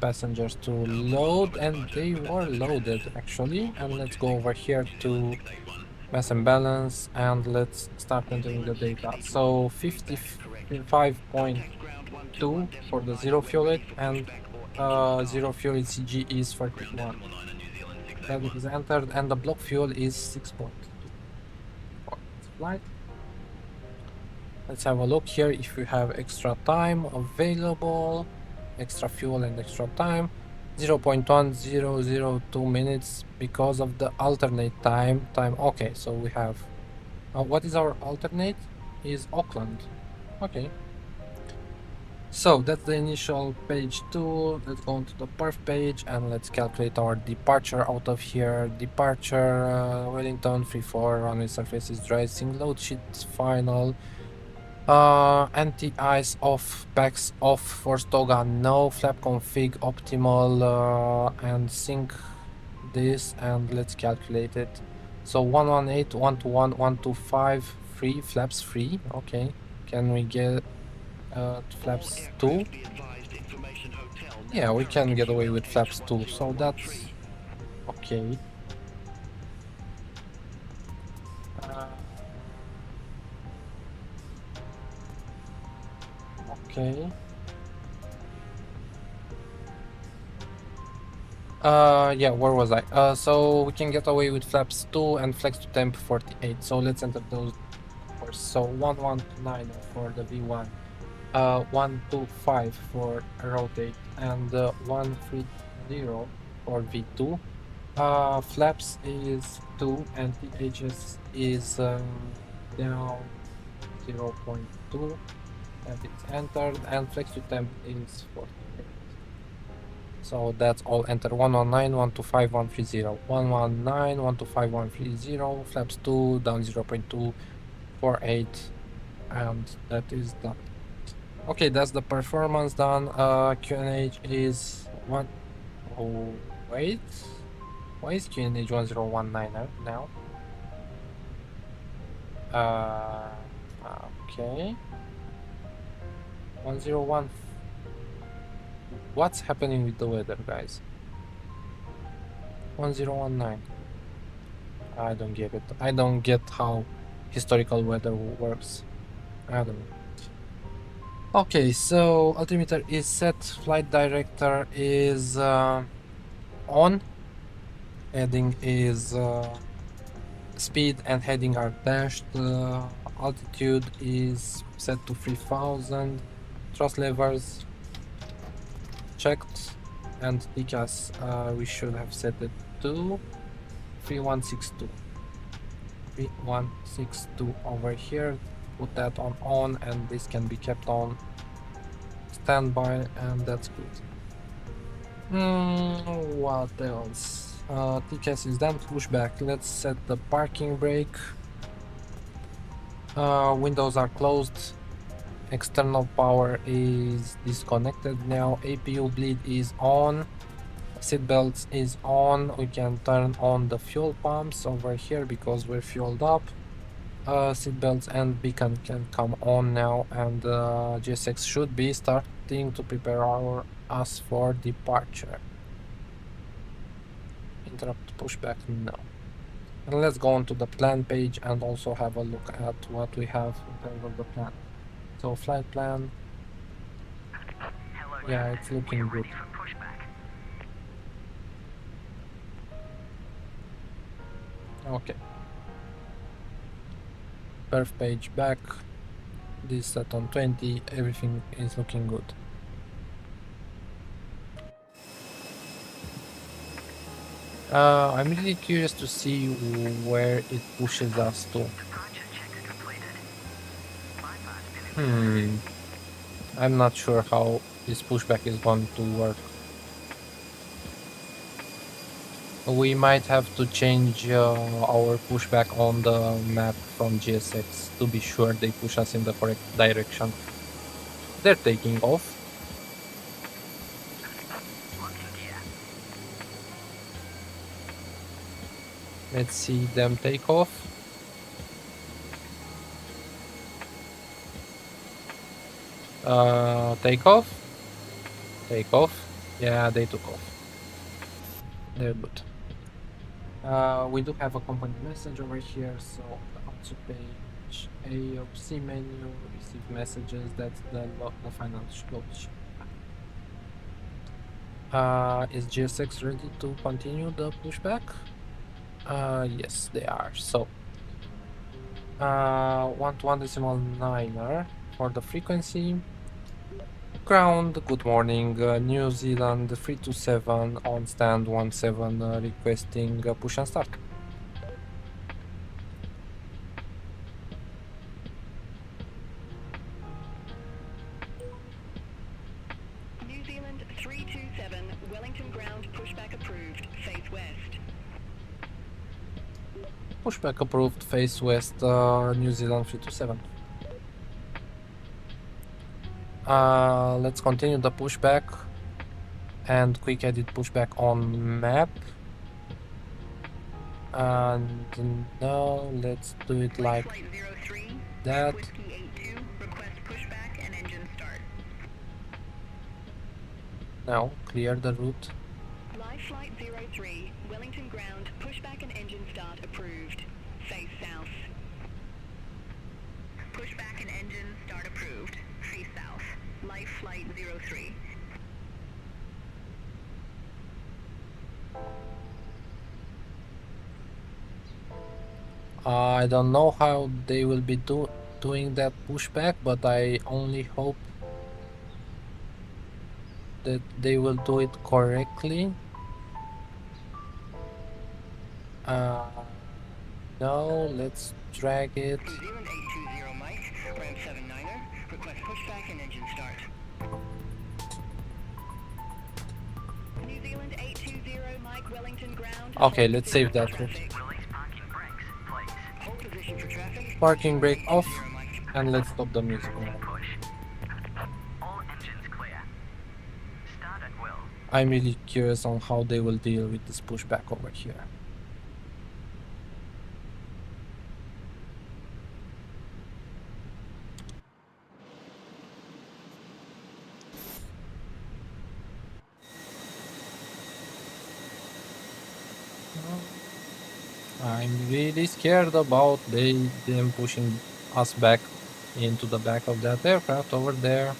passengers to load, and they were loaded actually. And let's go over here to mass and balance and let's start entering the data. So 55.2 for the zero fuel it, and zero fuel CG is 41. That is entered, and the block fuel is 6.2. Flight. Let's have a look here if we have extra time available, extra fuel and extra time. 0.1002 minutes because of the alternate time. Okay, so we have what is our alternate is Auckland. Okay, so that's the initial page 2. Let's go on to the perf page and let's calculate our departure out of here. Departure Wellington 34, runway surface is dry, single load sheet final. Anti-ice off, packs off for Stoga, no, flap config optimal, and sync this and let's calculate it. So 118, 121, 125, free, flaps free. Okay, can we get flaps 2? Yeah, we can get away with flaps 2, so that's okay. Okay. Yeah, where was I? So we can get away with flaps 2 and flex to temp 48. So let's enter those first. So 119 for the V1, 125 for rotate, and 130 for V2. Flaps is 2 and THS is down 0.2. And it's entered, and flex to temp is 48. So that's all entered. 119, 125, 130. 119, 125, 130. Flaps 2 down 0.2, 48, and that is done. Okay, that's the performance done. QNH is 1. Oh, wait. Why is QNH 1019 now? Okay. 101. What's happening with the weather, guys? 1019. I don't get it. I don't get how historical weather works. I don't know. Okay, so altimeter is set. Flight director is on. Heading is speed and heading are dashed. Altitude is set to 3000. Thrust levers checked, and TCAS we should have set it to 3162. 3162 over here. Put that on, and this can be kept on standby, and that's good. What else? TCAS is done. Pushback. Let's set the parking brake. Windows are closed. External power is disconnected now. APU bleed is on. Seatbelts is on. We can turn on the fuel pumps over here because we're fueled up. Seatbelts and beacon can come on now, and GSX should be starting to prepare us for departure. Interrupt pushback now. And let's go on to the plan page and also have a look at what we have in terms of the plan. So flight plan. Yeah, it's looking good. Okay. Perf page back. This set on 20. Everything is looking good. I'm really curious to see where it pushes us to. I'm not sure how this pushback is going to work. We might have to change our pushback on the map from GSX to be sure they push us in the correct direction. They're taking off. Let's see them take off. Take off. Take off. Yeah, they took off. They're good. We do have a company message over here, so up to page A of C menu, receive messages. That's the final location. Is GSX ready to continue the pushback? Yes, they are. So 1.1.9er for the frequency. Ground, good morning, New Zealand 327 on stand 17 requesting push and start. New Zealand 327, Wellington ground, pushback approved, face west. Pushback approved, face west, New Zealand 327. Let's continue the pushback and quick edit pushback on map. And now let's do it like that. Request pushback and engine start. Now clear the route. Live flight 03, Wellington ground, pushback and engine start approved. Face south. Pushback and engine start approved. Face south. Live flight 03. I don't know how they will be doing that pushback, but I only hope that they will do it correctly. No, let's drag it. New Zealand 820 Mike, Ram 79er, request pushback and engine start. New Zealand 820, Mike, Wellington ground. Okay, let's save that route. Hold position for traffic. Parking brake off, 820 Mike. and let's stop the music now. All engines clear. Start at will. I'm really curious on how they will deal with this pushback over here. I'm really scared about them pushing us back into the back of that aircraft over there.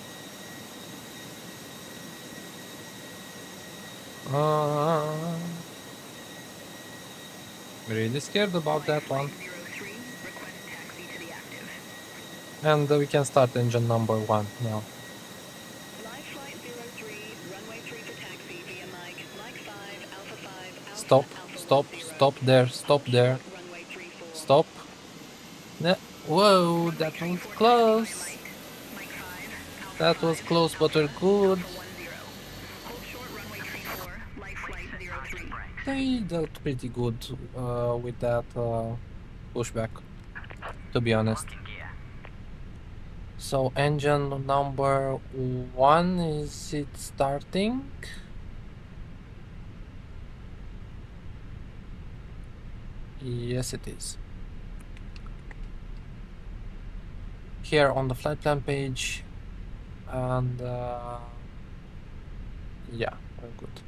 Really scared about that one. 03, request taxi to the active. And we can start engine number 1 now. Live flight 03, runway 3 for taxi via Mike 5, Alpha 5, Alpha, Stop, Alpha stop, 10. stop there, stop there. Runway 34. Stop. Whoa, that was close. Mike 5, Alpha That was 5, close, but we're good. Alpha 10. Hold short runway 34, live flight 03. They dealt pretty good with that pushback, to be honest. So engine number 1, is it starting? Yes, it is. Here on the flight plan page, and yeah, we're good.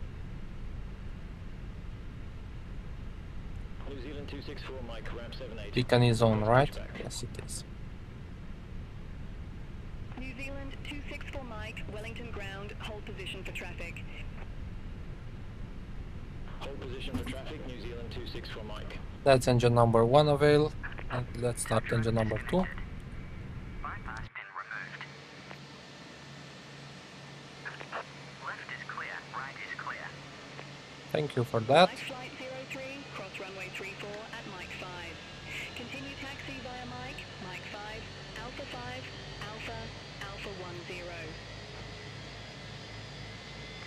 New Zealand 264 Mike, ramp 78. Beacon is on, right? Yes, it is. New Zealand 264 Mike, Wellington ground, hold position for traffic. Hold position for traffic, New Zealand 264 Mike. That's engine number 1 avail, and let's start engine number 2. Bypass pin removed. Left is clear, right is clear. Thank you for that. Live flight 03, cross runway 34 at Mike 5. Continue taxi via Mike 5, Alpha 5, Alpha, Alpha 10.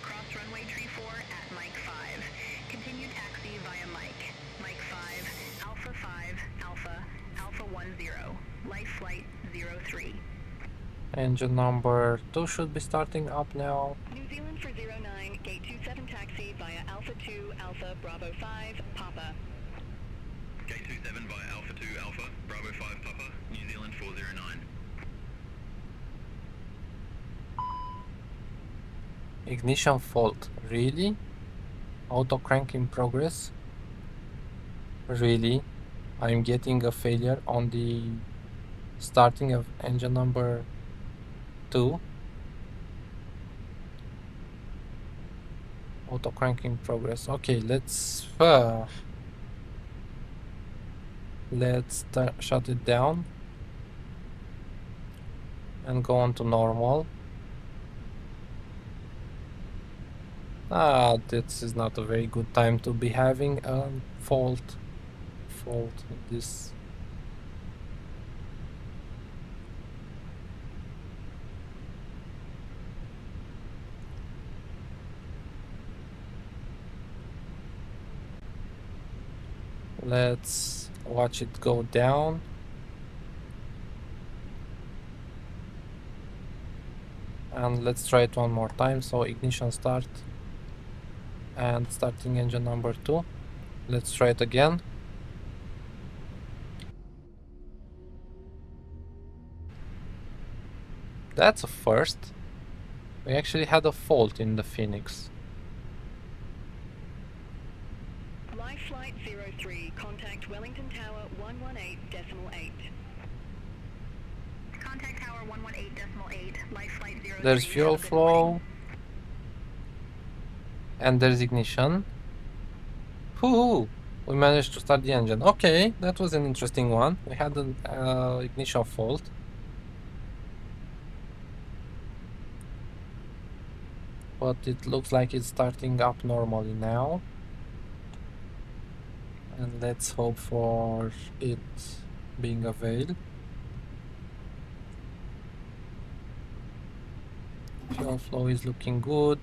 Cross runway 34 at Mike 5. Continue taxi via Mike 5, Alpha 5, Alpha, Alpha 10. Life flight 03. Engine number 2 should be starting up now. New Zealand for 09, gate 27 taxi via Alpha 2, Alpha, Bravo 5, Papa. Gate 27 via Alpha 2 Alpha, Bravo 5 Papa, New Zealand 409. Ignition fault. Really? Auto crank in progress? Really? I'm getting a failure on the starting of engine number 2. Auto crank in progress. Okay, let's shut it down and go on to normal. This is not a very good time to be having a fault in this. Let's watch it go down. And let's try it one more time. So ignition start and starting engine number 2. Let's try it again. That's a first. We actually had a fault in the Fenix. Live flight 03, contact Wellington Tower 118.8. Contact Tower 118.8, live flight 03. There's fuel flow. And there's ignition. Woohoo! We managed to start the engine. Okay, that was an interesting one. We had an ignition fault. But it looks like it's starting up normally now. And let's hope for it being availed. Fuel flow is looking good.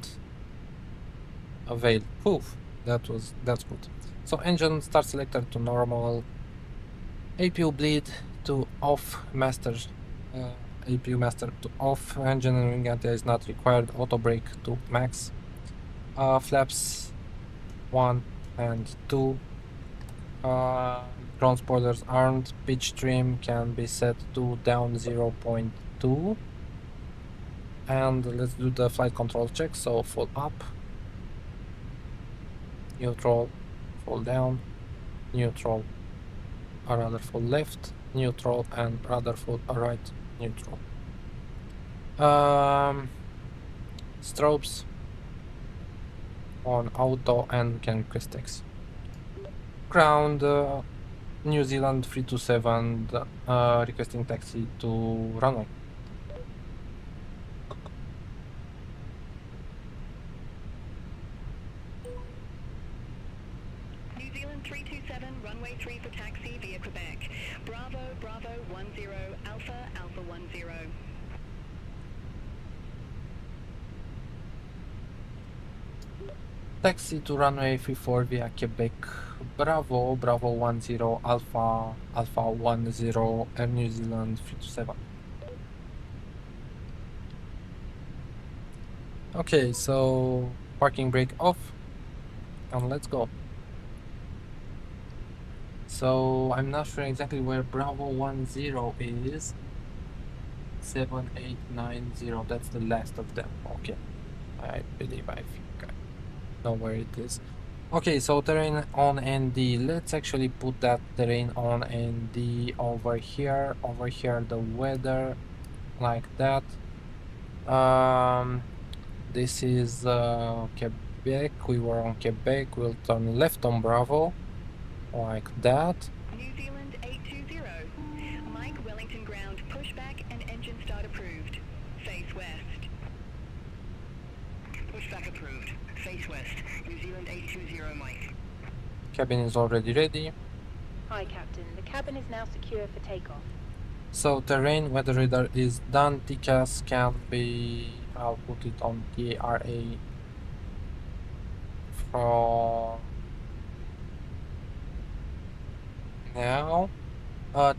Avail. Poof. That's good. So engine start selector to normal. APU bleed to off. Master. APU master to off. Engine and wing anti is not required. Auto brake to max. Flaps 1 and 2. Ground spoilers aren't. Pitch trim can be set to down 0.2. And let's do the flight control check. So full up, neutral, full down, neutral, a rather full left, neutral, and rather full right, neutral. Strobes on auto and can request X. Ground New Zealand 327 requesting taxi to runway. New Zealand 327, runway 3 for taxi via Quebec. Bravo, Bravo 10, Alpha, Alpha 10. Taxi to runway 34 via Quebec. Bravo, Bravo 10, Alpha, Alpha 10, Air New Zealand 327. Okay, so parking brake off, and let's go. So I'm not sure exactly where Bravo 10 is. 7890, that's the last of them. Okay, I think I know where it is. Okay, so terrain on ND. Let's actually put that terrain on ND over here. Over here, the weather, like that. This is Quebec. We were on Quebec. We'll turn left on Bravo, like that. New Zealand 820. Mike, Wellington ground, pushback and engine start approved. Face west. Pushback approved. Face west. New Zealand 820, Mike. Cabin is already ready. Hi, Captain. The cabin is now secure for takeoff. So terrain weather radar is done. TCAS can be. I'll put it on TARA from now.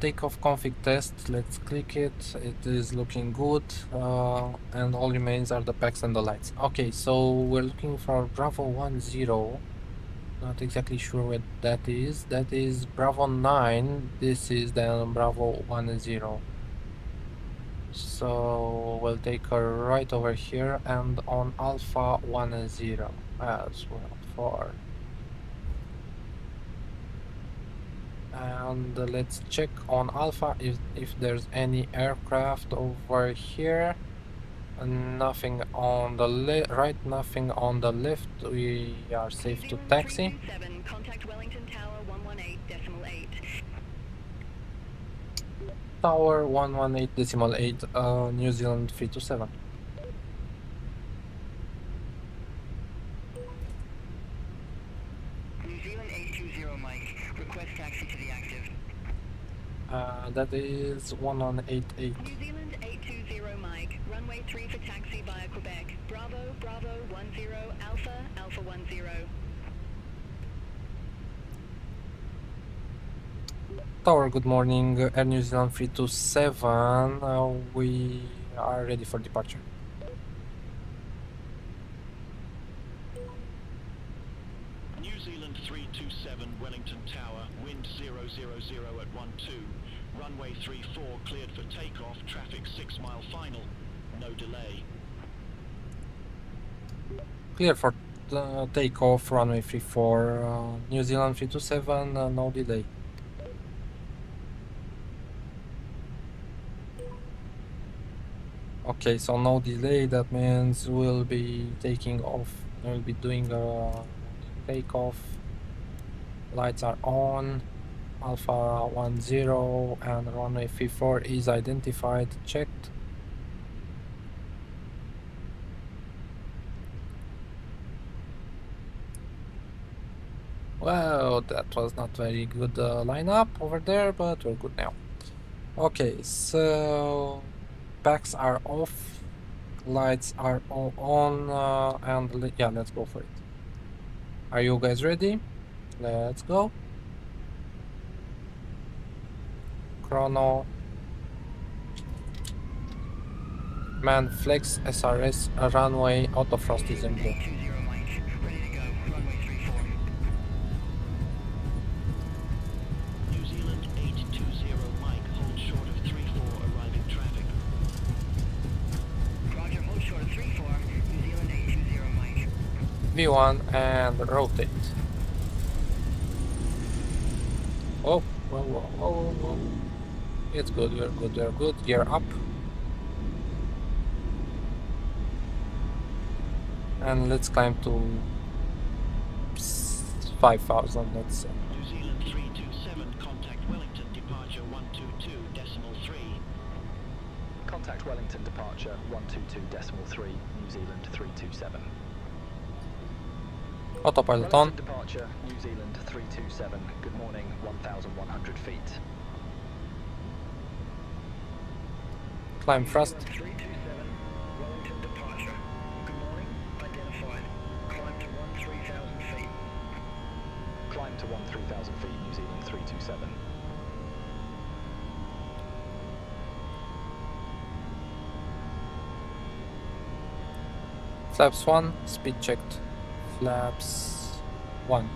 Takeoff config test. Let's click it. It is looking good, and all remains are the packs and the lights. Okay, so we're looking for Bravo 10. Not exactly sure what that is. That is Bravo 9. This is then Bravo 10. So we'll take her right over here and on Alpha 10 as well for. And let's check on Alpha if there's any aircraft over here. Nothing on the right, nothing on the left. We are safe to taxi. 327, contact Wellington Tower 118.8. Tower 118.8, New Zealand 327. New Zealand 820, Mike. Request taxi to the active. That is 118.8. New Zealand 820, Mike. Runway 3 for taxi via Quebec. Bravo, Bravo 10, Alpha, Alpha 10. Tower, good morning. Air New Zealand 327. We are ready for departure. New Zealand 327, Wellington Tower, wind 000 at 12. Runway 34 cleared for takeoff, traffic 6 mile final, no delay. Clear for takeoff, runway 34, New Zealand 327, no delay. Okay, so no delay, that means we'll be taking off, we'll be doing a takeoff. Lights are on, Alpha 10 and runway 34 is identified, checked. Well, that was not very good lineup over there, but we're good now. Okay, so packs are off, lights are all on, and yeah, let's go for it. Are you guys ready? Let's go. Chrono. Man, flex, SRS, runway, autofrost is in blue. 820, Mike. V1 and rotate. Oh, whoa, whoa, whoa, whoa. It's good, we're good, we're good. Gear up. And let's climb to 5,000, let's say. New Zealand 327, contact Wellington, departure 122.3. Contact Wellington departure 122.3, New Zealand 327. Autopilot on. Wellington departure, New Zealand 327, good morning, 1,100 feet. Climb thrust. 327, Wellington departure. Good morning, identified. Climb to 13,000 feet. Climb to 13,000 feet, New Zealand 327. Flaps 1, speed checked. Flaps 1.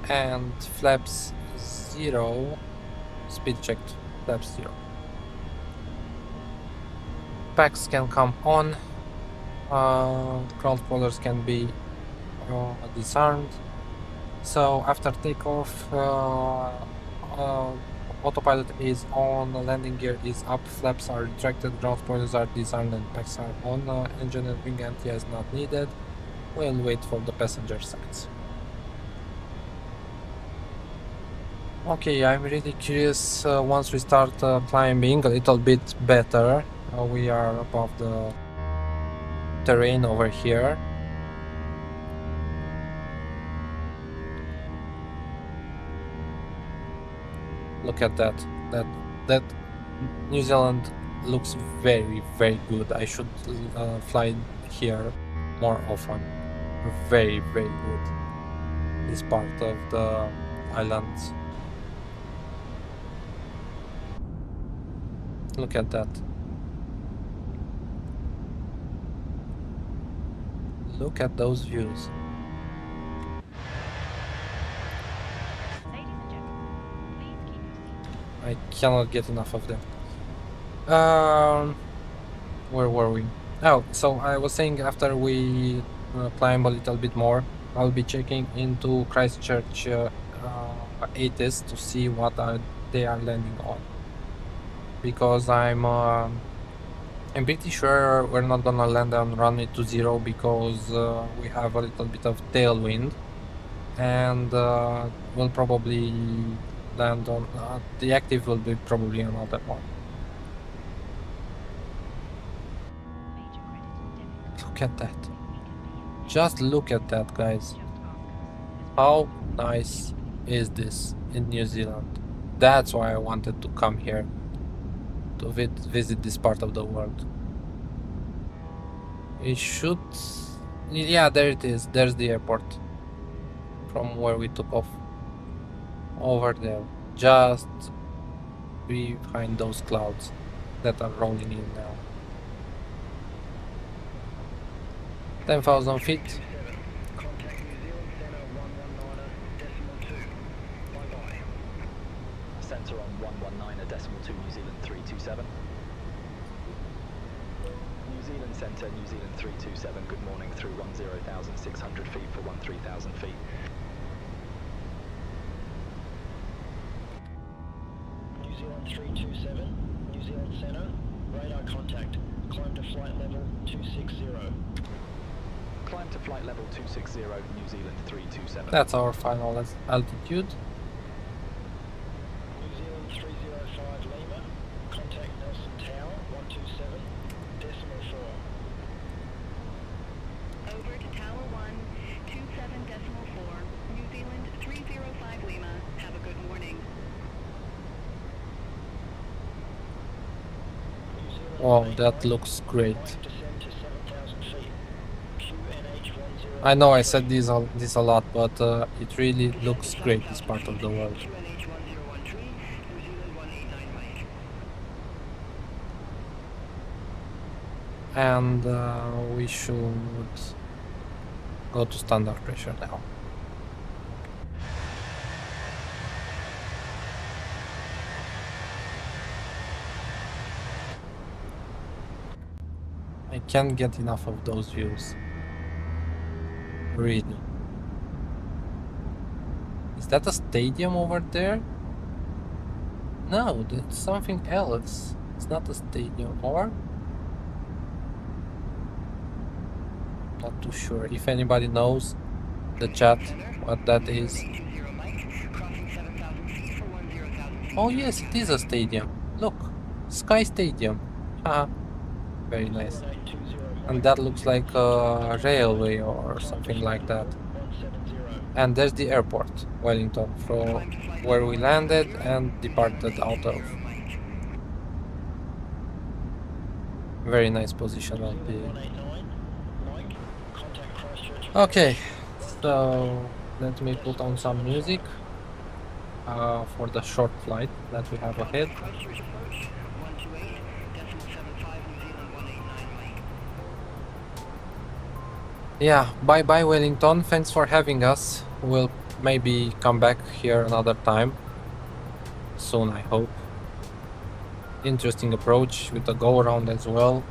And flaps 0, speed checked. Flaps 0. Packs can come on. Ground spoilers can be disarmed. So after takeoff, autopilot is on, landing gear is up, flaps are retracted, ground spoilers are disarmed, and packs are on. Engine and wing anti is not needed. We'll wait for the passenger sides. Okay, I'm really curious once we start climbing a little bit better. We are above the terrain over here. Look at that. That New Zealand looks very, very good. I should fly here more often. Very, very good. This part of the islands. Look at that. Look at those views. Ladies and gentlemen, please keep your seats. I cannot get enough of them. Where were we? Oh, so I was saying after we climb a little bit more, I'll be checking into Christchurch ATIS to see what they are landing on. Because I'm pretty sure we're not gonna land on runway 20 because we have a little bit of tailwind, and we'll probably land on the active will be probably another one. Major credit debit. Look at that. We can be Just look at that, guys. just ask us. How nice is this in New Zealand? That's why I wanted to come here to visit this part of the world. It should... Yeah, there it is. There's the airport from where we took off. Over there. Just behind those clouds that are rolling in now. 10,000 feet. 327, contact New Zealand Centre 119.2. Bye-bye. Centre on 119.2, New Zealand 327. New Zealand Centre, New Zealand 327, good morning through 10,600 feet for 13,000 feet. New Zealand 327, New Zealand Centre, radar contact, climb to flight level 260. Climb to flight level 260, New Zealand 327. That's our final altitude. New Zealand 305 Lima, contact Nelson Tower 127.4. Over to Tower 1, 27.4, New Zealand 305 Lima. Have a good morning. New Zealand Wow, main that line, looks great. right descend to 7,000 feet. QNH 10. I know I said this a lot, but it really looks great, this part of the world. QNH 1013, New Zealand 189 right. And we should go to standard pressure now. I can't get enough of those views. Really. Is that a stadium over there? No, that's something else. It's not a stadium, or? Not too sure. If anybody knows, the chat, what that is. Oh yes, it is a stadium. Look, Sky Stadium. Haha, very nice. And that looks like a railway or something like that. And there's the airport, Wellington, from where we landed and departed out of. Very nice position of the... Okay, so let me put on some music for the short flight that we have ahead. Yeah, bye bye Wellington, thanks for having us. We'll maybe come back here another time. Soon, I hope. Interesting approach with the go around as well.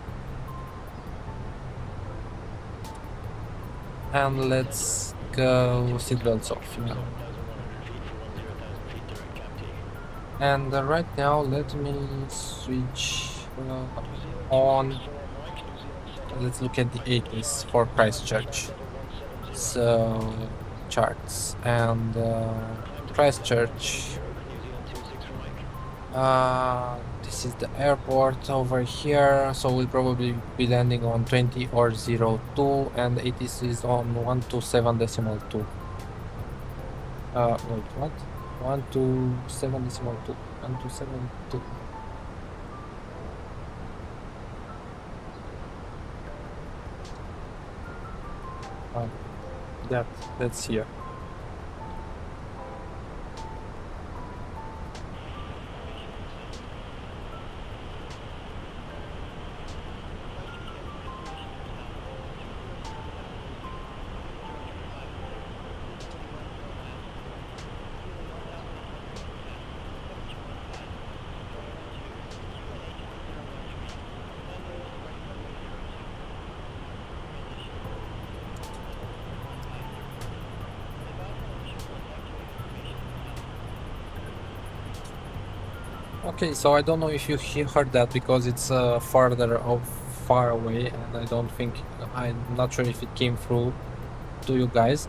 And let's go seatbelts off now. And right now, let me switch on. Let's look at the 80s for Christchurch. So, charts and Christchurch. This is the airport over here, so we'll probably be landing on 20 or 02, and 80s is on 127.2. Wait, what? 127.2. 127.2. That's here. Okay, so I don't know if you heard that because it's far away, and I'm not sure if it came through to you guys.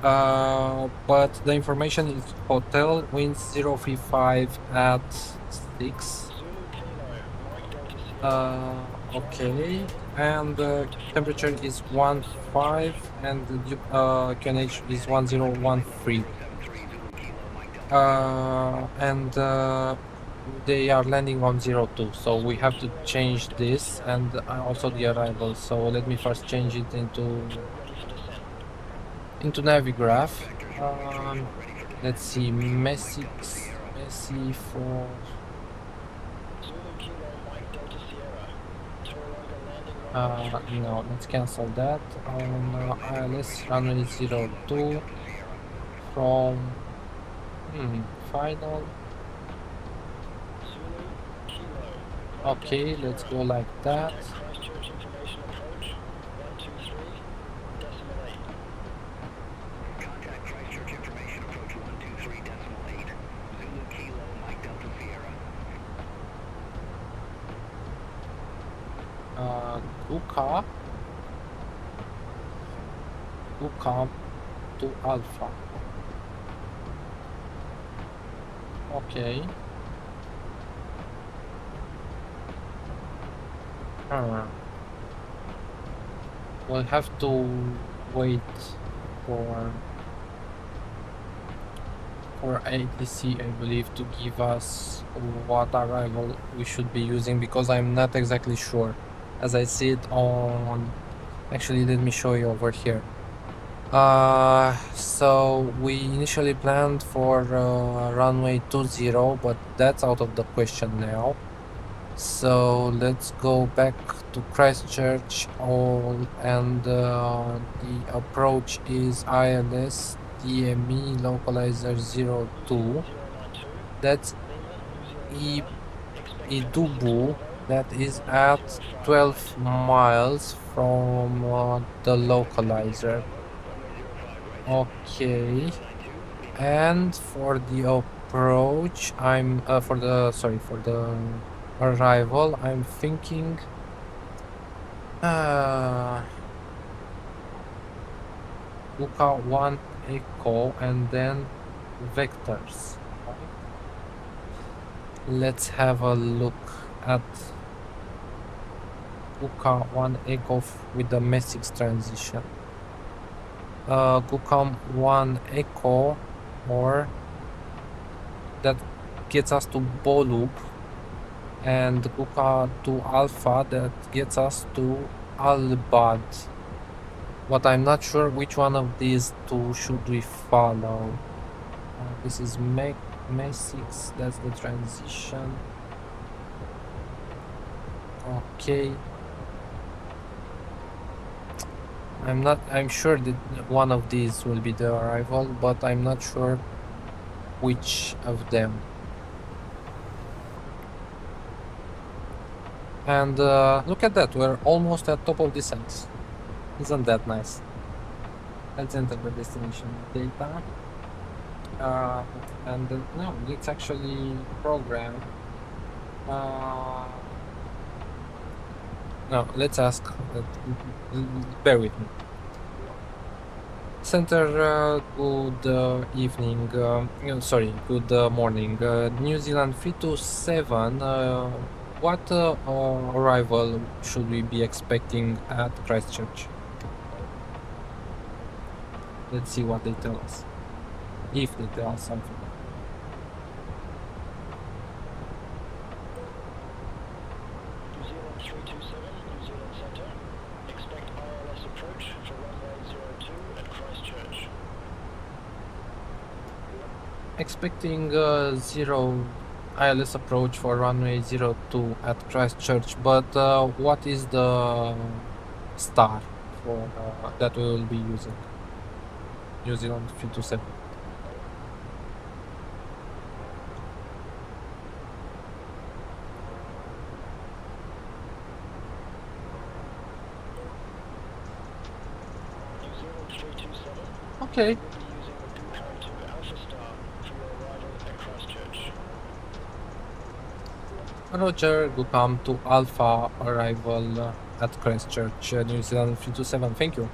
But the information is hotel winds 035 at 6. Okay, and temperature is 15 and the QNH is 1013. And they are landing on 02, so we have to change this and also the arrival. So let me first change it into Navigraph. Let's see, Messi for no, let's cancel that. On ILS runway 02 from final. Okay, let's go like that. Contact Christchurch information approach 123.8. Zulu Kilo Mike Delta Sierra. UCA to Alpha. Okay. We'll have to wait for ATC, I believe, to give us what arrival we should be using, because I'm not exactly sure. As I see it on... Actually, let me show you over here. So we initially planned for runway 20, but that's out of the question now. So let's go back to Christchurch, and the approach is ILS DME localizer 02. That's Idubu That is at 12 miles from the localizer. Okay. And for the approach, I'm for the arrival, I'm thinking Luca 1 Echo and then vectors. Let's have a look at Luca 1 Echo with the Messix transition. Gucam 1 Echo, or that gets us to Bolup, and Guka 2 Alpha that gets us to Albad. But I'm not sure which one of these two should we follow. This is Messix, that's the transition. Okay. I'm sure that one of these will be the arrival, but I'm not sure which of them. And look at that, we're almost at top of descent. Isn't that nice? Let's enter the destination data. And no, let's actually program. No, let's ask. Bear with me. Center, good evening. Good morning. New Zealand 327. What arrival should we be expecting at Christchurch? Let's see what they tell us. If they tell us something. New Zealand 327, New Zealand Centre. Expect ILS approach for runway 02 at Christchurch. Expecting zero ILS approach for runway 02 at Christchurch, but what is the star for that we will be using? New Zealand 327. New Zealand 327. Okay. We'll be using the Gucam 2 Alpha Star for your arrival at Christchurch. Roger, Gucam to Alpha arrival at Christchurch, New Zealand 327. Thank you.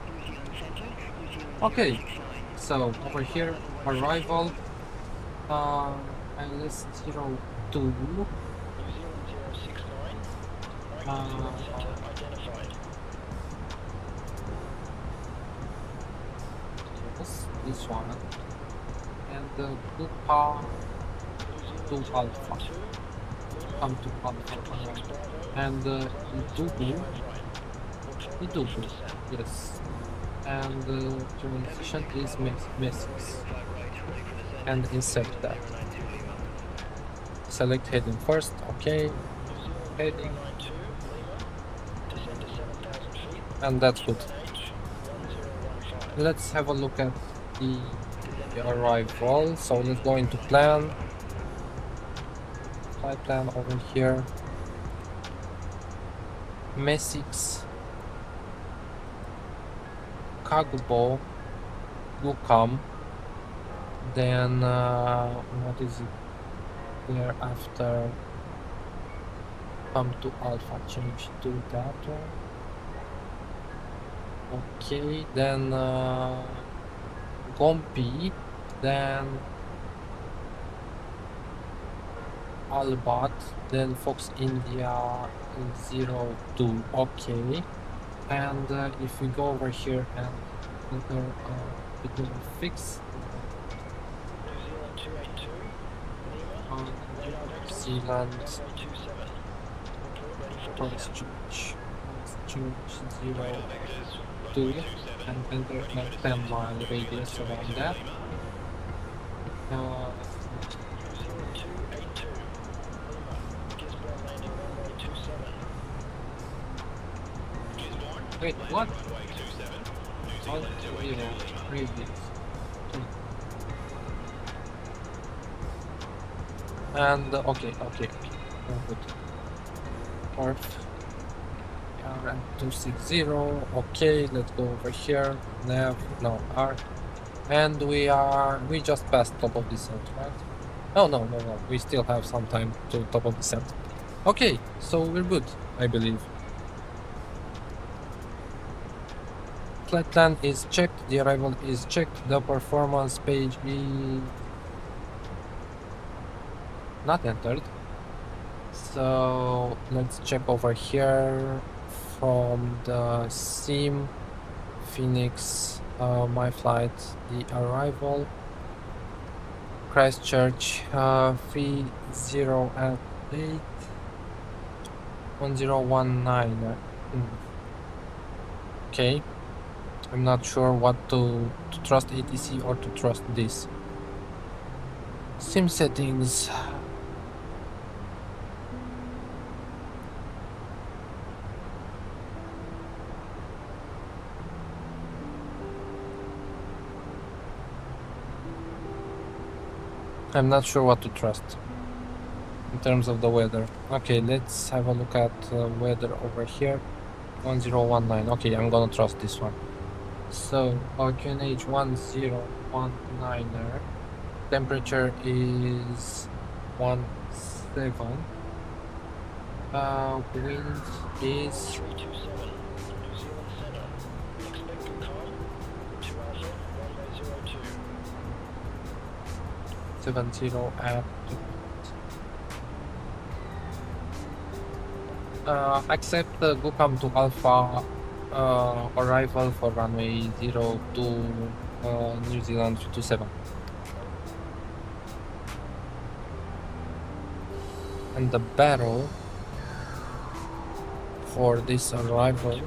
New Zealand Centre, New Zealand Okay, 069. so over here, arrival, ILS 02. New Zealand 069. Right, New Zealand Centre identified. This one, and the Gucam to Alpha. Come to Alpha, and Idubu, yes, and transition is Messix, and insert that. Select heading first, okay, heading, and that's good. Let's have a look at the arrival. So let's go into plan. Flight plan over here. Messix, Kagbo, Gucam. Then what is it thereafter? Come to Alpha, change to that one. Okay, then Gompi, then Albat, then Fox India 02. Okay, and if we go over here and enter fix New Zealand Christchurch 02, and enter a 10 mile radius around that. Wait, what? Radius. And okay. Oh, good. North. And 260. Okay, let's go over here. Nav, no, R. And we just passed top of descent, right? Oh, no. We still have some time to top of descent. Okay, so we're good, I believe. Flight plan is checked, the arrival is checked, the performance page is not entered. So let's check over here from the sim Fenix, my flight, the arrival, Christchurch, 30 at 8, 1019. Okay, I'm not sure what to trust ATC or to trust this. Sim settings. I'm not sure what to trust in terms of the weather. Okay, let's have a look at weather over here. 1019. Okay, I'm gonna trust this one. So QNH 1019er. Temperature is 17. Wind is 327, New Zealand Centre. Expect control, 2 Alpha, runway 02. 70 at accept the Gukam to Alpha arrival for runway 02 New Zealand 27. And the battle for this arrival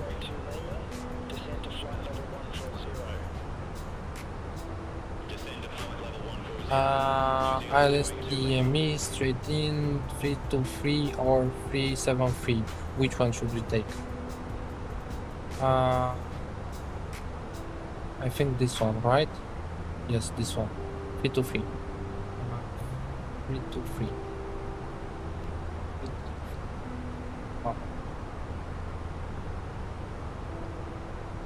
Descend to flight level 140. Descend to flight level 140. ILSDME straight in 323 or 373. Which one should we take? I think this one, right? Yes, this one. 323. 323.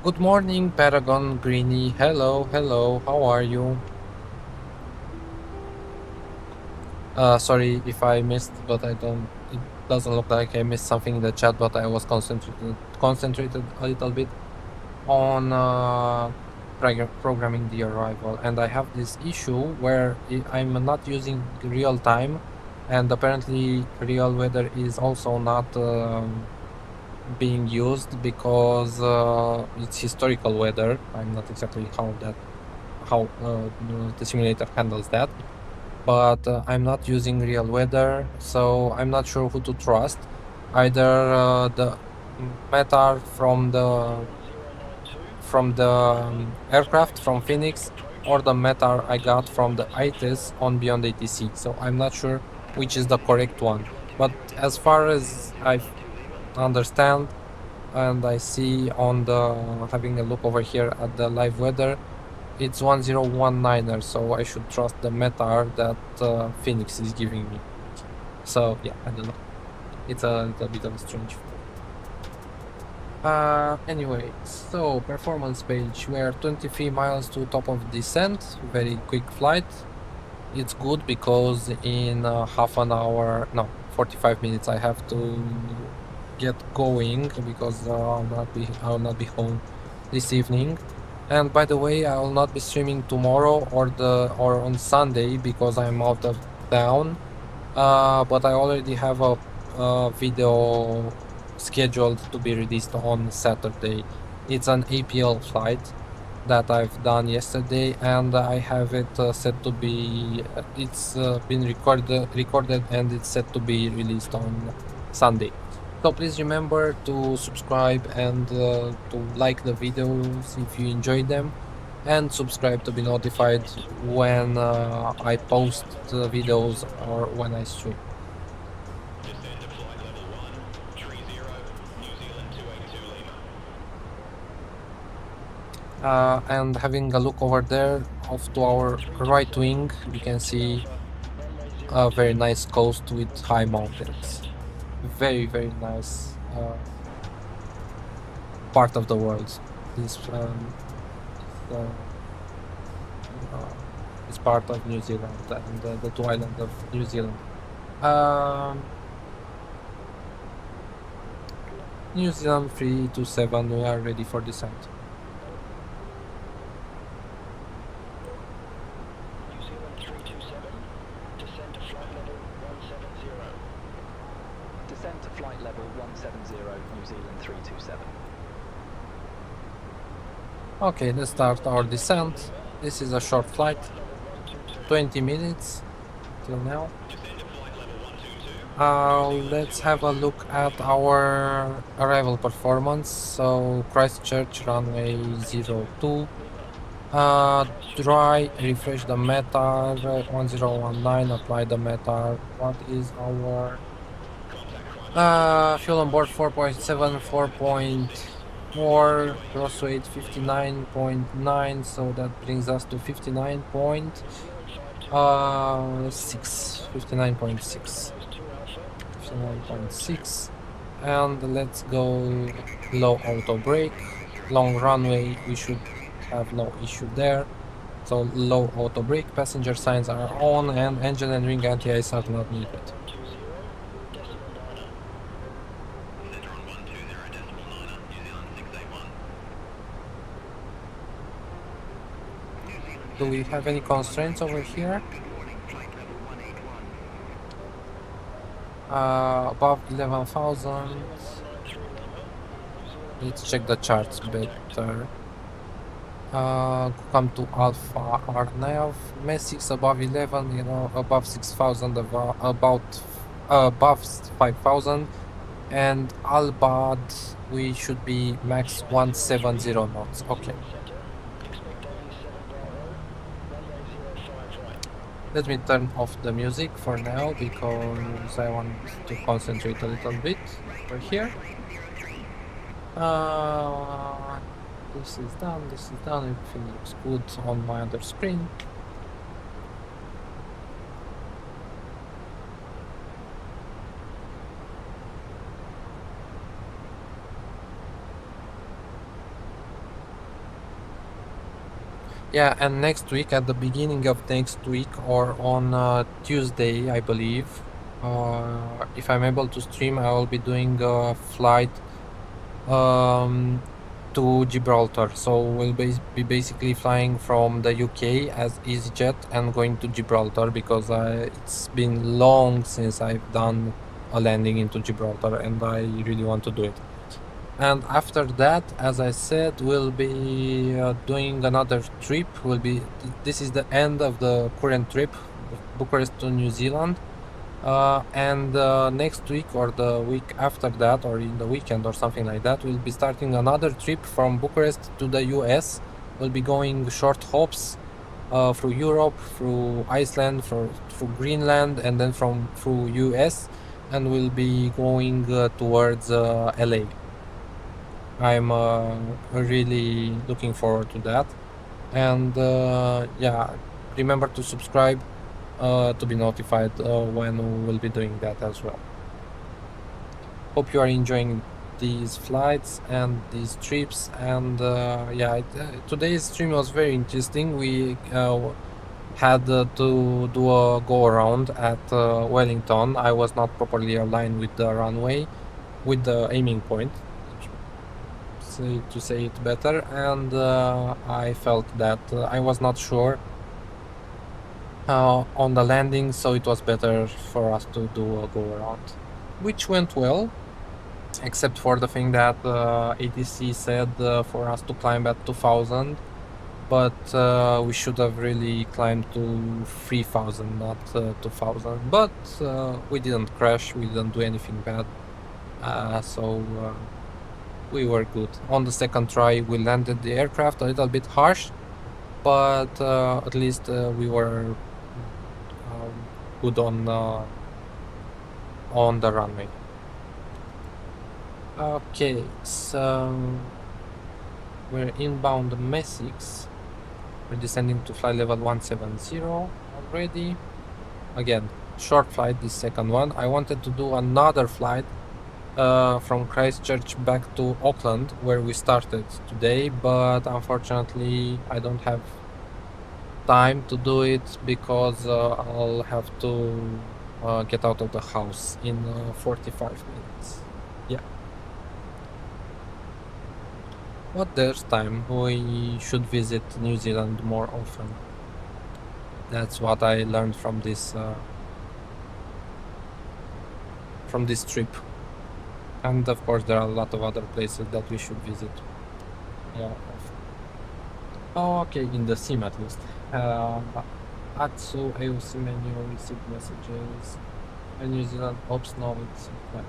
Good morning, Paragon Greenie. Hello, how are you? Sorry if I missed, but it doesn't look like I missed something in the chat, but I was concentrated a little bit on programming the arrival, and I have this issue where I'm not using real time, and apparently real weather is also not being used because it's historical weather. I'm not exactly how the simulator handles that, but I'm not using real weather, so I'm not sure who to trust. Either the METAR from the aircraft from Fenix, or the METAR I got from the ITIS on Beyond ATC. So I'm not sure which is the correct one. But as far as I understand and I see on the having a look over here at the live weather, it's 1019er, so I should trust the METAR that Fenix is giving me. So yeah, I don't know. It's a little bit of a strange. Anyway, so performance page. We are 23 miles to top of descent. Very quick flight. It's good because in half an hour, no, 45 minutes, I have to get going because I'll not be home this evening. And by the way, I will not be streaming tomorrow or on Sunday because I'm out of town. But I already have a video scheduled to be released on Saturday. It's an APL flight that I've done yesterday, and I have it set to be. It's been recorded, and it's set to be released on Sunday. So please remember to subscribe and to like the videos if you enjoyed them, and subscribe to be notified when I post the videos or when I stream. Descend to flight level 130, New Zealand 282 Lima. And having a look over there off to our right wing, you can see a very nice coast with high mountains. Very, very nice part of the world. This uh, is part of New Zealand and the two islands of New Zealand. New Zealand 327, we are ready for descent. New Zealand 327, descend to flight level 170. Descend to flight level 170, New Zealand 327. Okay, let's start our descent. This is a short flight, 20 minutes till now. Let's have a look at our arrival performance. So Christchurch runway 02. Dry, refresh the METAR, 1019, apply the METAR. What is our fuel on board? 4.7, 4.4, gross weight 59.9, so that brings us to 59.6. 59.6, and let's go low auto brake. Long runway, we should have no issue there. So low auto brake, passenger signs are on, and engine and wing anti-ice are not needed. Center on 120.9, New Zealand 681. Do we have any constraints over here? Above 11,000. Let's check the charts better. Come to Alpha Arnev, MES6 above 11, you know, above 6,000, about above 5,000, and Albad we should be max 170 knots. Okay. Let me turn off the music for now because I want to concentrate a little bit over here. This is done, everything looks good on my other screen. Yeah, and next week, at the beginning of next week, or on Tuesday, I believe, if I'm able to stream, I will be doing a flight to Gibraltar. So we'll be basically flying from the UK as EasyJet and going to Gibraltar, because it's been long since I've done a landing into Gibraltar and I really want to do it. And after that, as I said, we'll be doing another trip. This is the end of the current trip, Bucharest to New Zealand. And next week or the week after that, or in the weekend or something like that, we'll be starting another trip from Bucharest to the US. We'll be going short hops through Europe, through Iceland, through Greenland, and then through US, and we'll be going towards LA. I'm really looking forward to that. And yeah, remember to subscribe to be notified when we will be doing that as well. Hope you are enjoying these flights and these trips. And yeah, today's stream was very interesting. We had to do a go around at Wellington. I was not properly aligned with the runway, with the aiming point, to say it better, and I felt that I was not sure on the landing, so it was better for us to do a go around, which went well, except for the thing that ATC said for us to climb at 2000, but we should have really climbed to 3000, not 2000. But we didn't crash, we didn't do anything bad, so we were good. On the second try, we landed the aircraft a little bit harsh, but at least we were good on the runway. Okay, so we're inbound MES6. We're descending to flight level 170 already. Again, short flight, the second one. I wanted to do another flight from Christchurch back to Auckland, where we started today, but unfortunately I don't have time to do it because I'll have to get out of the house in 45 minutes. Yeah. But there's time. We should visit New Zealand more often. That's what I learned from this trip. And of course there are a lot of other places that we should visit more often. Oh, okay, in the sim at least. Atsu, AOC menu, received messages, and New Zealand ops, no, it's perfect.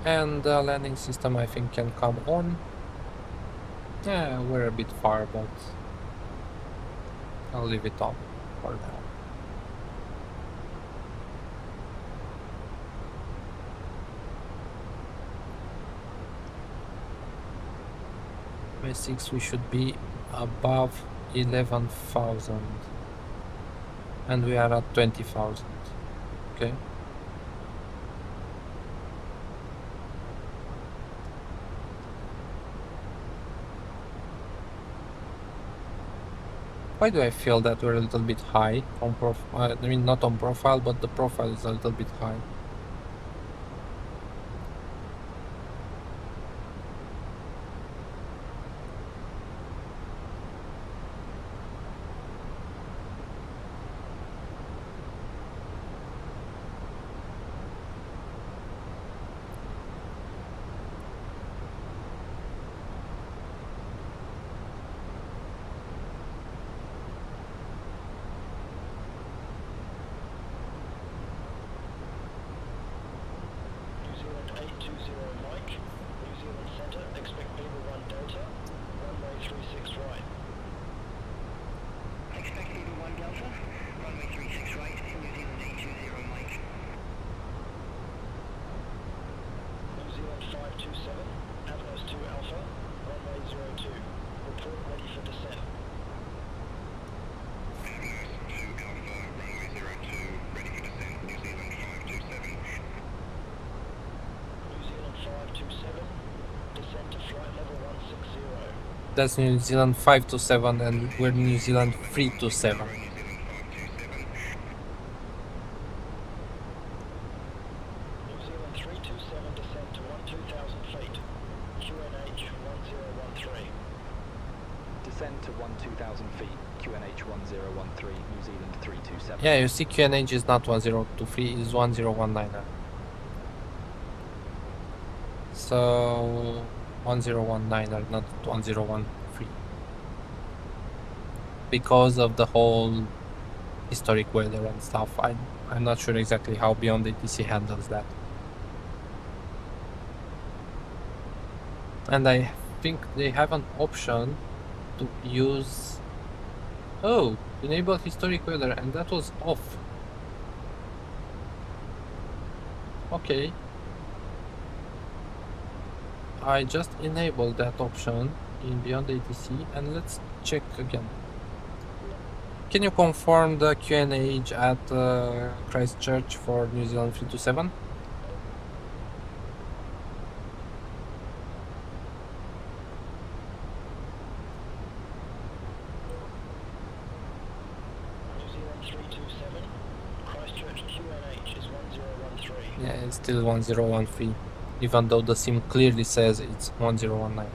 And the landing system I think can come on. Yeah, we're a bit far, but I'll leave it on for now. Basics, we should be above 11,000 and we are at 20,000. Okay. Why do I feel that we're a little bit high on profile? I mean, not on profile, but the profile is a little bit high. That's New Zealand 527 and we're New Zealand 327. Yeah, you see QNH is not 1023, it's 1019. So 1019, not 1013. Because of the whole historic weather and stuff. I'm not sure exactly how Beyond ATC handles that. And I think they have an option to use... Oh, enable historic weather, and that was off. Okay. I just enabled that option in Beyond ATC, and let's check again. Can you confirm the QNH at Christchurch for New Zealand 327? Yeah, it's still 1013, even though the sim clearly says it's 1019.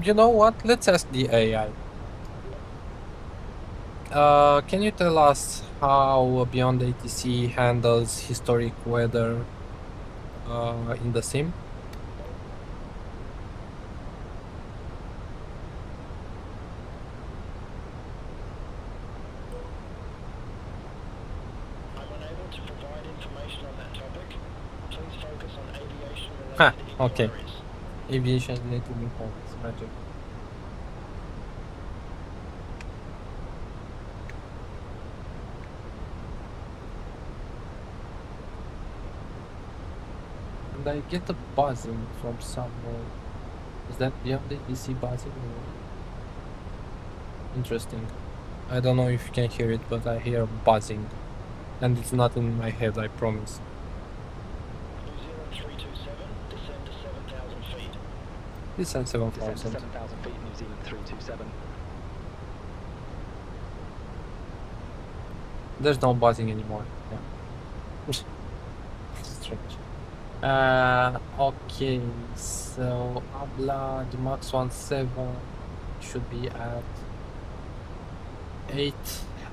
You know what? Let's ask the AI. Can you tell us how Beyond ATC handles historic weather in the sim? focus on Ha, aviation-related okay. inquiries. Aviation related inquiries, magic. And I get a buzzing from somewhere. Is that beyond the DC buzzing? Or... Interesting. I don't know if you can hear it, but I hear buzzing. And it's not in my head, I promise. New Zealand 327, descend to 7,000 feet. Descend Descend to 7,000. 7,000 feet, New Zealand 327. There's no buzzing anymore. Yeah. Strange. Okay, so Abla, the max 17 should be at 8,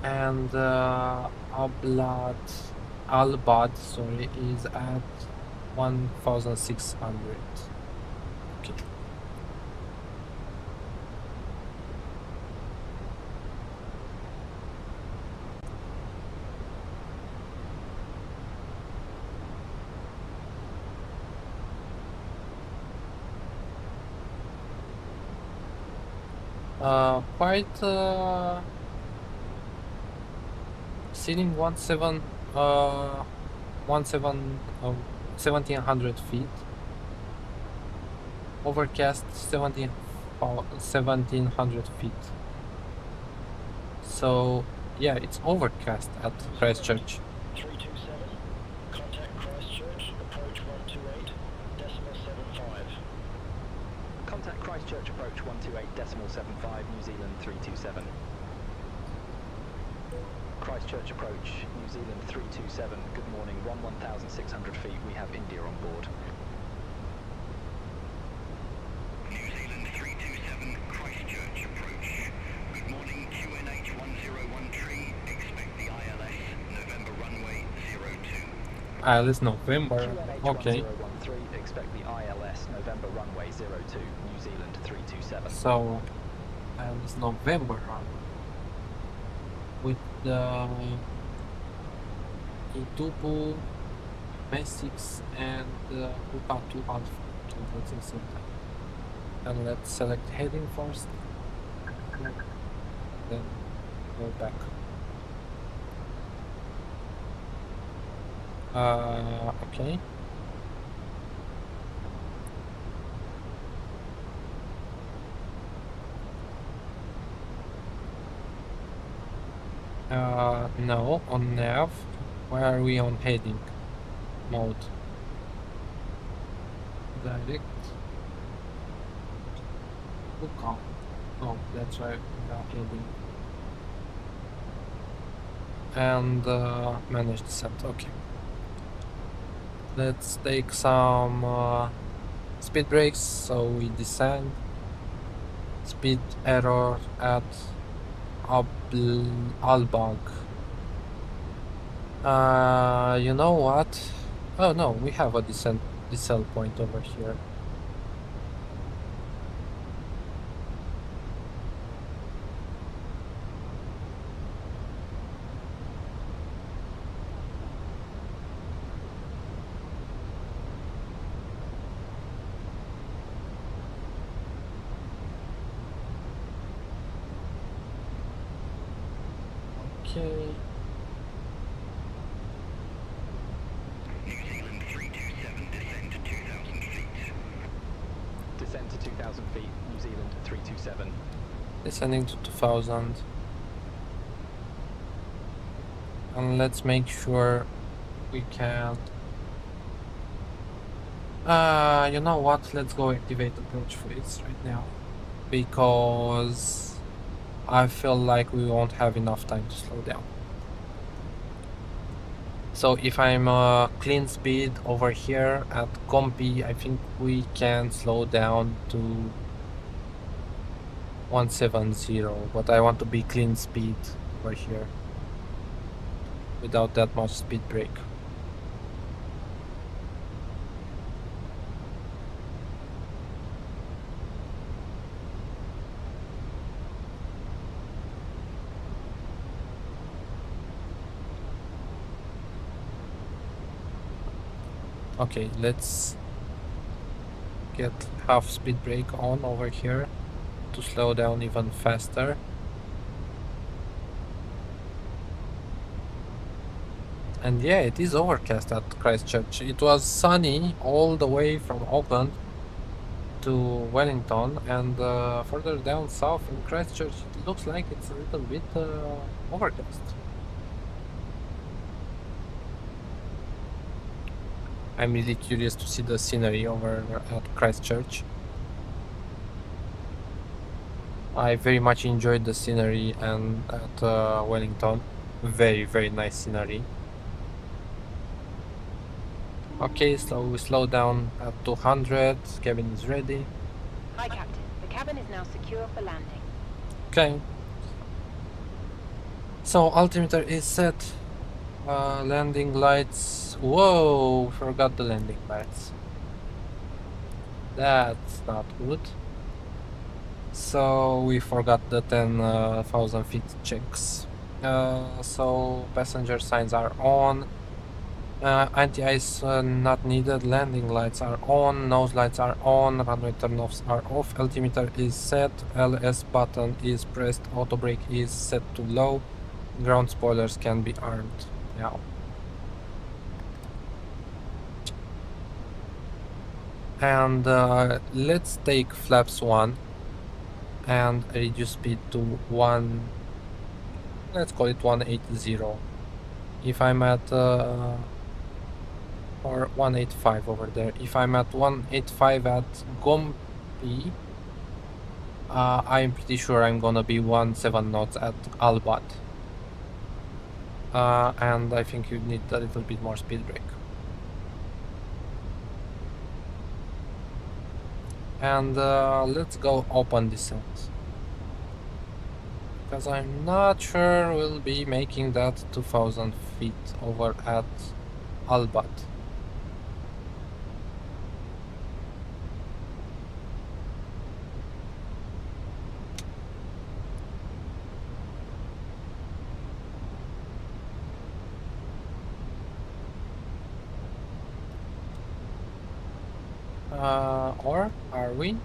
and Albad, sorry, is at 1,600. Okay. Quite sitting 1700 feet. Overcast 1700 feet. So yeah, it's overcast at Christchurch. 327, contact Christchurch, approach 128.75. Contact Christchurch approach 128.75, New Zealand 327. Christchurch approach, New Zealand 327. Good morning, 1,600 feet. We have India on board. New Zealand 327, Christchurch approach. Good morning, QNH 101 expect the ILS, November runway 02. ILS November. QNH Okay. 1013, expect the ILS November runway 02, New Zealand 327. So ILS November run with the Itubu Basics and Upatu Alpha. That's the same time. And let's select heading first, then go back. Okay. No, on nav. Where are we on heading mode? Direct. Look on. Oh, that's right. We are heading. And manage descent. Okay. Let's take some speed brakes so we descend. Speed error at Albag. You know what? Oh no, we have a decel point over here. Okay. New Zealand 327, descend to 2,000 feet. Descend to 2,000 feet, New Zealand 327. Descending to 2000. And let's make sure we can. You know what? Let's go activate approach phase right now. Because I feel like we won't have enough time to slow down. So if I'm clean speed over here at Compi, I think we can slow down to 170, but I want to be clean speed over here without that much speed break. Okay, let's get half speed brake on over here to slow down even faster. And yeah, it is overcast at Christchurch. It was sunny all the way from Auckland to Wellington, and further down south in Christchurch it looks like it's a little bit overcast. I'm really curious to see the scenery over at Christchurch. I very much enjoyed the scenery and at Wellington. Very nice scenery. Okay, so we slow down at 200. Cabin is ready. Hi, Captain. The cabin is now secure for landing. Okay. So altimeter is set. Landing lights. Whoa, forgot the landing lights. That's not good. So we forgot the 10,000 feet checks. So passenger signs are on. Anti-ice not needed. Landing lights are on. Nose lights are on. Runway turnoffs are off. Altimeter is set. LS button is pressed. Auto brake is set to low. Ground spoilers can be armed. Yeah. And let's take flaps 1 and reduce speed to 1. Let's call it 180. If I'm at or 185 over there. If I'm at 185 at Gombe, I'm pretty sure I'm gonna be 17 knots at Albat. And I think you need a little bit more speed brake. And let's go open descent. Because I'm not sure we'll be making that 2000 feet over at Albat. Or are we?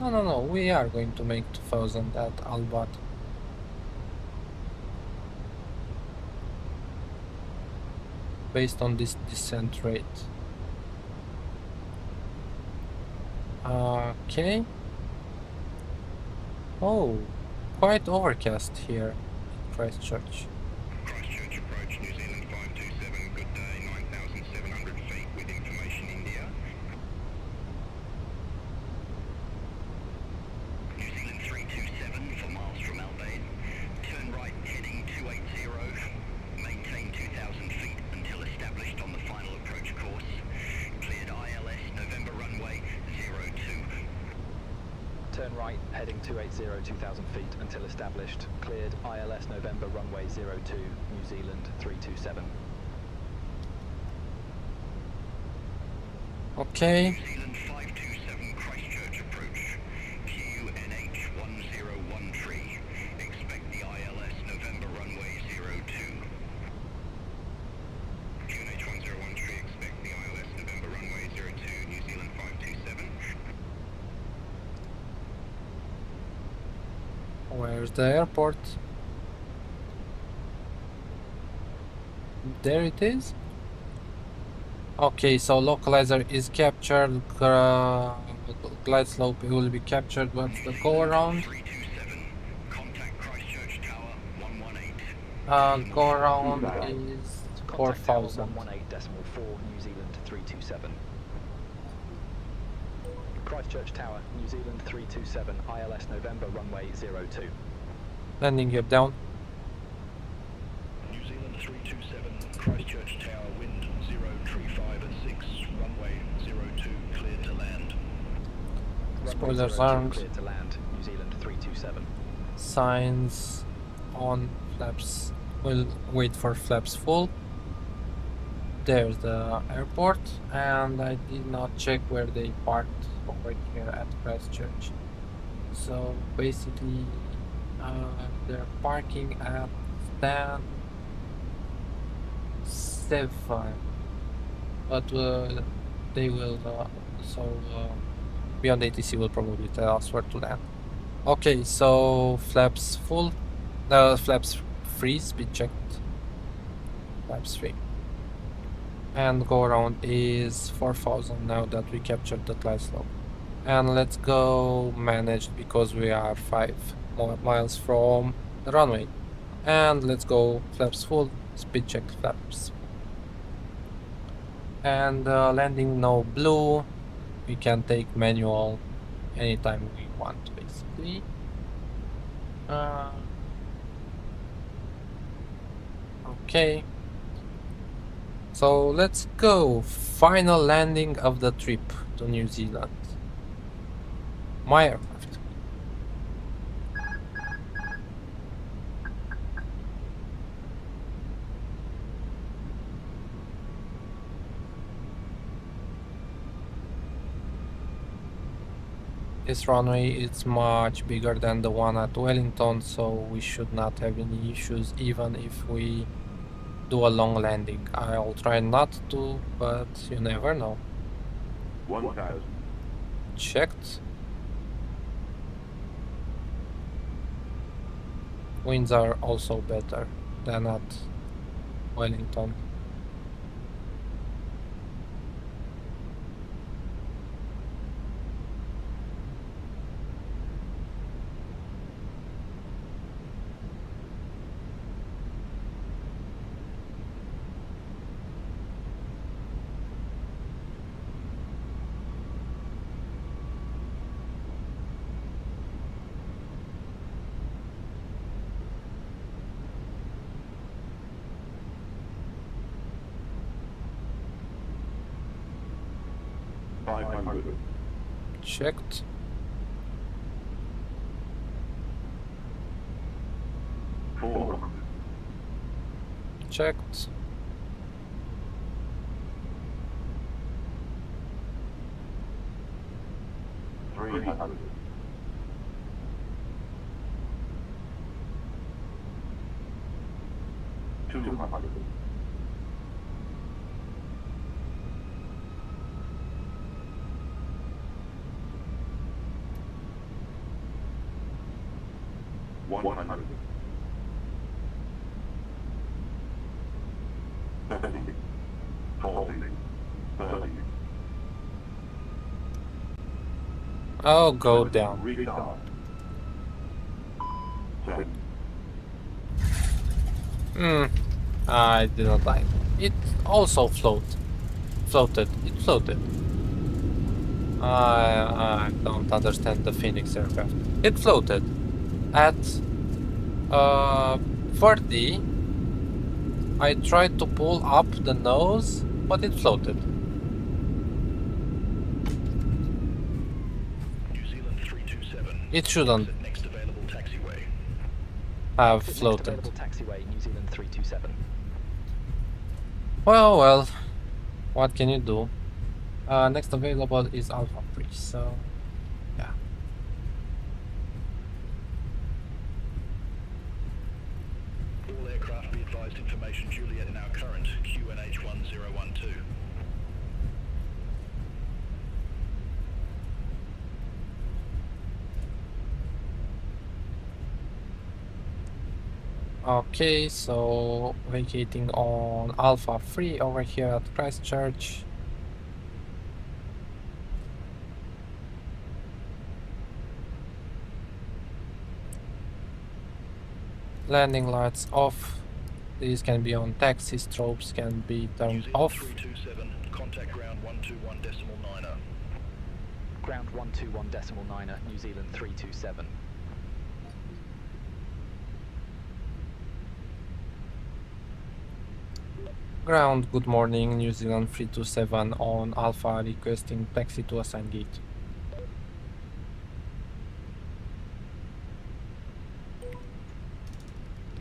No, we are going to make 2000 at Albat. Based on this descent rate. Okay. Oh, quite overcast here in Christchurch. Christchurch approach, New Zealand 527, good day, 9,700 feet with information India. New Zealand 327, 4 miles from Albade. Turn right heading 280, maintain 2,000 feet until established on the final approach course. Cleared ILS November runway 02. Turn right, heading 280, 2,000 feet until established. Cleared ILS November runway 02, New Zealand 327. Okay. New Zealand 527 Christchurch approach, QNH 1013. Expect the ILS November runway 02. QNH 1013, expect the ILS November runway 02, New Zealand 527. Where's the airport? There it is. Okay, so localizer is captured. Glide slope will be captured. What's the go around? 327, contact Christchurch Tower 118. Go around is Contact tower 4000. 118.4, New Zealand 327. Christchurch Tower, New Zealand 327, ILS November runway 02. Landing gear down. New Zealand 327, Christchurch Tower, wind 035 at 6, runway 02, cleared to land. Runway Spoilers 02, armed. cleared to land, New Zealand 327. Signs on. Flaps. We'll wait for flaps full. There's the airport, and I did not check where they parked over here at Christchurch. So basically, they're parking at stand 7, but they will, beyond ATC will probably tell us where to land. Okay, so flaps full, flaps free, speed checked, flaps free. And go around is 4000 now that we captured the glide slope. And let's go managed because we are 5 more miles from the runway. And let's go flaps full, speed check flaps. And landing no blue, we can take manual anytime we want basically. Okay. So let's go. Final landing of the trip to New Zealand. My aircraft. This runway is much bigger than the one at Wellington, so we should not have any issues even if we do a long landing. I'll try not to, but you never know. 1000. Checked. Winds are also better than at Wellington. Checked. Checked. I'll go down. I didn't like it. It also floated. It floated. I don't understand the Fenix aircraft. It floated. At 40, I tried to pull up the nose, but it floated. New Zealand 327. It shouldn't Next available taxiway. have Next floated. available taxiway, New Zealand 327. Well, what can you do? Next available is Alpha 3, so yeah. All aircraft be advised information Juliet in our current QNH 1012. Okay, so vacating on Alpha 3 over here at Christchurch. Landing lights off. These can be on, taxi strobes can be turned off. 327, contact ground 121.9er. Ground 121.9er, New Zealand 327. Ground, good morning, New Zealand 327 on Alpha, requesting taxi to assigned gate.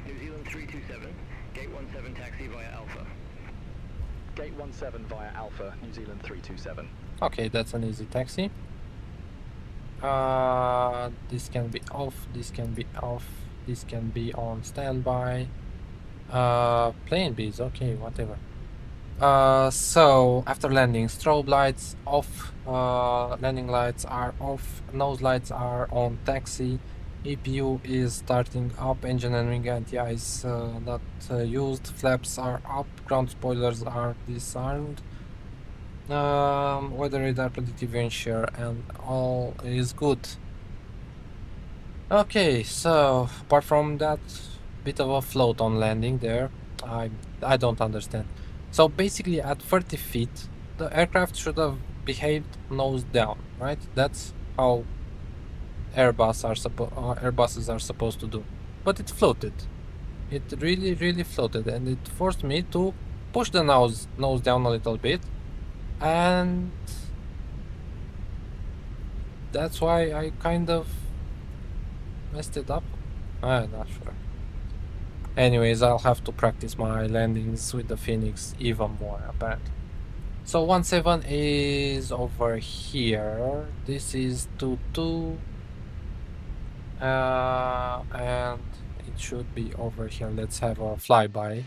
New Zealand 327, gate 17 taxi via Alpha. Gate 17 via Alpha, New Zealand 327. Okay, that's an easy taxi. This can be off, this can be off, this can be on standby. Plane B is okay, whatever. So after landing, strobe lights off, landing lights are off, nose lights are on, taxi, EPU is starting up, engine and wing anti-ice not used, flaps are up, ground spoilers are disarmed, weather radar, predictive wind shear, and all is good. Okay, so apart from that bit of a float on landing there, I don't understand. So basically at 30 feet, the aircraft should have behaved nose down, right? That's how Airbuses are supposed to do. But it floated. It really floated, and it forced me to push the nose down a little bit, and that's why I kind of messed it up. I'm not sure. Anyways, I'll have to practice my landings with the Fenix even more, apparently. So 17 is over here. This is 22. And it should be over here. Let's have a flyby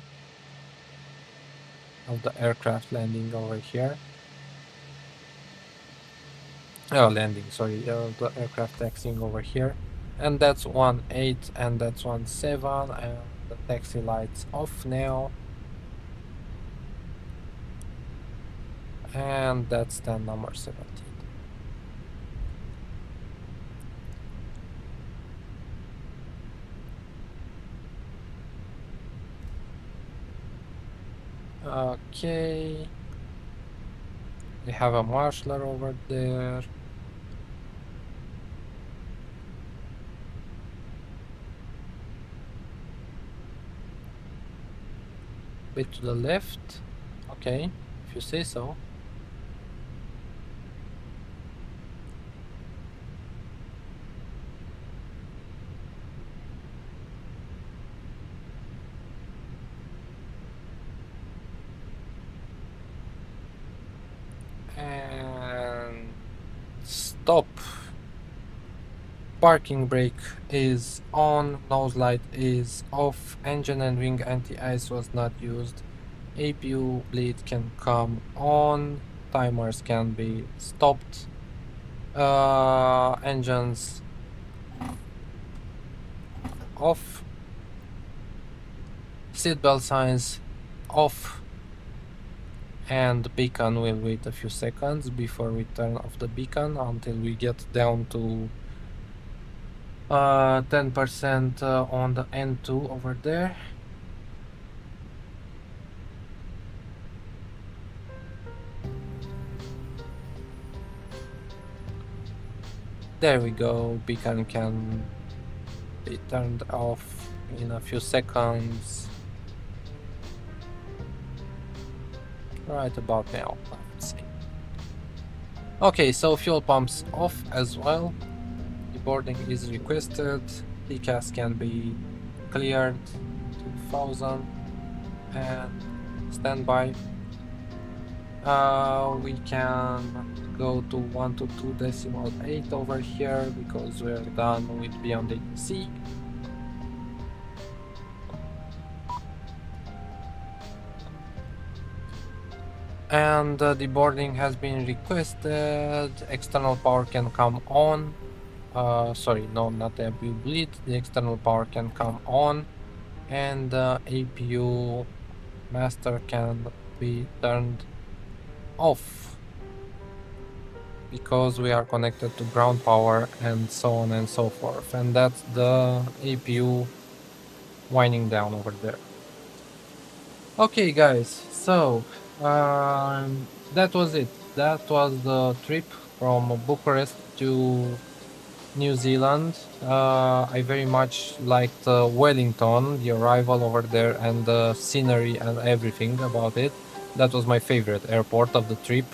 of the aircraft landing over here. Oh, landing, sorry. The aircraft taxiing over here. And that's 18 and that's 17, and the taxi lights off now. And that's then number 17. Okay. We have a marshaller over there. Bit to the left. Okay, if you say so. And stop. Parking brake is on, nose light is off, engine and wing anti-ice was not used, APU bleed can come on, timers can be stopped, engines off, seatbelt signs off, and beacon will wait a few seconds before we turn off the beacon until we get down to 10% on the N2 over there. There we go, beacon can be turned off in a few seconds. Right about now, I would say. Okay, so fuel pumps off as well. Boarding is requested, TCAS can be cleared 2000 and standby. We can go to 122.8 over here because we're done with Beyond ATC. And the boarding has been requested, external power can come on. Sorry, no, not the APU bleed, the external power can come on, and the APU master can be turned off because we are connected to ground power and so on and so forth, and that's the APU winding down over there. Okay guys, so that was it. That was the trip from Bucharest to New Zealand. I very much liked Wellington, the arrival over there, and the scenery and everything about it. That was my favorite airport of the trip,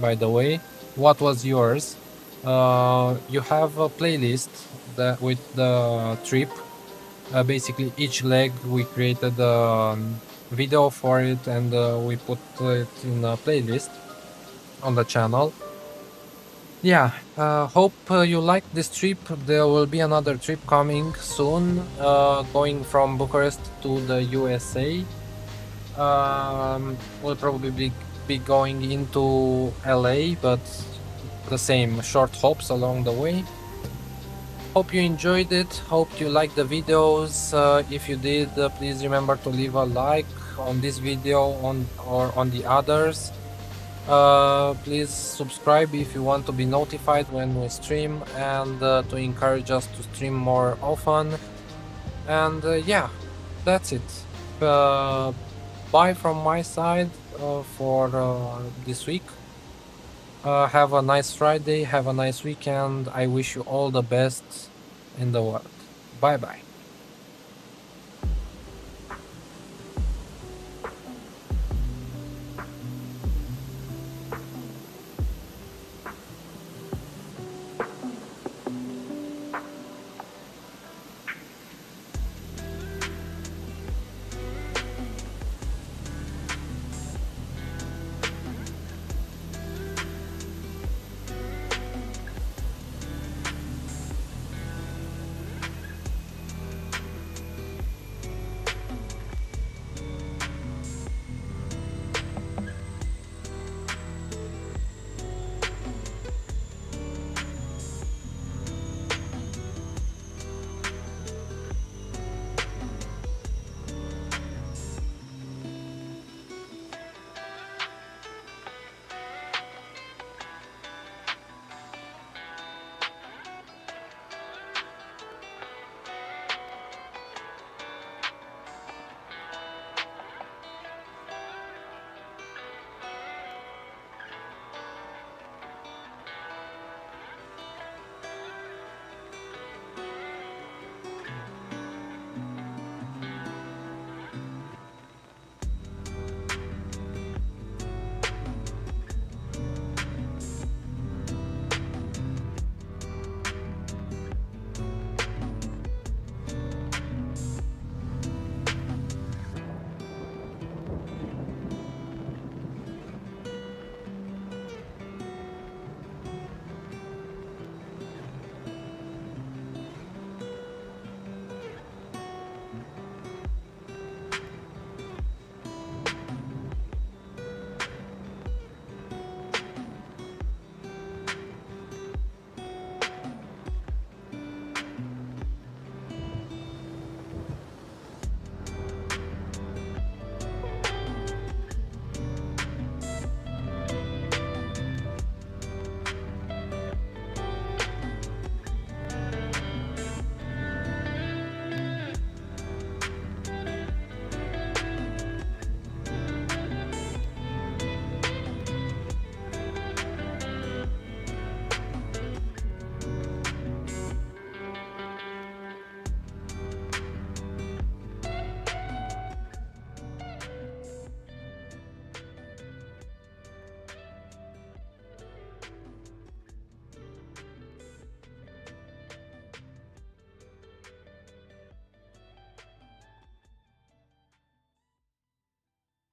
by the way. What was yours? You have a playlist that with the trip. Basically, each leg we created a video for it, and we put it in a playlist on the channel. Yeah, hope you liked this trip. There will be another trip coming soon, going from Bucharest to the USA. We'll probably be going into LA, but the same short hops along the way. Hope you enjoyed it. Hope you liked the videos. If you did, please remember to leave a like on this video or on the others. Please subscribe if you want to be notified when we stream, and to encourage us to stream more often. And yeah, that's it. Bye from my side for this week. Have a nice Friday, have a nice weekend. I wish you all the best in the world. Bye bye.